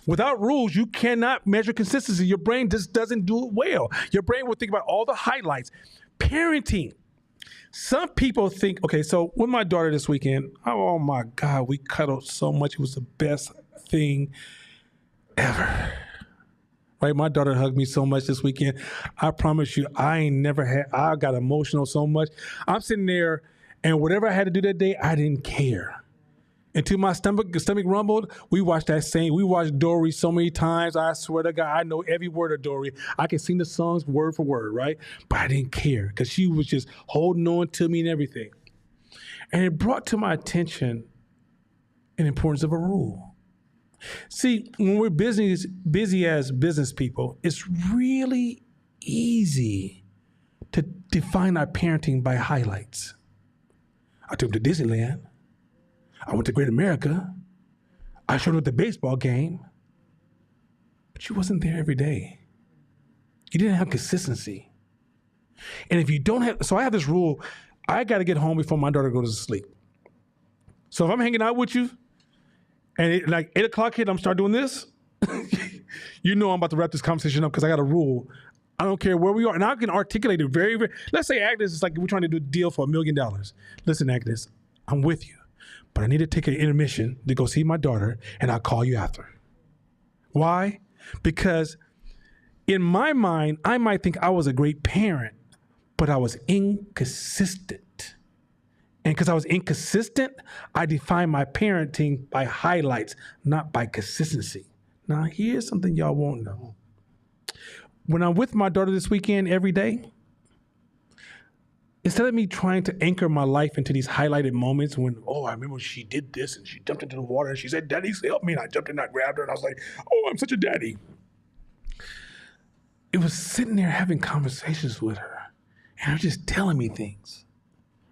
Without rules, you cannot measure consistency. Your brain just doesn't do it well. Your brain will think about all the highlights. Parenting. Some people think, okay, so with my daughter this weekend, oh my God, we cuddled so much. It was the best thing ever. Right? My daughter hugged me so much this weekend. I promise you, I got emotional so much. I'm sitting there, and whatever I had to do that day, I didn't care. Until my stomach rumbled, we watched Dory so many times. I swear to God, I know every word of Dory. I can sing the songs word for word, right? But I didn't care because she was just holding on to me and everything. And it brought to my attention an importance of a rule. See, when we're busy as business people, it's really easy to define our parenting by highlights. I took them to Disneyland. I went to Great America. I showed up at the baseball game. But you wasn't there every day. You didn't have consistency. And if you don't have, so I have this rule, I got to get home before my daughter goes to sleep. So if I'm hanging out with you, and like 8 o'clock hit, I'm start doing this, you know I'm about to wrap this conversation up because I got a rule. I don't care where we are. And I can articulate it very, very, let's say Agnes is like, we're trying to do a deal for $1 million. Listen, Agnes, I'm with you, but I need to take an intermission to go see my daughter, and I'll call you after. Why? Because in my mind, I might think I was a great parent, but I was inconsistent. And because I was inconsistent, I defined my parenting by highlights, not by consistency. Now, here's something y'all won't know. When I'm with my daughter this weekend every day, instead of me trying to anchor my life into these highlighted moments when, oh, I remember she did this and she jumped into the water and she said, Daddy, help me. And I jumped in and I grabbed her and I was like, oh, I'm such a daddy. It was sitting there having conversations with her and her just telling me things.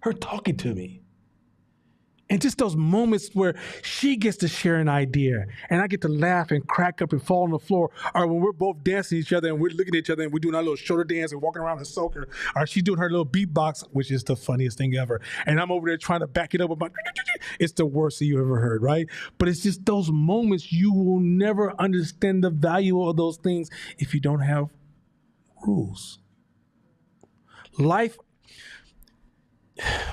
Her talking to me. And just those moments where she gets to share an idea and I get to laugh and crack up and fall on the floor. Or when we're both dancing each other and we're looking at each other and we're doing our little shoulder dance and walking around in soaker. Or she's doing her little beatbox, which is the funniest thing ever. And I'm over there trying to back it up with my, it's the worst thing you ever heard, right? But it's just those moments you will never understand the value of those things if you don't have rules. Life,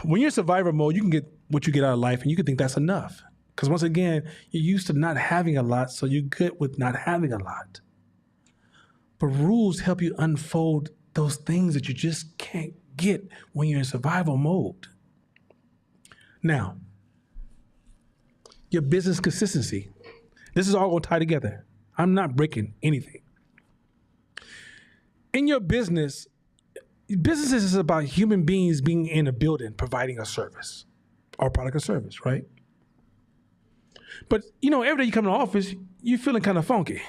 when you're in survivor mode, you can get what you get out of life and you can think that's enough. Because once again, you're used to not having a lot, so you're good with not having a lot. But rules help you unfold those things that you just can't get when you're in survival mode. Now, your business consistency. This is all going to tie together. I'm not breaking anything. In your business is about human beings being in a building providing a service or product or service, right? But, every day you come to the office, you're feeling kind of funky,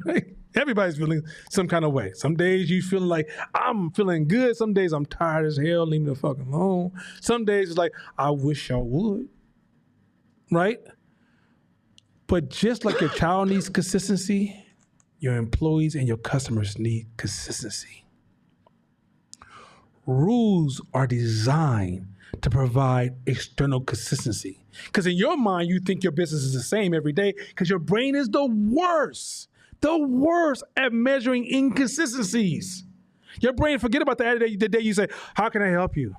right? Everybody's feeling some kind of way. Some days you feeling like, I'm feeling good. Some days I'm tired as hell, leave me the fuck alone. Some days it's like, I wish I would, right? But just like your child needs consistency, your employees and your customers need consistency. Rules are designed to provide external consistency. Because in your mind, you think your business is the same every day because your brain is the worst at measuring inconsistencies. Your brain forget about the day you say, how can I help you?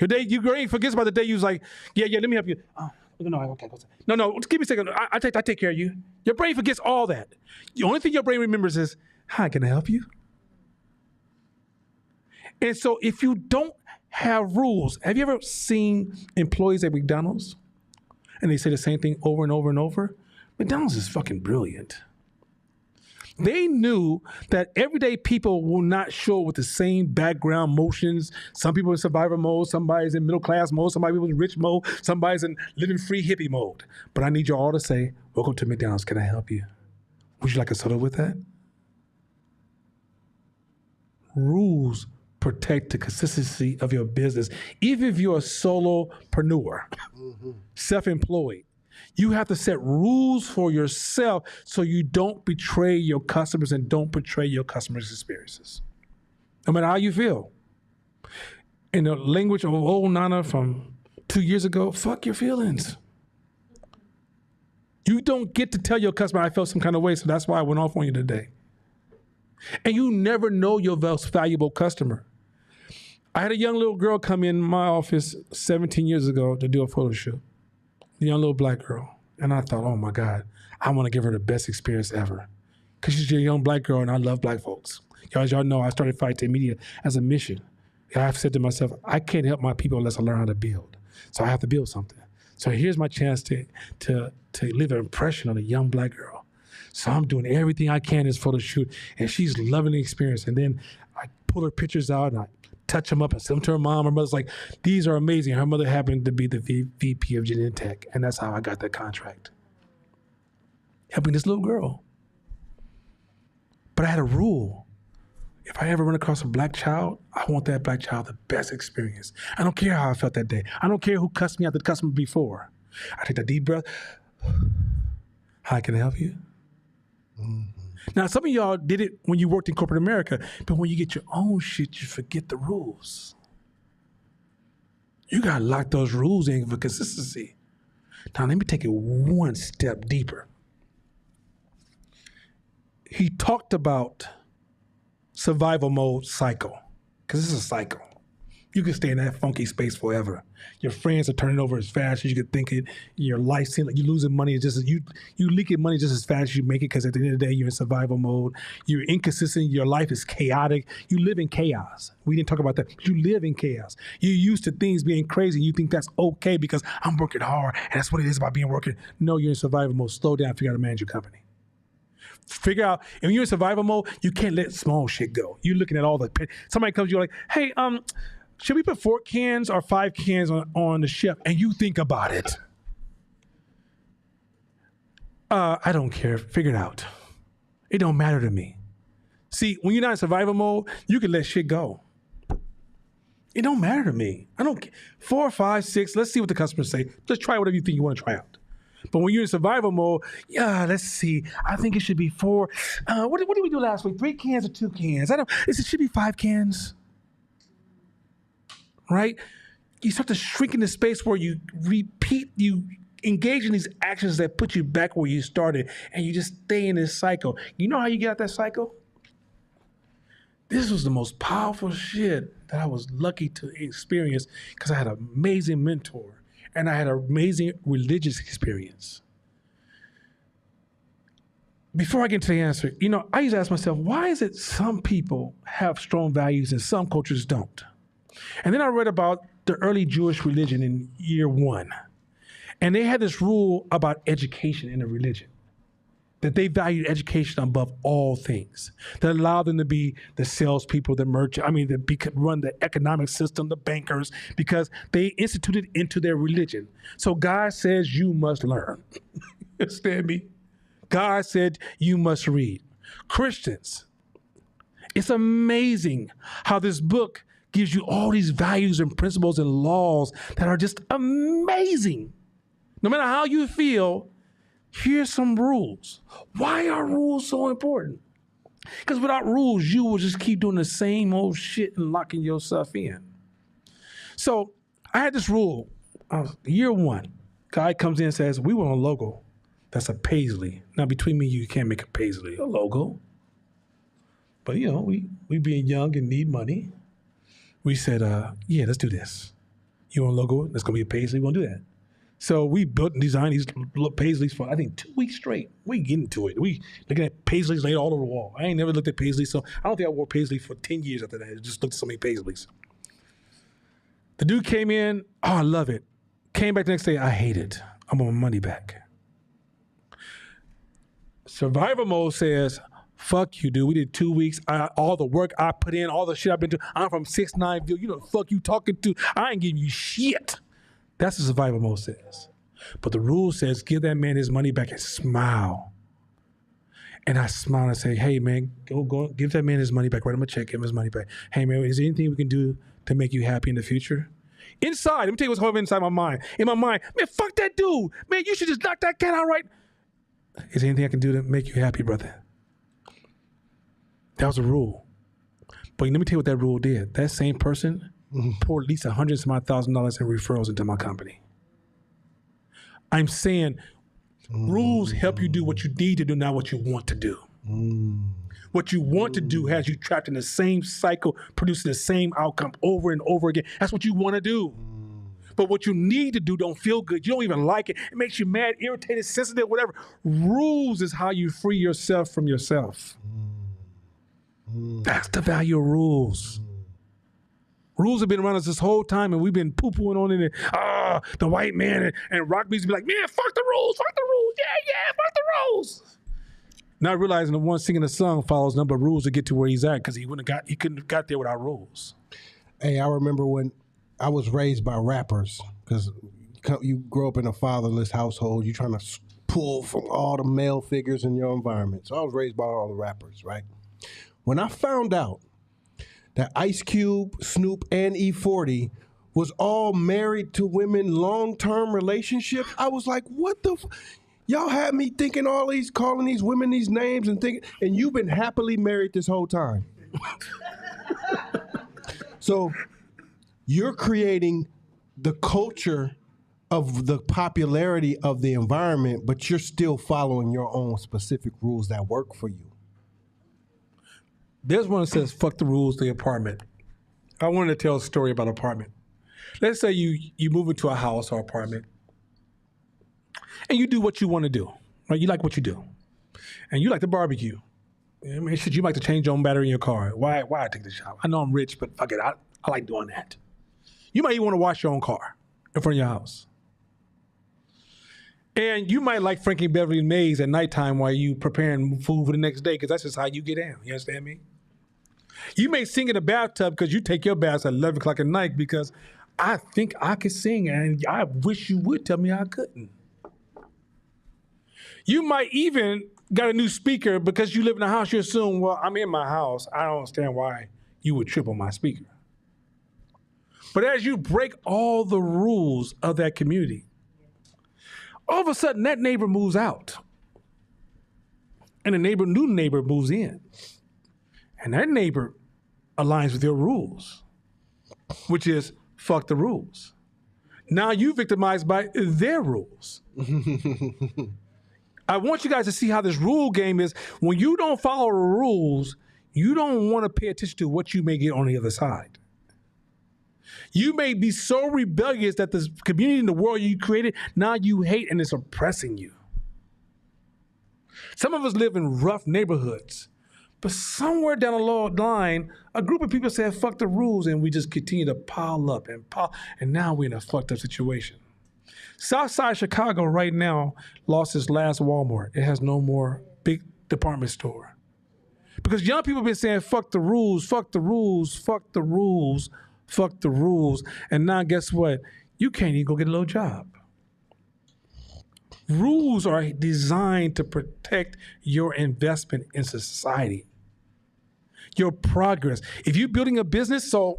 Your brain forgets about the day you was like, yeah, let me help you. Oh, no, okay. No, just give me a second. I take care of you. Your brain forgets all that. The only thing your brain remembers is, how can I help you? And so if you don't have rules, have you ever seen employees at McDonald's and they say the same thing over and over and over? McDonald's is fucking brilliant. They knew that everyday people will not show with the same background motions. Some people in survivor mode, somebody's in middle class mode, somebody's in rich mode, somebody's in living free hippie mode. But I need you all to say, welcome to McDonald's, can I help you? Would you like a soda with that? Rules protect the consistency of your business. Even if you're a solopreneur, self-employed, you have to set rules for yourself so you don't betray your customers and don't betray your customers' experiences. No matter how you feel. In the language of old Nana from 2 years ago, fuck your feelings. You don't get to tell your customer I felt some kind of way, so that's why I went off on you today. And you never know your most valuable customer. I had a young little girl come in my office 17 years ago to do a photo shoot. A young little black girl. And I thought, oh my God, I want to give her the best experience ever. Because she's a young black girl and I love black folks. As y'all know, I started Fighting Media as a mission. I've said to myself, I can't help my people unless I learn how to build. So I have to build something. So here's my chance to leave an impression on a young black girl. So I'm doing everything I can in this photo shoot, and she's loving the experience. And then I pull her pictures out and I touch them up and send them to her mom. Her mother's like, these are amazing. Her mother happened to be the VP of Genentech, and that's how I got that contract. Helping this little girl. But I had a rule. If I ever run across a black child, I want that black child the best experience. I don't care how I felt that day. I don't care who cussed me out the customer before. I take that deep breath. How can I help you? Now, some of y'all did it when you worked in corporate America, but when you get your own shit, you forget the rules. You gotta lock those rules in for consistency. Now, let me take it one step deeper. He talked about survival mode cycle, because this is a cycle. You can stay in that funky space forever. Your friends are turning over as fast as you can think it. Your life seems like you're losing money. You leaking money just as fast as you make it, because at the end of the day, you're in survival mode. You're inconsistent. Your life is chaotic. You live in chaos. We didn't talk about that, but you live in chaos. You're used to things being crazy. You think that's okay because I'm working hard, and that's what it is about being working. No, you're in survival mode. Slow down. Figure out how to manage your company. Figure out, if you're in survival mode, you can't let small shit go. You're looking at all the, somebody comes to you like, hey, should we put 4 cans or 5 cans on the shelf? And you think about it. I don't care. Figure it out. It don't matter to me. See, when you're not in survival mode, you can let shit go. It don't matter to me. I don't care. 4, 5, 6. Let's see what the customers say. Just try whatever you think you want to try out. But when you're in survival mode, yeah, let's see. I think it should be 4. What did we do last week? 3 cans or 2 cans? It should be 5 cans. Right? You start to shrink in the space where you engage in these actions that put you back where you started, and you just stay in this cycle. You know how you get out that cycle? This was the most powerful shit that I was lucky to experience because I had an amazing mentor and I had an amazing religious experience. Before I get into the answer, I used to ask myself, why is it some people have strong values and some cultures don't? And then I read about the early Jewish religion in year 1. And they had this rule about education in the religion, that they valued education above all things, that allowed them to be the salespeople, the merchant, that run the economic system, the bankers, because they instituted into their religion. So God says you must learn. Understand me? God said you must read. Christians, it's amazing how this book gives you all these values and principles and laws that are just amazing. No matter how you feel, here's some rules. Why are rules so important? Because without rules, you will just keep doing the same old shit and locking yourself in. So I had this rule. Year 1, guy comes in and says, we want a logo that's a paisley. Now, between me and you can't make a paisley, a logo. But, we being young and need money, we said, yeah, let's do this. You want a logo? That's going to be a paisley. We're going to do that. So we built and designed these paisleys for, I think, 2 weeks straight. We get into it. We looking at paisleys laid all over the wall. I ain't never looked at paisleys, so I don't think I wore paisley for 10 years after that. I just looked at so many paisleys. The dude came in, I love it. Came back the next day, I hate it. I want my money back. Survivor mode says, fuck you, dude. We did 2 weeks. All the work I put in, all the shit I've been doing. I'm from 6'9", you know the fuck you talking to. I ain't giving you shit. That's what survival mode says. But the rule says, give that man his money back and smile. And I smile and say, hey, man, go give that man his money back. Write him a check, give him his money back. Hey, man, is there anything we can do to make you happy in the future? Inside, let me tell you what's going on inside my mind. In my mind, man, fuck that dude. Man, you should just knock that cat out right. Is there anything I can do to make you happy, brother? That was a rule. But let me tell you what that rule did. That same person poured at least $100,000 in referrals into my company. I'm saying rules help you do what you need to do, not what you want to do. What you want to do has you trapped in the same cycle, producing the same outcome over and over again. That's what you want to do. But what you need to do don't feel good. You don't even like it. It makes you mad, irritated, sensitive, whatever. Rules is how you free yourself from yourself. That's the value of rules. Rules have been around us this whole time, and we've been poo-pooing on it. The white man and rock music be like, man, fuck the rules, yeah, fuck the rules. Not realizing the one singing the song follows a number of rules to get to where he's at, because he couldn't have got there without rules. Hey, I remember when I was raised by rappers, because you grow up in a fatherless household, you're trying to pull from all the male figures in your environment. So I was raised by all the rappers, right? When I found out that Ice Cube, Snoop, and E40 was all married to women, long-term relationships, I was like, what the y'all had me thinking calling these women these names and you've been happily married this whole time. So you're creating the culture of the popularity of the environment, but you're still following your own specific rules that work for you. There's one that says, fuck the rules, the apartment. I wanted to tell a story about apartment. Let's say you move into a house or apartment, and you do what you want to do, right? You like what you do. And you like to barbecue. I mean, shit, you like to change your own battery in your car. Why take the shop? I know I'm rich, but fuck it, I like doing that. You might even want to wash your own car in front of your house. And you might like Frankie Beverly Mays at nighttime while you preparing food for the next day, because that's just how you get down. You understand me? You may sing in the bathtub because you take your baths at 11 o'clock at night because I think I could sing and I wish you would tell me I couldn't. You might even got a new speaker because you live in a house, you assume, well, I'm in my house. I don't understand why you would trip on my speaker. But as you break all the rules of that community, all of a sudden that neighbor moves out. And a new neighbor moves in. And that neighbor aligns with your rules, which is fuck the rules. Now you victimized by their rules. I want you guys to see how this rule game is. When you don't follow the rules, you don't want to pay attention to what you may get on the other side. You may be so rebellious that the community and the world you created, now you hate and it's oppressing you. Some of us live in rough neighborhoods, but somewhere down the line, a group of people said, fuck the rules, and we just continue to pile up and now we're in a fucked up situation. Southside Chicago right now lost its last Walmart. It has no more big department store. Because young people have been saying, fuck the rules, fuck the rules, fuck the rules, fuck the rules. And now guess what? You can't even go get a little job. Rules are designed to protect your investment in society, your progress. If you're building a business, I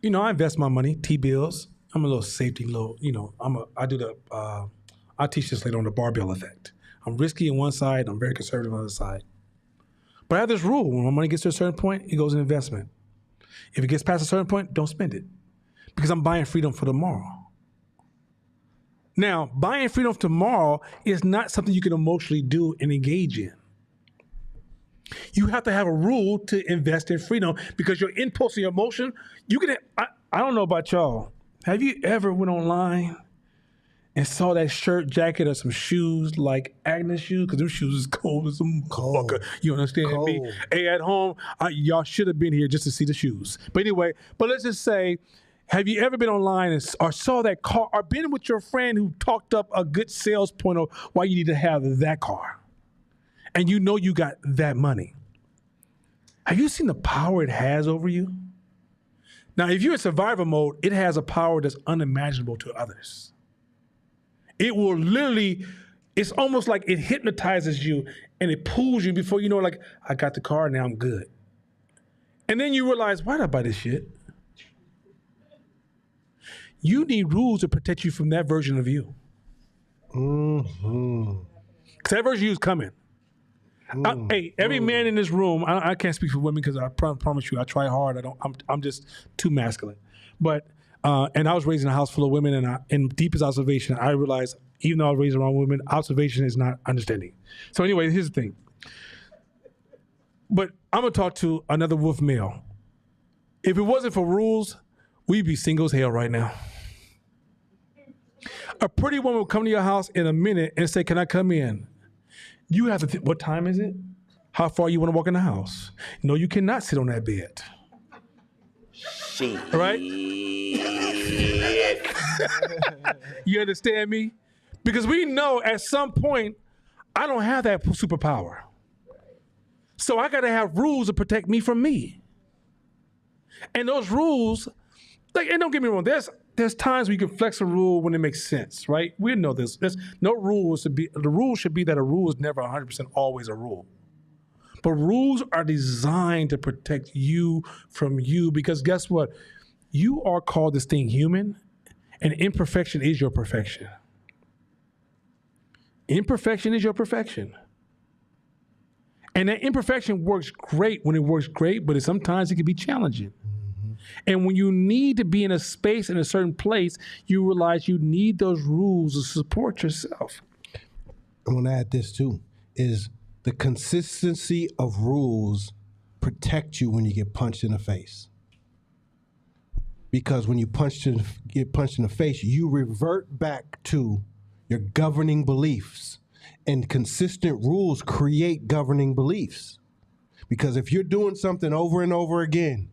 invest my money, T-bills. I'm a little safety, I teach this later on the barbell effect. I'm risky on one side, I'm very conservative on the other side. But I have this rule, when my money gets to a certain point, it goes in investment. If it gets past a certain point, don't spend it. Because I'm buying freedom for tomorrow. Now, buying freedom for tomorrow is not something you can emotionally do and engage in. You have to have a rule to invest in freedom because your impulse and your emotion, I don't know about y'all. Have you ever went online and saw that shirt, jacket, or some shoes like Agnes shoes? Because them shoes is cold as a motherfucker. You understand me? Hey, at home, y'all should have been here just to see the shoes. But anyway, let's just say, have you ever been online or saw that car or been with your friend who talked up a good sales point of why you need to have that car? And you know you got that money. Have you seen the power it has over you? Now, if you're in survival mode, it has a power that's unimaginable to others. It will literally, it's almost like it hypnotizes you and it pulls you before you know, like, I got the car, now I'm good. And then you realize, why did I buy this shit? You need rules to protect you from that version of you. Mm-hmm. Because that version of you is coming. Hey, every man in this room, I can't speak for women because I promise you, I try hard. I'm just too masculine. But, and I was raised in a house full of women, and in deepest observation, I realized, even though I was raised around women, observation is not understanding. So anyway, here's the thing. But I'm going to talk to another wolf male. If it wasn't for rules, we'd be single as hell right now. A pretty woman will come to your house in a minute and say, can I come in? You have to what time is it? How far you want to walk in the house? No, you cannot sit on that bed. Shit. Right? You understand me? Because we know at some point, I don't have that superpower. So I got to have rules to protect me from me. And those rules, and don't get me wrong, there's times where you can flex a rule when it makes sense, right? We know this. There's no rules the rule should be that a rule is never 100% always a rule. But rules are designed to protect you from you because guess what? You are called this thing human, and imperfection is your perfection. Imperfection is your perfection. And that imperfection works great when it works great, but sometimes it can be challenging. And when you need to be in a space, in a certain place, you realize you need those rules to support yourself. I want to add this too, is the consistency of rules protect you when you get punched in the face. Because when you get punched in the face, you revert back to your governing beliefs. And consistent rules create governing beliefs. Because if you're doing something over and over again,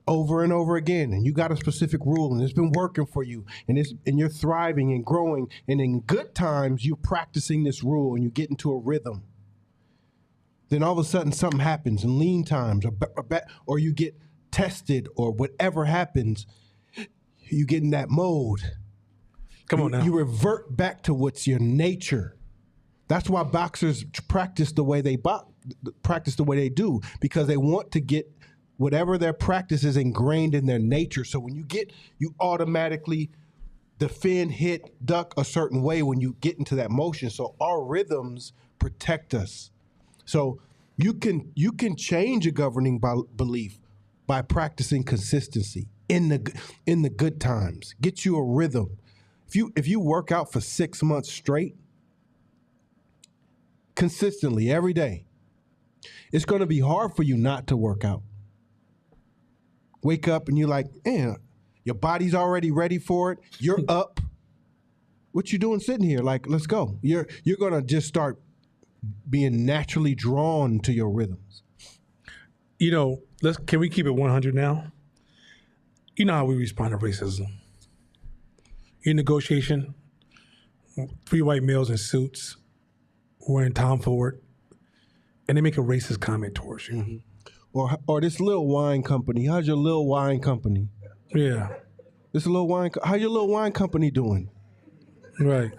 and you got a specific rule and it's been working for you and you're thriving and growing, and in good times you're practicing this rule and you get into a rhythm, then all of a sudden something happens in lean times or you get tested or whatever happens, you get in that mode. Come on now. You revert back to what's your nature. That's why boxers practice the way they do, because they want to get whatever their practice is ingrained in their nature. So when you automatically defend, hit, duck a certain way when you get into that motion. So our rhythms protect us. So you can change a governing belief by practicing consistency in the good times. Get you a rhythm. If you work out for 6 months straight, consistently every day, it's going to be hard for you not to work out. Wake up and you're like, man, your body's already ready for it. You're up. What you doing sitting here? Like, let's go. You're going to just start being naturally drawn to your rhythms. You know, can we keep it 100 now? You know how we respond to racism. In negotiation, 3 white males in suits wearing Tom Ford, and they make a racist comment towards you. Mm-hmm. Or this little wine company. How's your little wine company? Yeah. How your little wine company doing? Right.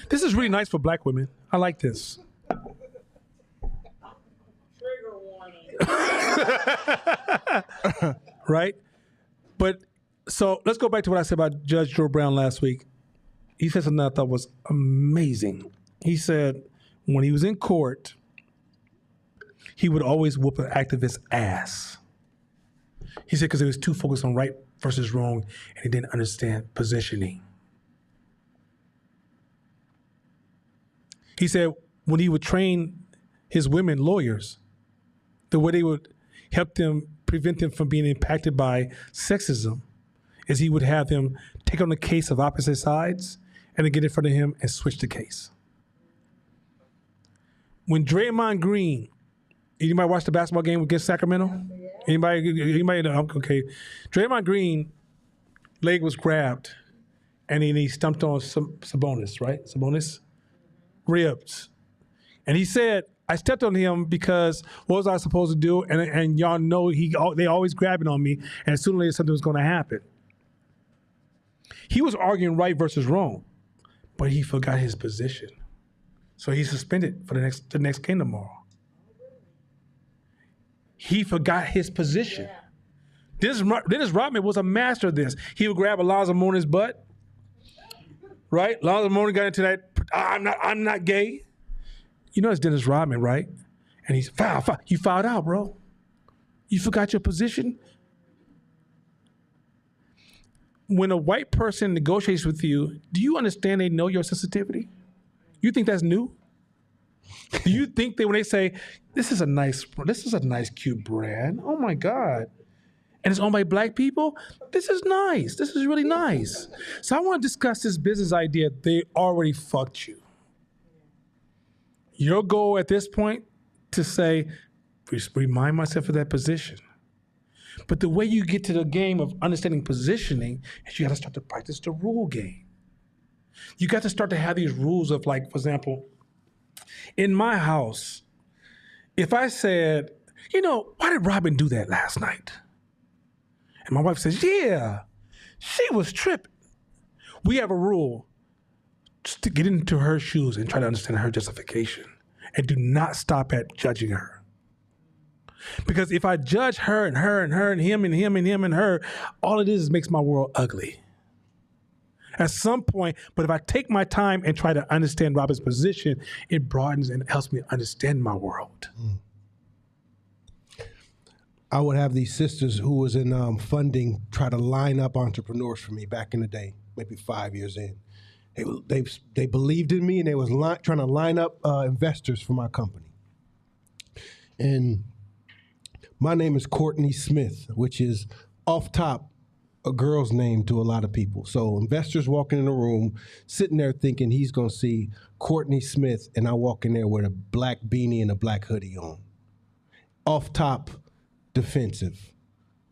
This is really nice for black women. I like this. Trigger warning. Right? But so let's go back to what I said about Judge Joe Brown last week. He said something I thought was amazing. He said when he was in court, he would always whoop an activist's ass. He said because he was too focused on right versus wrong and he didn't understand positioning. He said when he would train his women lawyers, the way they would help them prevent them from being impacted by sexism is he would have them take on the case of opposite sides and then get in front of him and switch the case. When Draymond Green, anybody watch the basketball game against Sacramento? Anybody know? Okay. Draymond Green leg was grabbed and then he stumped on Sabonis, right? Sabonis? Ribs. And he said, I stepped on him because what was I supposed to do? And y'all know they always grabbing on me, and sooner or later something was going to happen. He was arguing right versus wrong, but he forgot his position. So he's suspended for the next game tomorrow. He forgot his position. Dennis Rodman was a master of this. He would grab Alonzo Mourning's butt, right? Alonzo Mourning got into that, I'm not gay. You know it's Dennis Rodman, right? And he's foul. You fouled out, bro. You forgot your position. When a white person negotiates with you, do you understand they know your sensitivity? You think that's new? Do you think that when they say, this is a nice cute brand, oh my God, and it's owned by black people, this is nice. This is really nice. So I want to discuss this business idea. They already fucked you. Your goal at this point to say, remind myself of that position. But the way you get to the game of understanding positioning is you got to start to practice the rule game. You got to start to have these rules of, like, for example, in my house, if I said, why did Robin do that last night? And my wife says, yeah, she was tripping. We have a rule just to get into her shoes and try to understand her justification and do not stop at judging her. Because if I judge her and her and her and him and him and him and her, all it is makes my world ugly. At some point, but if I take my time and try to understand Robin's position, it broadens and helps me understand my world. I would have these sisters who was in funding try to line up entrepreneurs for me back in the day, maybe 5 years in. They believed in me and they was trying to line up investors for my company. And my name is Courtney Smith, which is off top a girl's name to a lot of people. So investors walking in the room, sitting there thinking he's going to see Courtney Smith, and I walk in there with a black beanie and a black hoodie on. Off top, defensive.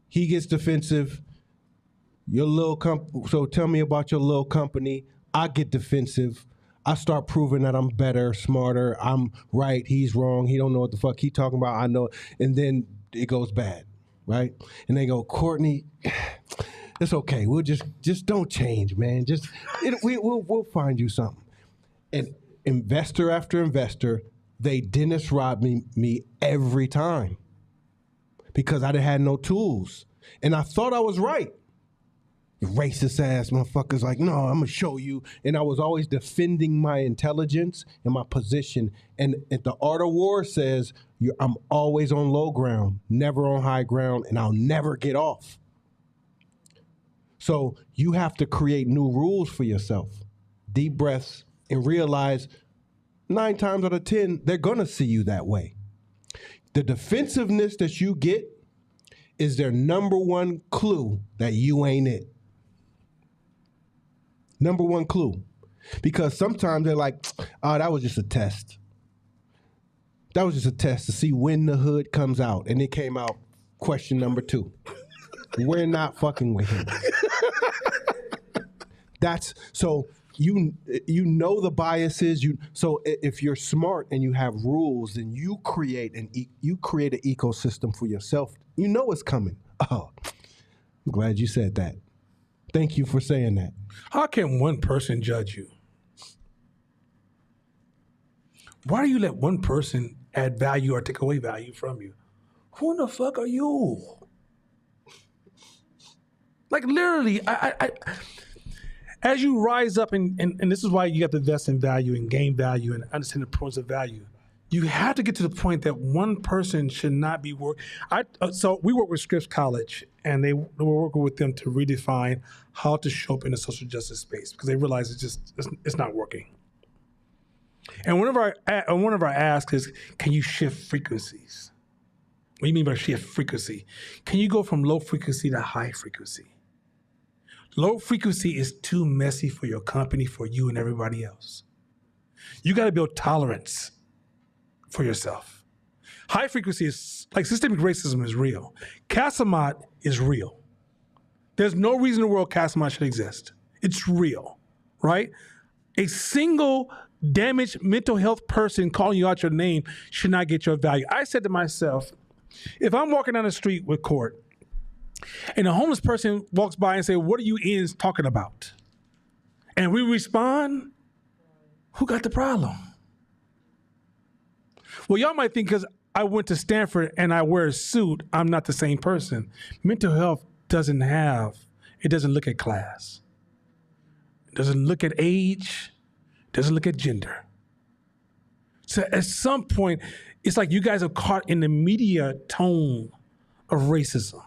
He gets defensive. Your little so tell me about your little company. I get defensive. I start proving that I'm better, smarter. I'm right. He's wrong. He don't know what the fuck he talking about. I know. And then it goes bad, right? And they go, Courtney, it's okay. We'll just don't change, man. We'll find you something. And investor after investor, they Dennis Rodman me every time. because I didn't have no tools. And I thought I was right. Racist ass motherfuckers like, no, I'm gonna show you. And I was always defending my intelligence and my position. And the art of war says, I'm always on low ground, never on high ground, and I'll never get off. So you have to create new rules for yourself. Deep breaths and realize 9 times out of 10, they're gonna see you that way. The defensiveness that you get is their number one clue that you ain't it. Number one clue. Because sometimes they're like, oh, that was just a test. That was just a test to see when the hood comes out. And it came out question number 2. We're not fucking with him. That's so you know the biases. So if you're smart and you have rules, then you create an ecosystem for yourself. You know what's coming. Oh, I'm glad you said that. Thank you for saying that. How can one person judge you? Why do you let one person add value or take away value from you? Who the fuck are you? Like literally, I as you rise up, and this is why you have to invest in value and gain value and understand the importance of value. You have to get to the point that one person should not be so we work with Scripps College, and we're working with them to redefine how to show up in the social justice space because they realize it's not working. And one of our asks is, can you shift frequencies? What do you mean by shift frequency? Can you go from low frequency to high frequency? Low frequency is too messy for your company, for you and everybody else. You got to build tolerance for yourself. High frequency is like systemic racism is real. Casamot is real. There's no reason in the world Casamot should exist. It's real, right? A single damaged mental health person calling you out your name should not get your value. I said to myself, if I'm walking down the street with Court and a homeless person walks by and say, what are you ends talking about? And we respond, who got the problem? Well, y'all might think because I went to Stanford and I wear a suit, I'm not the same person. Mental health doesn't look at class. It doesn't look at age. It doesn't look at gender. So at some point, it's like you guys are caught in the media tone of racism.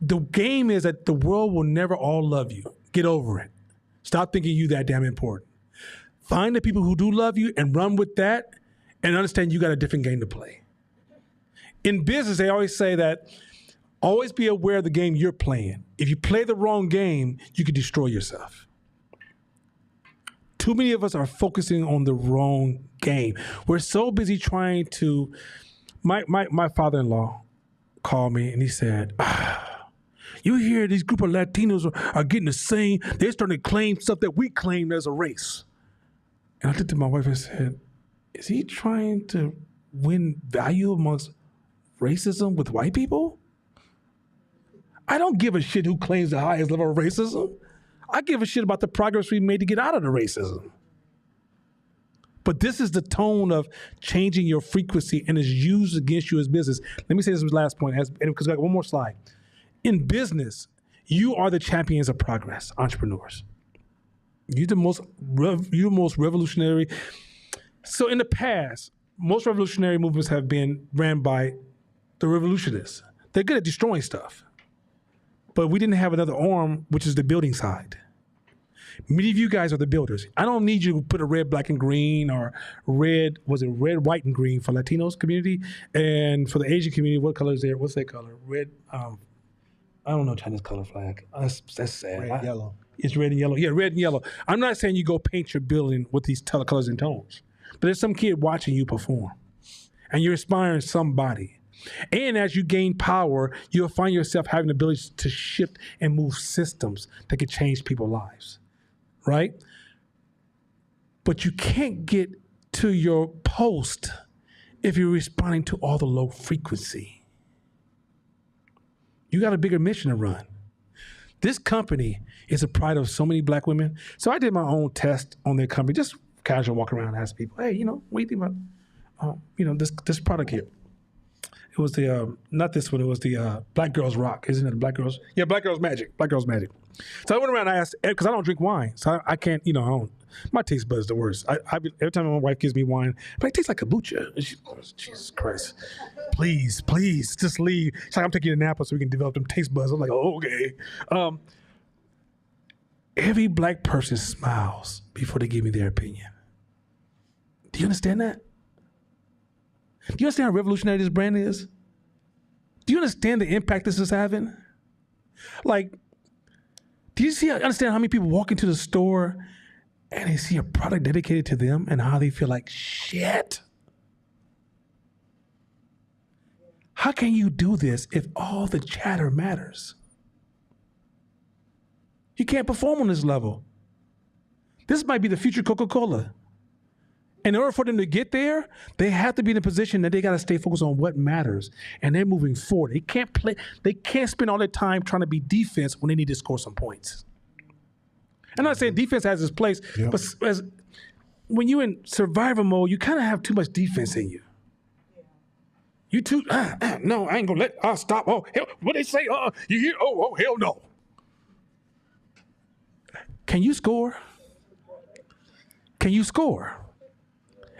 The game is that the world will never all love you. Get over it. Stop thinking you that damn important. Find the people who do love you and run with that and understand you got a different game to play. In business, they always say that always be aware of the game you're playing. If you play the wrong game, you can destroy yourself. Too many of us are focusing on the wrong game. We're so busy trying to, my father-in-law called me and he said, you hear these group of Latinos are getting the same, they're starting to claim stuff that we claim as a race. And I looked at my wife and said, is he trying to win value amongst racism with white people? I don't give a shit who claims the highest level of racism. I give a shit about the progress we made to get out of the racism. But this is the tone of changing your frequency and is used against you as business. Let me say this last point, because I got one more slide. In business, you are the champions of progress, entrepreneurs. You're the most revolutionary. So in the past, most revolutionary movements have been ran by the revolutionists. They're good at destroying stuff. But we didn't have another arm, which is the building side. Many of you guys are the builders. I don't need you to put a red, black, and green or red, red, white, and green for Latinos community. And for the Asian community, what color is there? What's that color? Red, I don't know China's color flag. That's sad. Red, yellow. It's red and yellow. Yeah, red and yellow. I'm not saying you go paint your building with these colors and tones. But there's some kid watching you perform. And you're inspiring somebody. And as you gain power, you'll find yourself having the ability to shift and move systems that can change people's lives, right? But you can't get to your post if you're responding to all the low frequency. You got a bigger mission to run. This company is a pride of so many black women. So I did my own test on their company, just casual walk around and ask people, hey, what do you think about, this product here? It was the not this one. It was the Black Girls Rock, isn't it? Black Girls, yeah, Black Girls Magic, Black Girls Magic. So I went around and I asked, because I don't drink wine, so I can't, I don't. My taste bud is the worst. Every time my wife gives me wine, but it tastes like kombucha. Jesus Christ, please, just leave. It's like I'm taking a nap so we can develop them taste buds. I'm like, oh, okay. Every black person smiles before they give me their opinion. Do you understand that? Do you understand how revolutionary this brand is? Do you understand the impact this is having? Like, do you understand how many people walk into the store and they see a product dedicated to them and how they feel like shit? How can you do this if all the chatter matters? You can't perform on this level. This might be the future Coca-Cola. In order for them to get there, they have to be in a position that they got to stay focused on what matters, and they're moving forward. They can't spend all their time trying to be defense when they need to score some points. I'm not saying defense has its place, but when you're in survivor mode, you kind of have too much defense in you. You too, no, I ain't gonna I'll stop. Oh, hell, what they say? You hear? Oh, hell no. Can you score? Can you score?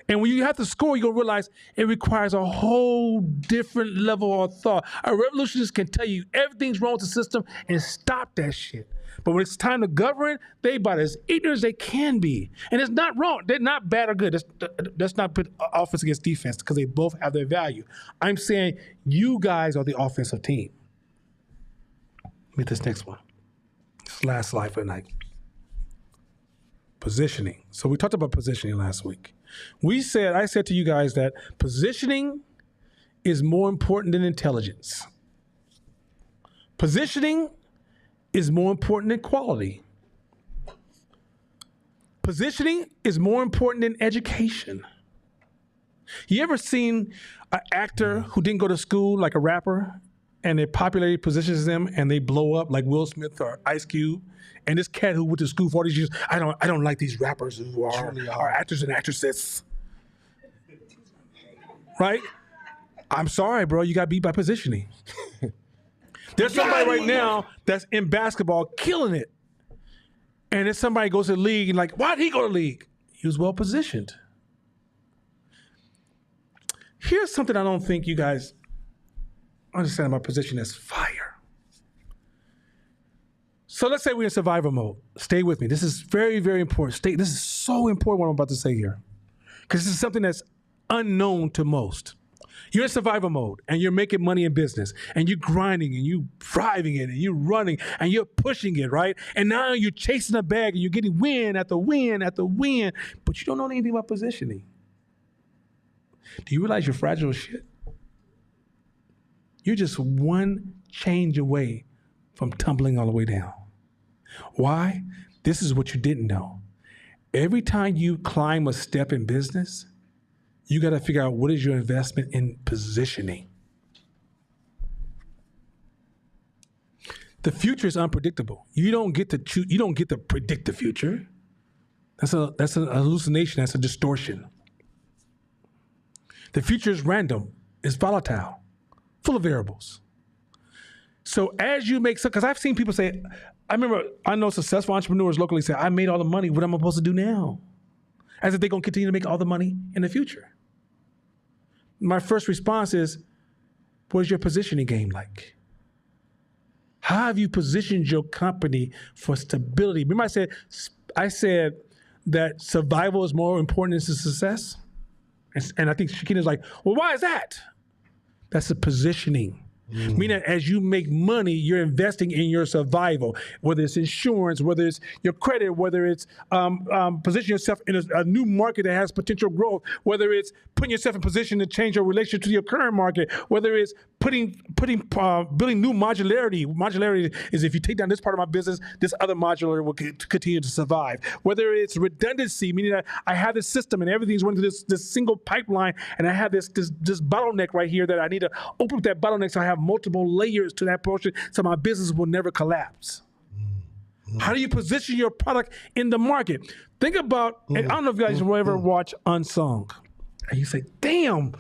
And when you have to score, you're going to realize it requires a whole different level of thought. A revolutionist can tell you everything's wrong with the system and stop that shit. But when it's time to govern, they about as ignorant as they can be. And it's not wrong. They're not bad or good. Let's not put offense against defense because they both have their value. I'm saying you guys are the offensive team. Get this next one. This last slide for the night. Positioning. So we talked about positioning last week. I said to you guys that positioning is more important than intelligence. Positioning is more important than quality. Positioning is more important than education. You ever seen an actor who didn't go to school, like a rapper, and their popularity positions them and they blow up like Will Smith or Ice Cube? And this cat who went to school for all these years, I don't like these rappers who are actors and actresses. Right? I'm sorry, bro. You got beat by positioning. There's somebody right now that's in basketball killing it. And if somebody goes to the league and like, why'd he go to the league? He was well positioned. Here's something I don't think you guys understand about position as fire. So let's say we're in survival mode. Stay with me. This is very, very important. This is so important what I'm about to say here. Because this is something that's unknown to most. You're in survival mode and you're making money in business and you're grinding and you're driving it and you're running and you're pushing it, right? And now you're chasing a bag and you're getting win after win after win, but you don't know anything about positioning. Do you realize you're fragile as shit? You're just one change away from tumbling all the way down. Why? This is what you didn't know. Every time you climb a step in business, you got to figure out what is your investment in positioning. The future is unpredictable. You don't get to choose. You don't get to predict the future. That's an hallucination. That's a distortion. The future is random. It's volatile, full of variables. So as you make, because I've seen people say, I know successful entrepreneurs locally say, I made all the money. What am I supposed to do now? As if they're going to continue to make all the money in the future. My first response is, what is your positioning game like? How have you positioned your company for stability? Remember I said that survival is more important than success? And I think Shakina's like, well, why is that? That's the positioning. Meaning as you make money, you're investing in your survival, whether it's insurance, whether it's your credit, whether it's positioning yourself in a new market that has potential growth, whether it's putting yourself in position to change your relationship to your current market, whether it's building new modularity. Modularity is if you take down this part of my business, this other modular will continue to survive. Whether it's redundancy, meaning that I have this system and everything's running through this single pipeline, and I have this bottleneck right here that I need to open up that bottleneck so I have multiple layers to that portion so my business will never collapse. How do you position your product in the market? Think about, and I don't know if you guys will ever watch Unsung. And you say, damn,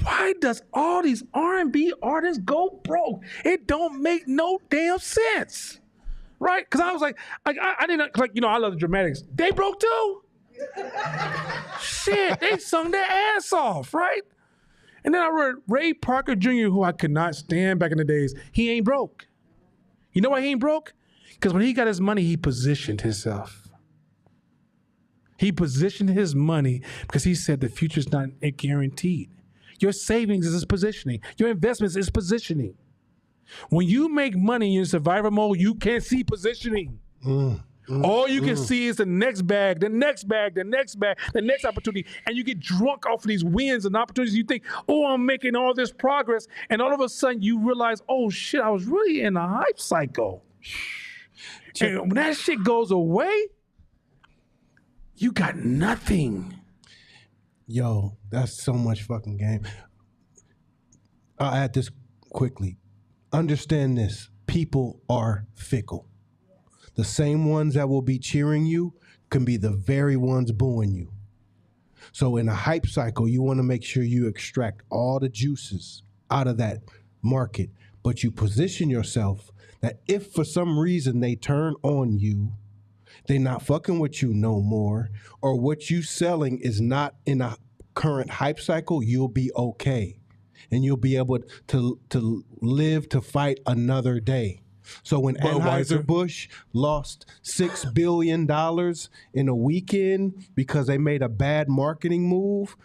why does all these R&B artists go broke? It don't make no damn sense. Right? Because I was like, I didn't, like, you know, I love the dramatics. They broke too? Shit, they sung their ass off, right? And then I read Ray Parker Jr., who I could not stand back in the days. He ain't broke. You know why he ain't broke? Because when he got his money, he positioned himself. He positioned his money because he said the future's not guaranteed. Your savings is positioning. Your investments is positioning. When you make money in survivor mode, you can't see positioning. All you can see is the next bag, the next bag, the next bag, the next opportunity. And you get drunk off of these wins and opportunities. You think, oh, I'm making all this progress. And all of a sudden you realize, oh shit, I was really in a hype cycle. And when that shit goes away, you got nothing. Yo, that's so much fucking game. I'll add this quickly. Understand this. People are fickle. The same ones that will be cheering you can be the very ones booing you. So in a hype cycle, you want to make sure you extract all the juices out of that market, but you position yourself that if for some reason they turn on you, they're not fucking with you no more, or what you selling is not in a current hype cycle, you'll be okay. And you'll be able to live to fight another day. So when Anheuser-Busch lost $6 billion in a weekend because they made a bad marketing move,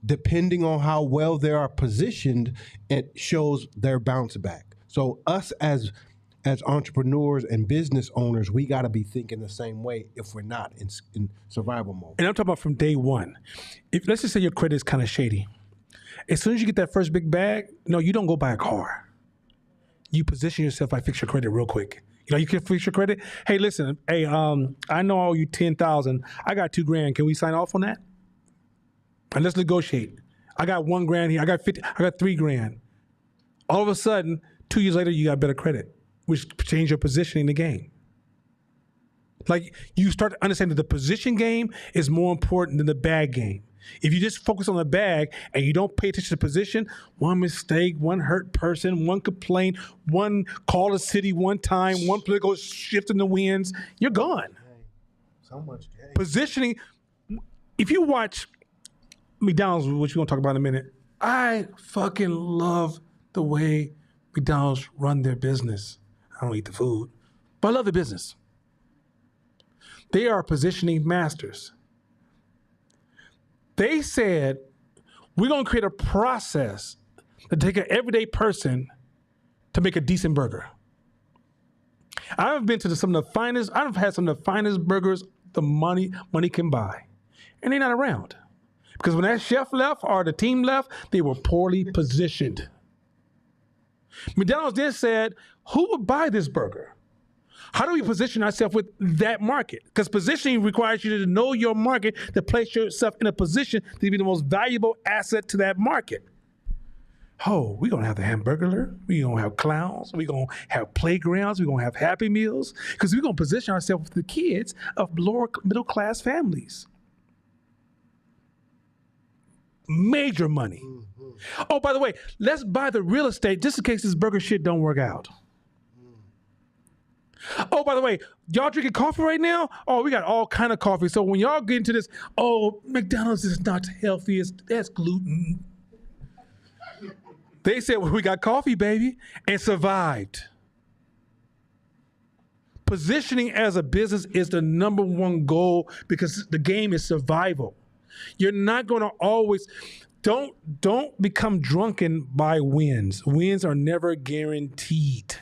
depending on how well they are positioned, it shows their bounce back. So us as entrepreneurs and business owners, we got to be thinking the same way if we're not in survival mode. And I'm talking about from day one. If let's just say your credit is kind of shady. As soon as you get that first big bag, no, you don't go buy a car. You position yourself by fix your credit real quick. You know, you can fix your credit. Hey, listen, hey, I know I owe you $10,000. I got $2,000. Can we sign off on that? And let's negotiate. I got $1,000 here. I got $3,000. All of a sudden, 2 years later, you got better credit, which changed your position in the game. Like, you start to understand that the position game is more important than the bag game. If you just focus on the bag and you don't pay attention to position, one mistake, one hurt person, one complaint, one call a city one time, one political shift in the winds, you're gone. So much game. Positioning, if you watch McDonald's, which we're going to talk about in a minute, I fucking love the way McDonald's run their business. I don't eat the food, but I love the business. They are positioning masters. They said, we're going to create a process to take an everyday person to make a decent burger. I've been to some of the finest, I've had some of the finest burgers the money can buy. And they're not around. Because when that chef left or the team left, they were poorly positioned. McDonald's then said, who would buy this burger? How do we position ourselves with that market? Because positioning requires you to know your market, to place yourself in a position to be the most valuable asset to that market. Oh, we're going to have the Hamburglar. We're going to have clowns. We're going to have playgrounds. We're going to have Happy Meals. Because we're going to position ourselves with the kids of lower middle class families. Major money. Mm-hmm. Oh, by the way, let's buy the real estate just in case this burger shit don't work out. Oh, by the way, y'all drinking coffee right now? Oh, we got all kind of coffee. So when y'all get into this, oh, McDonald's is not healthy. That's gluten. They said, well, we got coffee, baby, and survived. Positioning as a business is the number one goal because the game is survival. You're not going to always, don't become drunken by wins. Wins are never guaranteed.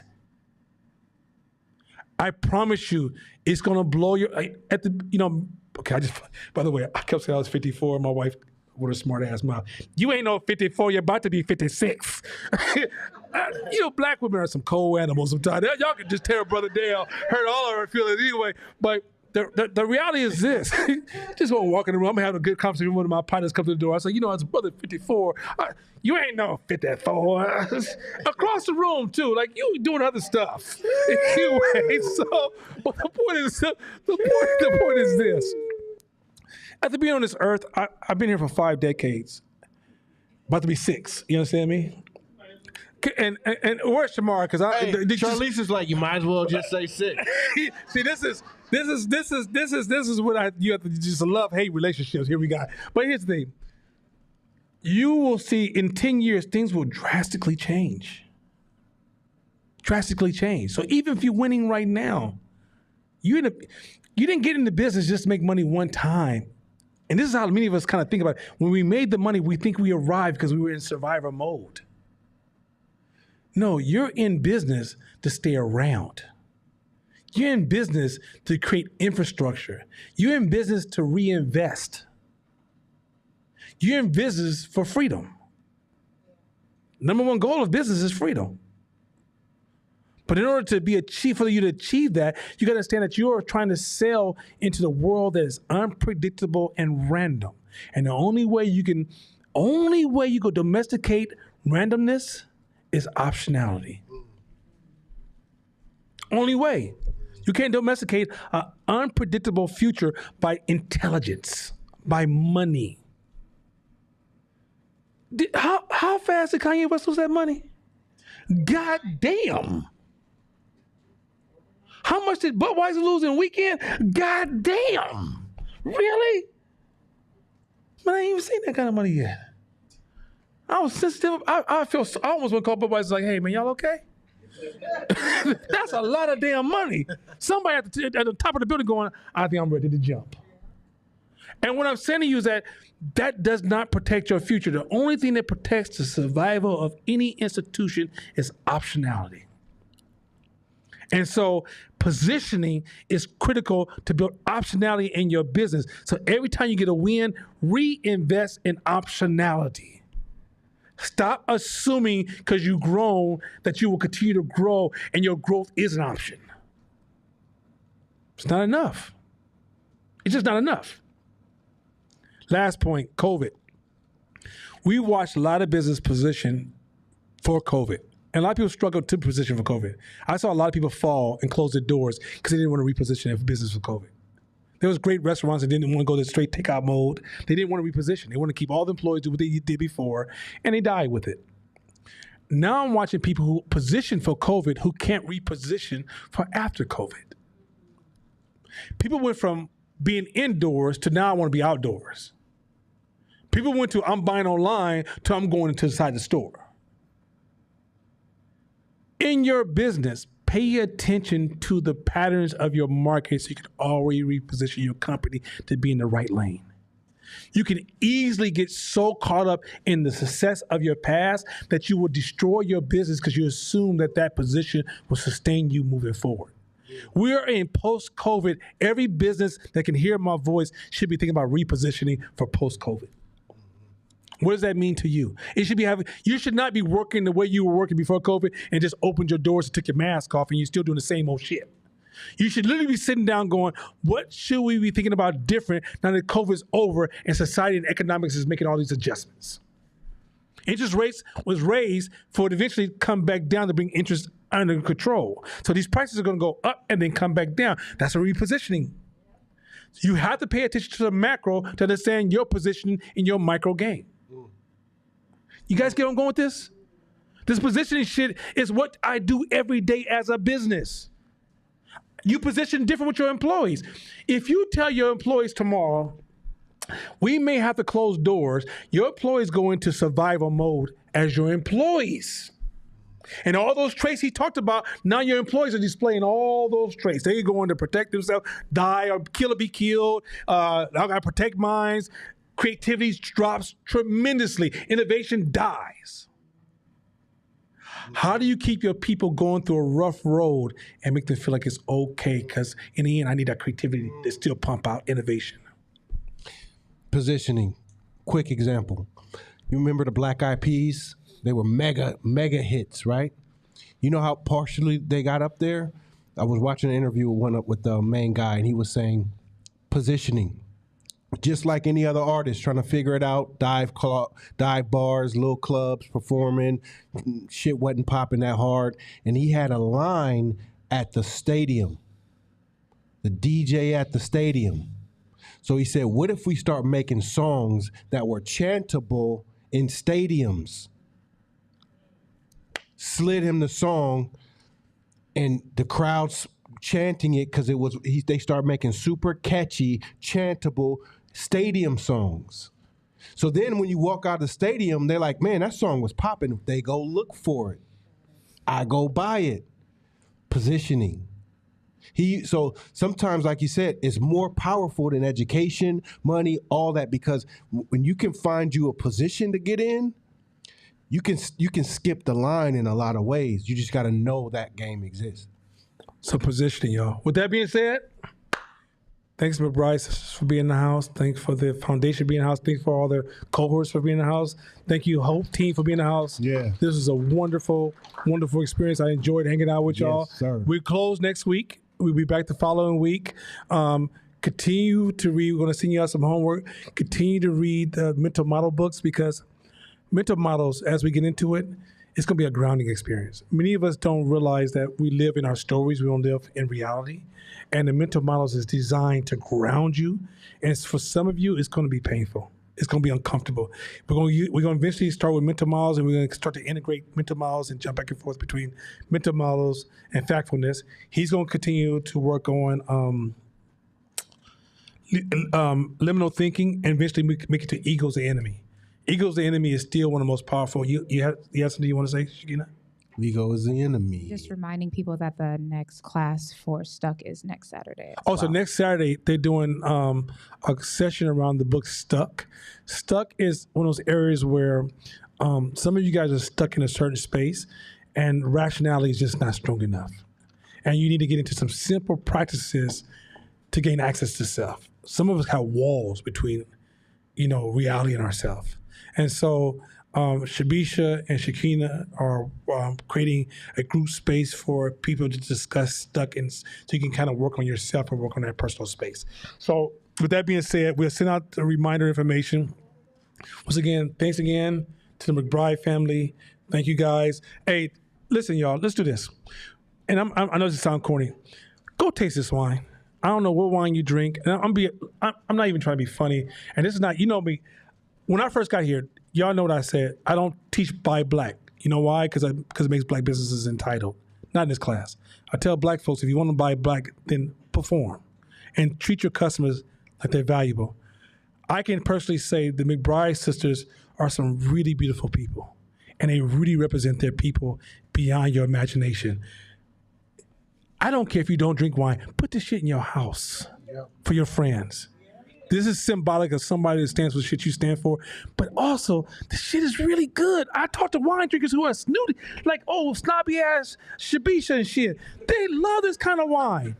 I promise you, it's gonna blow your, okay, by the way, I kept saying I was 54, my wife, with a smart ass mouth, you ain't no 54, you're about to be 56. Black women are some cold animals sometimes. Y'all can just tear a brother down, hurt all of our feelings anyway, but the reality is this. Just want to walk in the room, I'm having a good conversation with one of my partners come to the door. I say, as a brother 54, you ain't no 54. Across the room too, like you doing other stuff. Anyway, so but the point is this. After being on this earth, I've been here for 5 decades. About to be 6. You understand me? And where's Shamar? Because Charlize is like, you might as well just say 6. See, this is what you have to just love-hate relationships. Here we got. But here's the thing. You will see in 10 years, things will drastically change. Drastically change. So even if you're winning right now, you didn't get into business just to make money one time. And this is how many of us kind of think about it. When we made the money, we think we arrived because we were in survivor mode. No, you're in business to stay around. You're in business to create infrastructure. You're in business to reinvest. You're in business for freedom. Number one goal of business is freedom. But in order for you to achieve that, you got to understand that you're trying to sell into the world that is unpredictable and random. And the only way you can domesticate randomness is optionality. Only way. You can't domesticate an unpredictable future by intelligence, by money. How fast did Kanye West lose that money? God damn. How much did Budweiser lose in a weekend? God damn. Really? Man, I ain't even seen that kind of money yet. I was sensitive. I almost want to call Budweiser like, hey, man, y'all okay? That's a lot of damn money. Somebody at the top of the building going, I think I'm ready to jump. And what I'm saying to you is that does not protect your future. The only thing that protects the survival of any institution is optionality. And so positioning is critical to build optionality in your business. So every time you get a win, reinvest in optionality. Stop assuming because you've grown that you will continue to grow and your growth is an option. It's not enough. It's just not enough. Last point, COVID. We watched a lot of business position for COVID. And a lot of people struggled to position for COVID. I saw a lot of people fall and close their doors because they didn't want to reposition their business for COVID. There was great restaurants that didn't want to go to straight takeout mode. They didn't want to reposition. They want to keep all the employees do what they did before, and they died with it. Now I'm watching people who position for COVID who can't reposition for after COVID. People went from being indoors to now I want to be outdoors. People went to I'm buying online to I'm going into inside the store. In your business, pay attention to the patterns of your market so you can already reposition your company to be in the right lane. You can easily get so caught up in the success of your past that you will destroy your business because you assume that position will sustain you moving forward. We're in post-COVID. Every business that can hear my voice should be thinking about repositioning for post-COVID. What does that mean to you? You should not be working the way you were working before COVID and just opened your doors and took your mask off and you're still doing the same old shit. You should literally be sitting down going, what should we be thinking about different now that COVID's over and society and economics is making all these adjustments? Interest rates was raised for it to eventually come back down to bring interest under control. So these prices are going to go up and then come back down. That's a repositioning. You have to pay attention to the macro to understand your position in your micro game. You guys get where I'm going with this? This positioning shit is what I do every day as a business. You position different with your employees. If you tell your employees tomorrow, we may have to close doors, your employees go into survival mode as your employees. And all those traits he talked about, now your employees are displaying all those traits. They're going to protect themselves, die or kill or be killed. I got to protect minds. Creativity drops tremendously. Innovation dies. How do you keep your people going through a rough road and make them feel like it's okay? Because in the end, I need that creativity to still pump out innovation. Positioning. Quick example. You remember the Black Eyed Peas? They were mega hits, right? You know how partially they got up there? I was watching an interview with the main guy, and he was saying positioning. Just like any other artist trying to figure it out, dive bars, little clubs, performing, shit wasn't popping that hard. And he had a line at the stadium, the DJ at the stadium. So he said, what if we start making songs that were chantable in stadiums? Slid him the song, and the crowds chanting it because they started making super catchy, chantable stadium songs. So then when you walk out of the stadium, they're like, man, that song was popping. They go look for it. I go buy it. Positioning. So sometimes, like you said, it's more powerful than education, money, all that, because when you can find you a position to get in, you can skip the line in a lot of ways. You just got to know that game exists. So positioning, y'all. With that being said, thanks, McBride, for being in the house. Thanks for the foundation being in the house. Thanks for all the cohorts for being in the house. Thank you, Hope team, for being in the house. Yeah. This was a wonderful, wonderful experience. I enjoyed hanging out with y'all. Yes, sir. We close next week. We'll be back the following week. Continue to read. We're going to send you out some homework. Continue to read the mental model books, because mental models, as we get into it, it's going to be a grounding experience. Many of us don't realize that we live in our stories. We don't live in reality. And the mental models is designed to ground you. And for some of you, it's going to be painful. It's going to be uncomfortable. We're going to eventually start with mental models, and we're going to start to integrate mental models and jump back and forth between mental models and factfulness. He's going to continue to work on liminal thinking, and eventually make it to ego's the enemy. Ego's the enemy is still one of the most powerful. You have something you want to say, Shakina? Ego is the enemy. Just reminding people that the next class for Stuck is next Saturday. So next Saturday, they're doing a session around the book Stuck. Stuck is one of those areas where some of you guys are stuck in a certain space and rationality is just not strong enough. And you need to get into some simple practices to gain access to self. Some of us have walls between, reality and ourself. And so Shabisha and Shakina are creating a group space for people to discuss Stuck, and so you can kind of work on yourself and work on that personal space. So with that being said, we'll send out the reminder information. Once again, thanks again to the McBride family. Thank you guys. Hey, listen, y'all, let's do this. And I know this sounds corny. Go taste this wine. I don't know what wine you drink. And I'm not even trying to be funny. And this is not, me. When I first got here, y'all know what I said. I don't teach buy black. You know why? Because it makes black businesses entitled. Not in this class. I tell black folks, if you want to buy black, then perform and treat your customers like they're valuable. I can personally say the McBride sisters are some really beautiful people, and they really represent their people beyond your imagination. I don't care if you don't drink wine. Put this shit in your house for your friends. This is symbolic of somebody that stands for the shit you stand for. But also, the shit is really good. I talk to wine drinkers who are snooty, like, snobby ass Shabisha and shit. They love this kind of wine.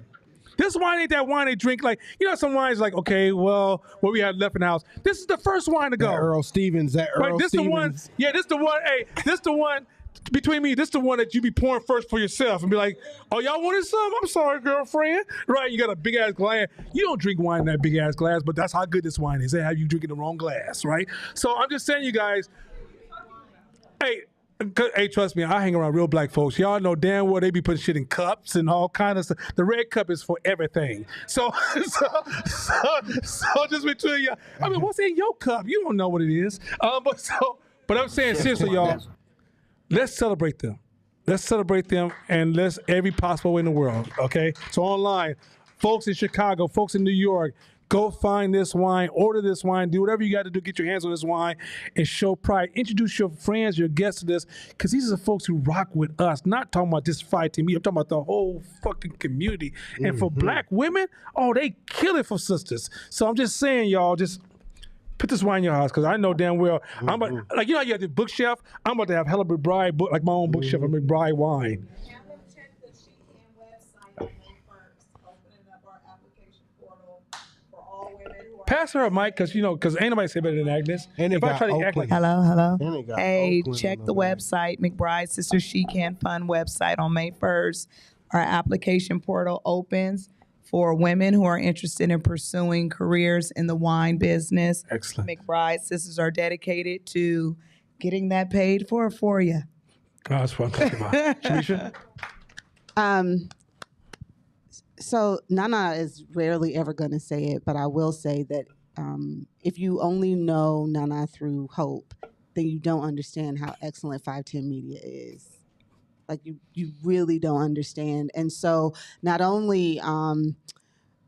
This wine ain't that wine they drink. Like, some wines like, okay, well, what we had left in the house. This is the first wine to go. Earl Stevens. This the one. Yeah, this the one. Hey, this the one. Between me, this is the one that you be pouring first for yourself and be like, oh, y'all wanted some? I'm sorry, girlfriend. Right, you got a big-ass glass. You don't drink wine in that big-ass glass, but that's how good this wine is. They have you drinking the wrong glass, right? So I'm just saying, you guys, hey, trust me, I hang around real black folks. Y'all know damn well they be putting shit in cups and all kind of stuff. The red cup is for everything. So just between y'all, what's in your cup? You don't know what it is. But I'm saying seriously, y'all, let's celebrate them. Let's celebrate them, and let's every possible way in the world, okay? So online, folks in Chicago, folks in New York, go find this wine, order this wine, do whatever you got to do, get your hands on this wine, and show pride. Introduce your friends, your guests to this, because these are the folks who rock with us, not talking about just fighting me. I'm talking about the whole fucking community. And for black women, they kill it for sisters. So I'm just saying, y'all, just put this wine in your house, because I know damn well, I'm about, like, you have the bookshelf, I'm about to have hella McBride book, like my own bookshelf of McBride wine. Check the Sheehan website on May 1st, opening up our application portal for all women who are... Pass her a mic, because ain't nobody say better than Agnes. And if I try to act like... Hello. Hey, check the website, McBride Sisters She Can Fund website on May 1st. Our application portal opens for women who are interested in pursuing careers in the wine business. Excellent. McBride Sisters are dedicated to getting that paid for you. Oh, that's what I'm talking about. Shamisha? So Nana is rarely ever going to say it, but I will say that if you only know Nana through Hope, then you don't understand how excellent 510 Media is. Like you really don't understand. And so not only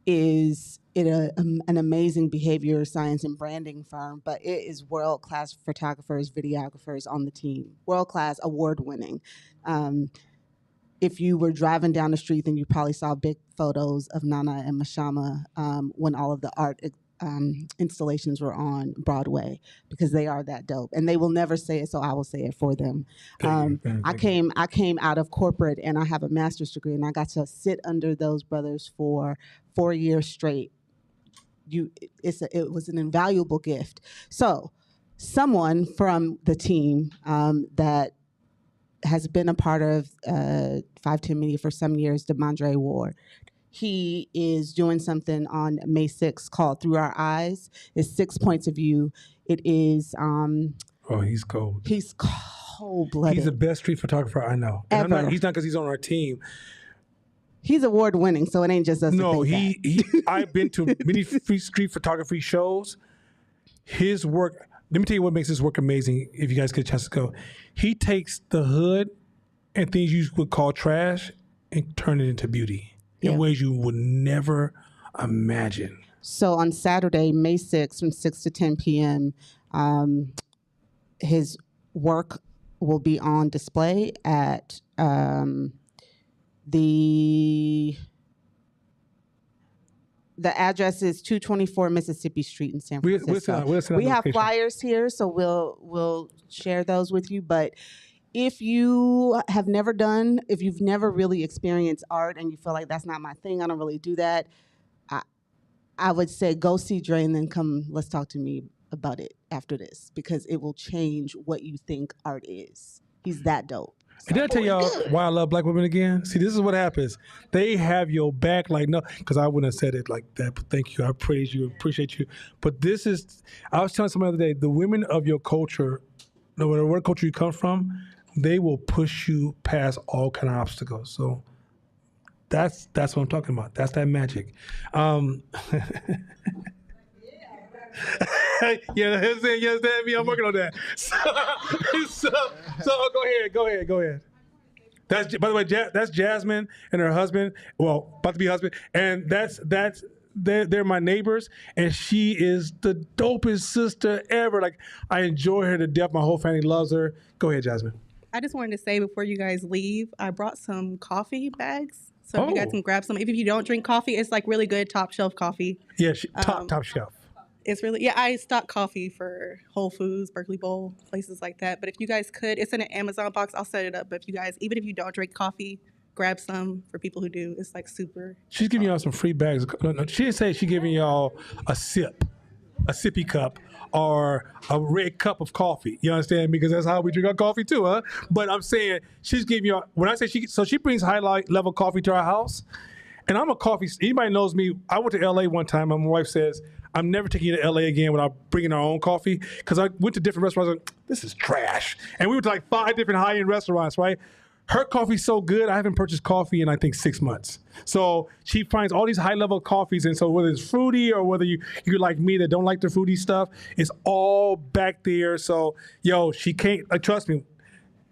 is it an amazing behavior science and branding firm, but it is world-class photographers, videographers on the team, world-class, award-winning. If you were driving down the street, then you probably saw big photos of Nana and Mashama when all of the art installations were on Broadway, because they are that dope. And they will never say it, so I will say it for them. I came out of corporate, and I have a master's degree, and I got to sit under those brothers for 4 years straight. It was an invaluable gift. So someone from the team that has been a part of 510 Media for some years, DeMondre Ward. He is doing something on May 6th called Through Our Eyes. It's 6 points of view. It is... oh, he's cold. He's cold-blooded. He's the best street photographer I know. And he's not because he's on our team. He's award-winning, so it ain't just us. No, I've been to many street photography shows. His work... Let me tell you what makes his work amazing, if you guys get a chance to go. He takes the hood and things you would call trash and turn it into beauty in ways you would never imagine. So on Saturday, May 6th, from 6 to 10 p.m., his work will be on display at the address is 224 Mississippi Street in San Francisco. We have flyers here, so we'll share those with you. But if you have never if you've never really experienced art and you feel like that's not my thing, I don't really do that, I would say go see Dre and then let's talk to me about it after this, because it will change what you think art is. He's that dope. And did I tell y'all why I love black women again? See, this is what happens. They have your back like no, because I wouldn't have said it like that, but thank you. I praise you, appreciate you. But this is, I was telling somebody the other day, the women of your culture, no matter what culture you come from, they will push you past all kind of obstacles. So that's what I'm talking about. That's that magic. Yeah, you understand me? I'm working on that. So go ahead. That's, by the way, that's Jasmine and her husband. Well, about to be husband, and they're my neighbors, and she is the dopest sister ever. Like, I enjoy her to death. My whole family loves her. Go ahead, Jasmine. I just wanted to say before you guys leave, I brought some coffee bags. So if you guys can grab some. If you don't drink coffee, it's like really good top shelf coffee. Yeah, top shelf. It's really, I stock coffee for Whole Foods, Berkeley Bowl, places like that. But if you guys could, it's in an Amazon box. I'll set it up. But if you guys, even if you don't drink coffee, grab some for people who do. It's like super. She's giving y'all some free bags. No, she didn't say she's giving y'all a sippy cup, or a red cup of coffee. You understand? Because that's how we drink our coffee too, huh? But I'm saying she's giving y'all, when I say she brings highlight level coffee to our house. And I'm a coffee, anybody knows me, I went to LA one time and my wife says, I'm never taking you to LA again without bringing our own coffee. Because I went to different restaurants, like, this is trash. And we went to like 5 different high-end restaurants, right? Her coffee's so good, I haven't purchased coffee in, I think, 6 months. So she finds all these high-level coffees, and so whether it's fruity or whether you're like me that don't like the fruity stuff, it's all back there. So, she can't, trust me,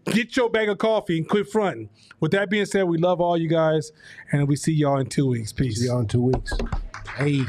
get your bag of coffee and quit fronting. With that being said, we love all you guys, and we see y'all in 2 weeks. Peace. See y'all in 2 weeks. Hey.